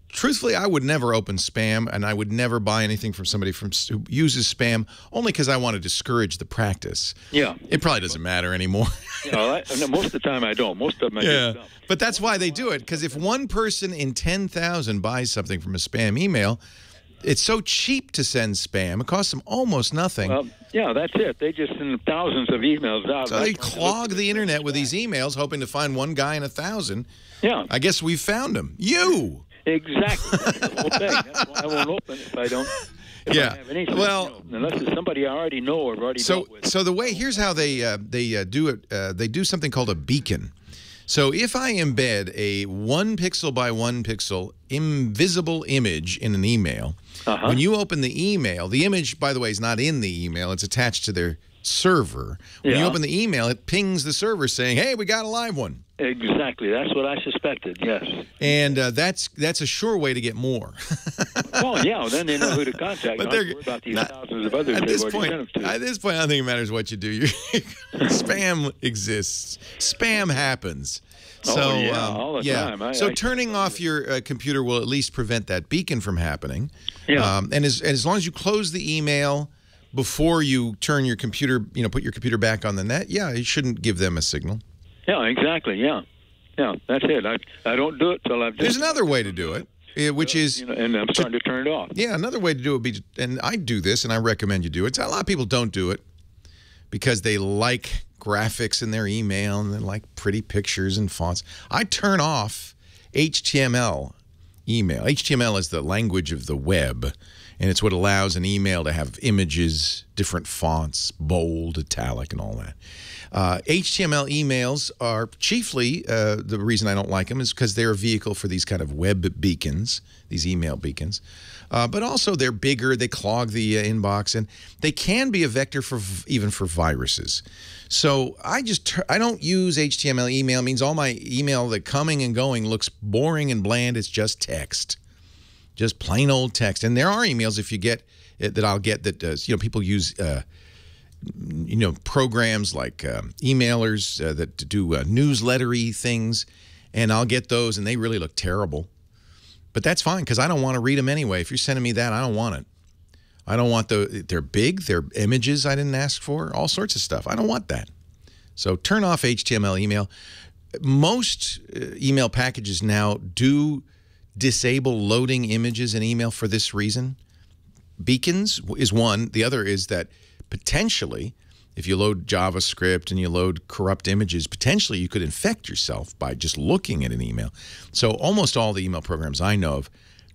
truthfully, I would never open spam, and I would never buy anything from somebody who uses spam, only because I want to discourage the practice. Yeah. It probably doesn't matter anymore. You know, most of the time I don't. Most of them I just don't. But that's why they do it, because if one person in 10,000 buys something from a spam email, it's so cheap to send spam. It costs them almost nothing. Well, yeah, that's it. They just send thousands of emails out. So they clog the internet with these emails, hoping to find one guy in 1,000. Yeah. I guess we found him. You. Exactly. That's the whole thing. That's why I won't open it if I don't. If I have anything, well, unless it's somebody I already know or already dealt with. So the way, here's how they do it. They do something called a beacon. So if I embed a 1 pixel by 1 pixel invisible image in an email, when you open the email, the image, by the way, is not in the email. It's attached to their server. When you open the email, it pings the server saying, hey, we got a live one. Exactly. That's what I suspected, yes. And that's a sure way to get more. Well, yeah, then they know who to contact. But they're about these thousands of others they've already sent them to. At this point, I don't think it matters what you do. Spam exists. Spam happens. So, all the time. So turning off your computer will at least prevent that beacon from happening. Yeah. And as long as you close the email before you turn your computer, put your computer back on the net, it shouldn't give them a signal. Yeah, exactly. Yeah, that's it. I don't do it till I've. There's another way to do it, which is, and I'm starting to turn it off. Yeah, another way to do it would be, and I do this, and I recommend you do it. A lot of people don't do it because they like graphics in their email and they like pretty pictures and fonts. I turn off HTML email. HTML is the language of the web, and it's what allows an email to have images, different fonts, bold, italic, and all that. HTML emails are chiefly, the reason I don't like them is because they're a vehicle for these kind of web beacons, these email beacons. But also they're bigger, they clog the inbox, and they can be a vector for even for viruses. So I don't use HTML email. It means all my email that coming and going looks boring and bland. It's just text, just plain old text. And there are emails if you get that I'll get that people use programs like emailers that do newslettery things, and I'll get those, and they really look terrible. But that's fine because I don't want to read them anyway. If you're sending me that, I don't want it. I don't want they're big, they're images I didn't ask for, all sorts of stuff. I don't want that. So turn off HTML email. Most email packages now do disable loading images in email for this reason. Beacons is one. The other is that potentially, if you load JavaScript and you load corrupt images, potentially you could infect yourself by just looking at an email. So almost all the email programs I know of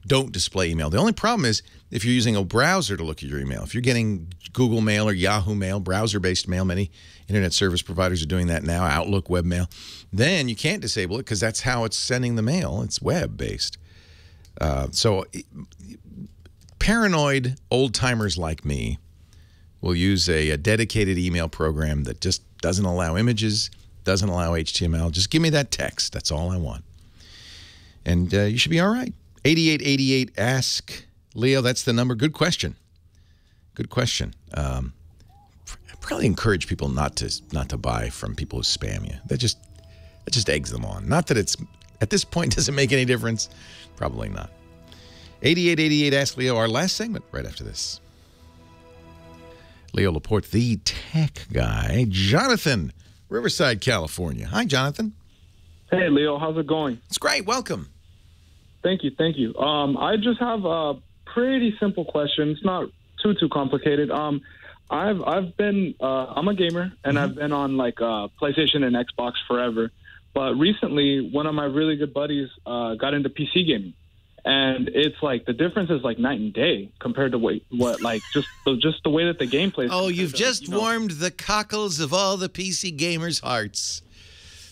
don't display email. The only problem is if you're using a browser to look at your email. If you're getting Google Mail or Yahoo Mail, browser-based mail, many internet service providers are doing that now, Outlook, webmail, then you can't disable it because that's how it's sending the mail. It's web-based. So paranoid old-timers like me will use a dedicated email program that just doesn't allow images, doesn't allow HTML. Just give me that text. That's all I want. And you should be all right. 8888 ask Leo. That's the number. Good question. Good question. I probably encourage people not to buy from people who spam you. That just eggs them on. Not that it's at this point doesn't make any difference. Probably not. 8888 ask Leo. Our last segment right after this. Leo Laporte, the tech guy. Jonathan, Riverside, California. Hi, Jonathan. Hey, Leo. How's it going? It's great. Welcome. Thank you. Thank you. I just have a pretty simple question. It's not too complicated. I've been I'm a gamer and I've been on like PlayStation and Xbox forever. But recently, one of my really good buddies got into PC gaming, and it's like the difference is like night and day compared to what like just the way that the game plays. Oh, you've just warmed the cockles of all the PC gamers' hearts.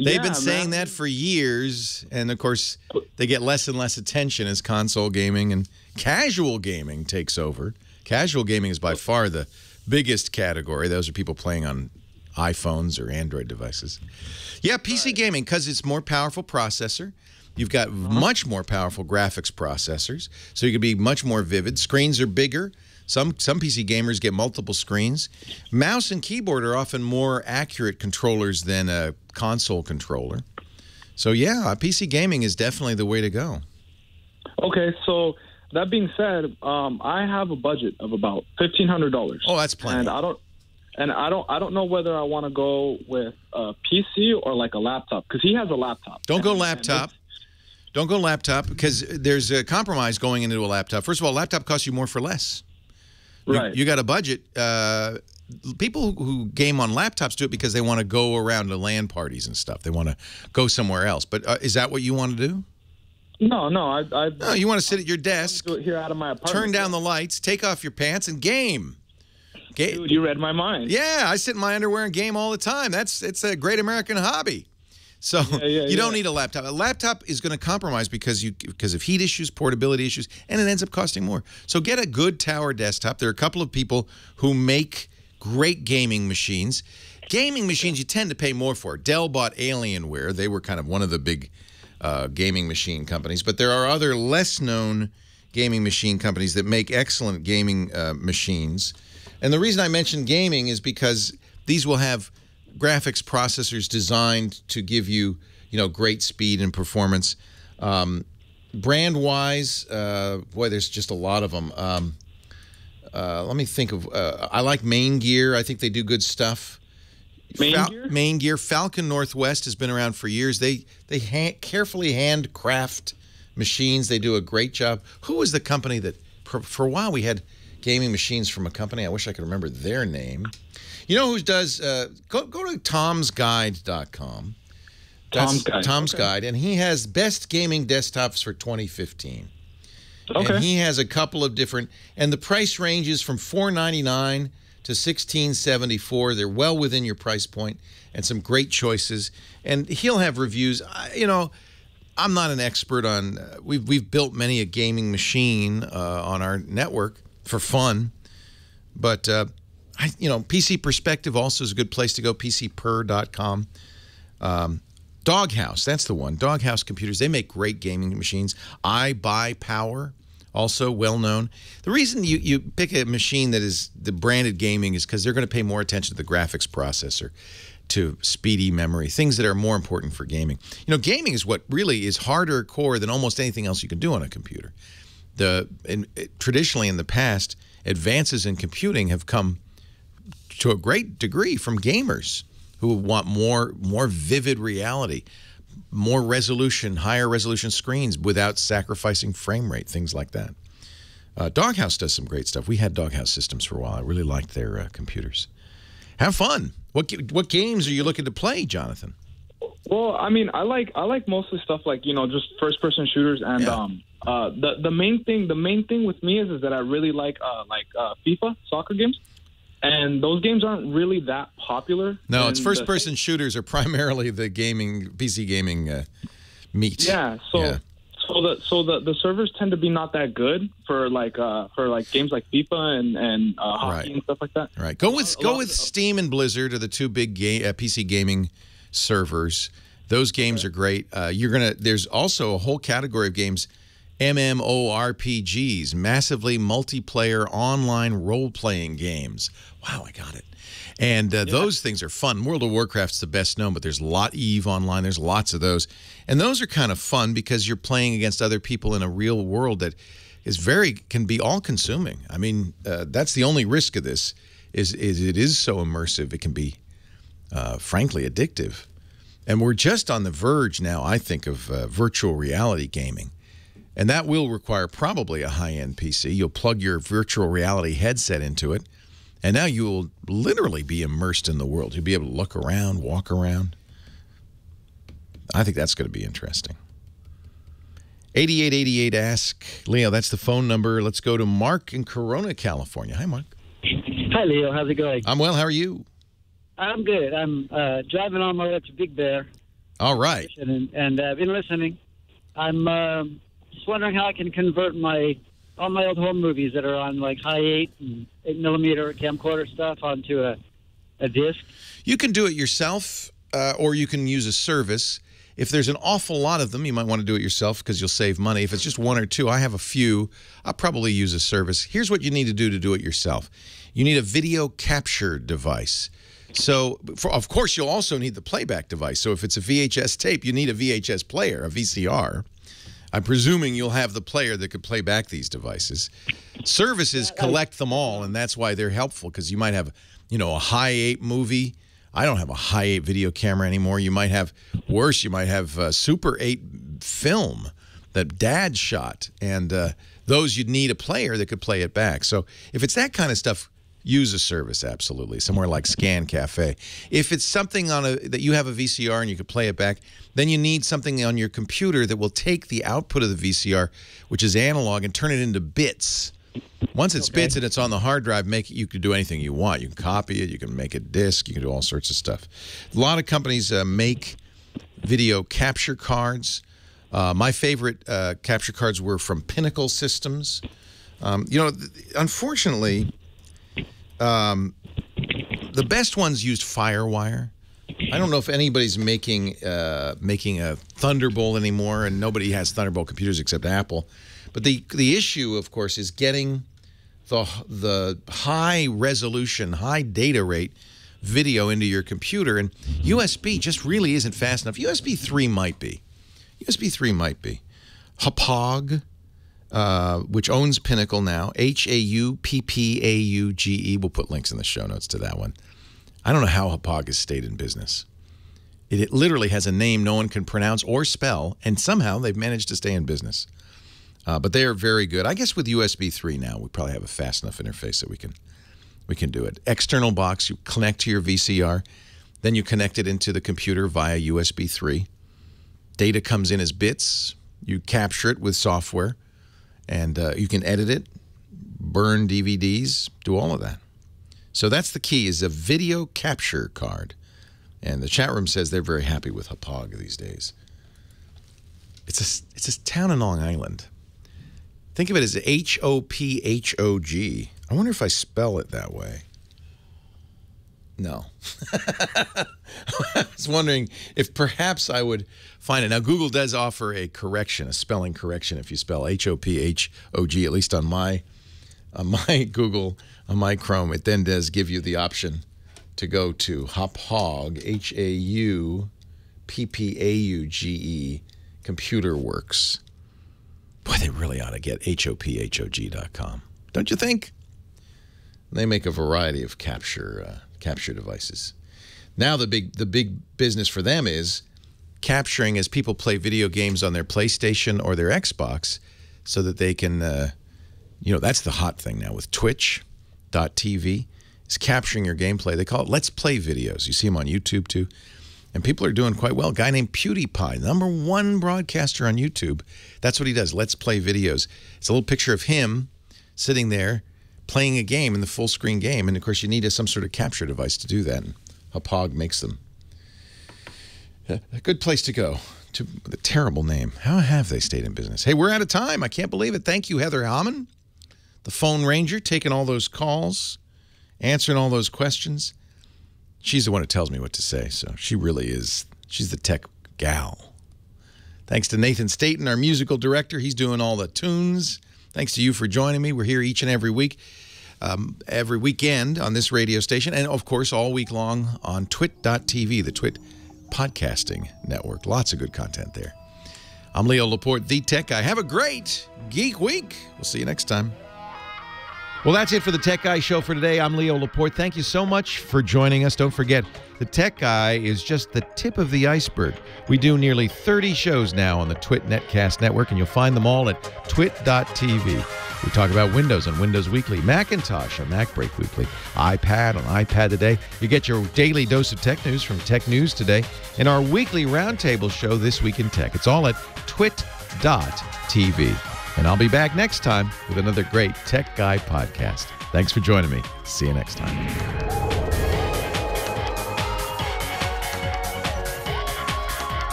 They've been saying that for years, and of course, they get less and less attention as console gaming and casual gaming takes over. Casual gaming is by far the biggest category. Those are people playing on iPhones or Android devices. Yeah, PC gaming, because it's more powerful processor. You've got much more powerful graphics processors, so you can be much more vivid. Screens are bigger. Some PC gamers get multiple screens. Mouse and keyboard are often more accurate controllers than a console controller. So yeah, PC gaming is definitely the way to go. Okay, so that being said, I have a budget of about $1,500. Oh, that's plenty. And I don't know whether I want to go with a PC or like a laptop, because he has a laptop. Don't go laptop. Don't go laptop, because there's a compromise going into a laptop. First of all, a laptop costs you more for less. Right. You got a budget. People who game on laptops do it because they want to go around to LAN parties and stuff. They want to go somewhere else. But is that what you want to do? No. No, you want to sit at your desk, do it here out of my apartment. turn down the lights, take off your pants, and game. Dude, you read my mind. Yeah, I sit in my underwear and game all the time. It's a great American hobby. So you don't need a laptop. A laptop is going to compromise because of heat issues, portability issues, and it ends up costing more. So get a good tower desktop. There are a couple of people who make great gaming machines. Gaming machines you tend to pay more for. Dell bought Alienware. They were kind of one of the big gaming machine companies. But there are other less-known gaming machine companies that make excellent gaming machines. And the reason I mentioned gaming is because these will have graphics processors designed to give you, great speed and performance. Brand-wise, boy, there's just a lot of them. Let me think of. I like Main Gear. I think they do good stuff. Main Gear. Falcon Northwest has been around for years. They carefully handcraft machines. They do a great job. Who was the company that for a while we had gaming machines from a company? I wish I could remember their name. You know who does? Go to tomsguide.com. Tom's Guide, and he has best gaming desktops for 2015. Okay. And he has a couple of different, and the price ranges from $499 to $1,674. They're well within your price point, and some great choices. And he'll have reviews. I'm not an expert on. We've built many a gaming machine on our network for fun, but. PC Perspective also is a good place to go, PCPer.com. Doghouse, that's the one. Doghouse Computers, they make great gaming machines. iBuyPower, also well-known. The reason you pick a machine that is the branded gaming is because they're going to pay more attention to the graphics processor, to speedy memory, things that are more important for gaming. Gaming is what really is harder core than almost anything else you can do on a computer. Traditionally in the past, advances in computing have come to a great degree from gamers who want more vivid reality, more resolution, higher resolution screens without sacrificing frame rate, things like that. Doghouse does some great stuff. We had Doghouse systems for a while. I really liked their computers. Have fun. What games are you looking to play, Jonathan? Well, I mean, I like mostly stuff like, you know, just first person shooters, and the main thing with me is that I really like FIFA soccer games, and those games aren't really that popular. No, it's first person shooters are primarily the PC gaming meat. Yeah, so the servers tend to be not that good for games like FIFA and hockey and stuff like that. Right. Go with Steam and Blizzard are the two big PC gaming servers. Those games are great. There's also a whole category of games, MMORPGs, massively multiplayer online role-playing games. Wow, I got it. And those things are fun. World of Warcraft's the best known, but there's EVE Online. There's lots of those. And those are kind of fun because you're playing against other people in a real world that can be all-consuming. I mean, that's the only risk of this is it is so immersive. It can be, frankly, addictive. And we're just on the verge now, I think, of virtual reality gaming. And that will require probably a high-end PC. You'll plug your virtual reality headset into it, and now you will literally be immersed in the world. You'll be able to look around, walk around. I think that's going to be interesting. 8888 Ask Leo, that's the phone number. Let's go to Mark in Corona, California. Hi, Mark. Hi, Leo. How's it going? I'm well. How are you? I'm good. I'm driving on my way to Big Bear. All right. And I've been listening. I'm just wondering how I can convert all my old home movies that are on like high 8 and 8mm camcorder stuff onto a disc. You can do it yourself, or you can use a service. If there's an awful lot of them, you might want to do it yourself because you'll save money. If it's just one or two, I have a few. I'll probably use a service. Here's what you need to do it yourself. You need a video capture device. So, of course, you'll also need the playback device. So if it's a VHS tape, you need a VHS player, a VCR. I'm presuming you'll have the player that could play back these devices. Services collect them all, and that's why they're helpful, because you might have, a high 8 movie. I don't have a high 8 video camera anymore. You might have, worse, you might have Super 8 film that Dad shot, and those you'd need a player that could play it back. So if it's that kind of stuff, use a service, absolutely, somewhere like Scan Cafe. If it's something that you have a VCR and you could play it back, then you need something on your computer that will take the output of the VCR, which is analog, and turn it into bits. Once it's bits and it's on the hard drive, you can do anything you want. You can copy it, you can make a disc, you can do all sorts of stuff. A lot of companies make video capture cards. My favorite capture cards were from Pinnacle Systems. Unfortunately, the best ones used FireWire. I don't know if anybody's making a Thunderbolt anymore, and nobody has Thunderbolt computers except Apple. But the issue, of course, is getting the high resolution, high data rate video into your computer, and USB just really isn't fast enough. USB 3 might be. USB 3 might be. Hauppauge, which owns Pinnacle now, Hauppauge. We'll put links in the show notes to that one. I don't know how Hauppauge has stayed in business. It literally has a name no one can pronounce or spell, and somehow they've managed to stay in business. But they are very good. I guess with USB 3 now, we probably have a fast enough interface that we can do it. External box, you connect to your VCR, then you connect it into the computer via USB 3. Data comes in as bits. You capture it with software, and you can edit it, burn DVDs, do all of that. So that's the key, is a video capture card. And the chat room says they're very happy with Hauppauge these days. It's a town in Long Island. Think of it as Hauppauge. I wonder if I spell it that way. No. I was wondering if perhaps I would find it. Now, Google does offer a correction, a spelling correction, if you spell Hauppauge, at least on my Google, on my Chrome. It then does give you the option to go to Hauppauge, Hauppauge, Computer Works. Boy, they really ought to get Hauppauge.com, don't you think? They make a variety of capture devices. Now the big business for them is capturing as people play video games on their PlayStation or their Xbox, so that they can, that's the hot thing now with Twitch.tv. is capturing your gameplay. They call it Let's Play videos. You see them on YouTube, too. And people are doing quite well. A guy named PewDiePie, #1 broadcaster on YouTube. That's what he does, Let's Play videos. It's a little picture of him sitting there playing a game in the full-screen game. And, of course, you need some sort of capture device to do that. And Hauppauge makes them. A good place to go. With a terrible name. How have they stayed in business? Hey, we're out of time. I can't believe it. Thank you, Heather Hammond, the phone ranger, taking all those calls, answering all those questions. She's the one who tells me what to say, so she really is. She's the tech gal. Thanks to Nathan Staten, our musical director. He's doing all the tunes. Thanks to you for joining me. We're here each and every week, every weekend on this radio station, and, of course, all week long on TWiT.tv, the TWiT podcasting network. Lots of good content there. I'm Leo Laporte, the Tech Guy. Have a great Geek Week. We'll see you next time. Well, that's it for the Tech Guy Show for today. I'm Leo Laporte. Thank you so much for joining us. Don't forget, the Tech Guy is just the tip of the iceberg. We do nearly 30 shows now on the TWiT Netcast Network, and you'll find them all at TWiT.tv. We talk about Windows on Windows Weekly, Macintosh on Mac Break Weekly, iPad on iPad Today. You get your daily dose of tech news from Tech News Today, and our weekly roundtable show, This Week in Tech. It's all at TWiT.tv. And I'll be back next time with another great Tech Guy podcast. Thanks for joining me. See you next time.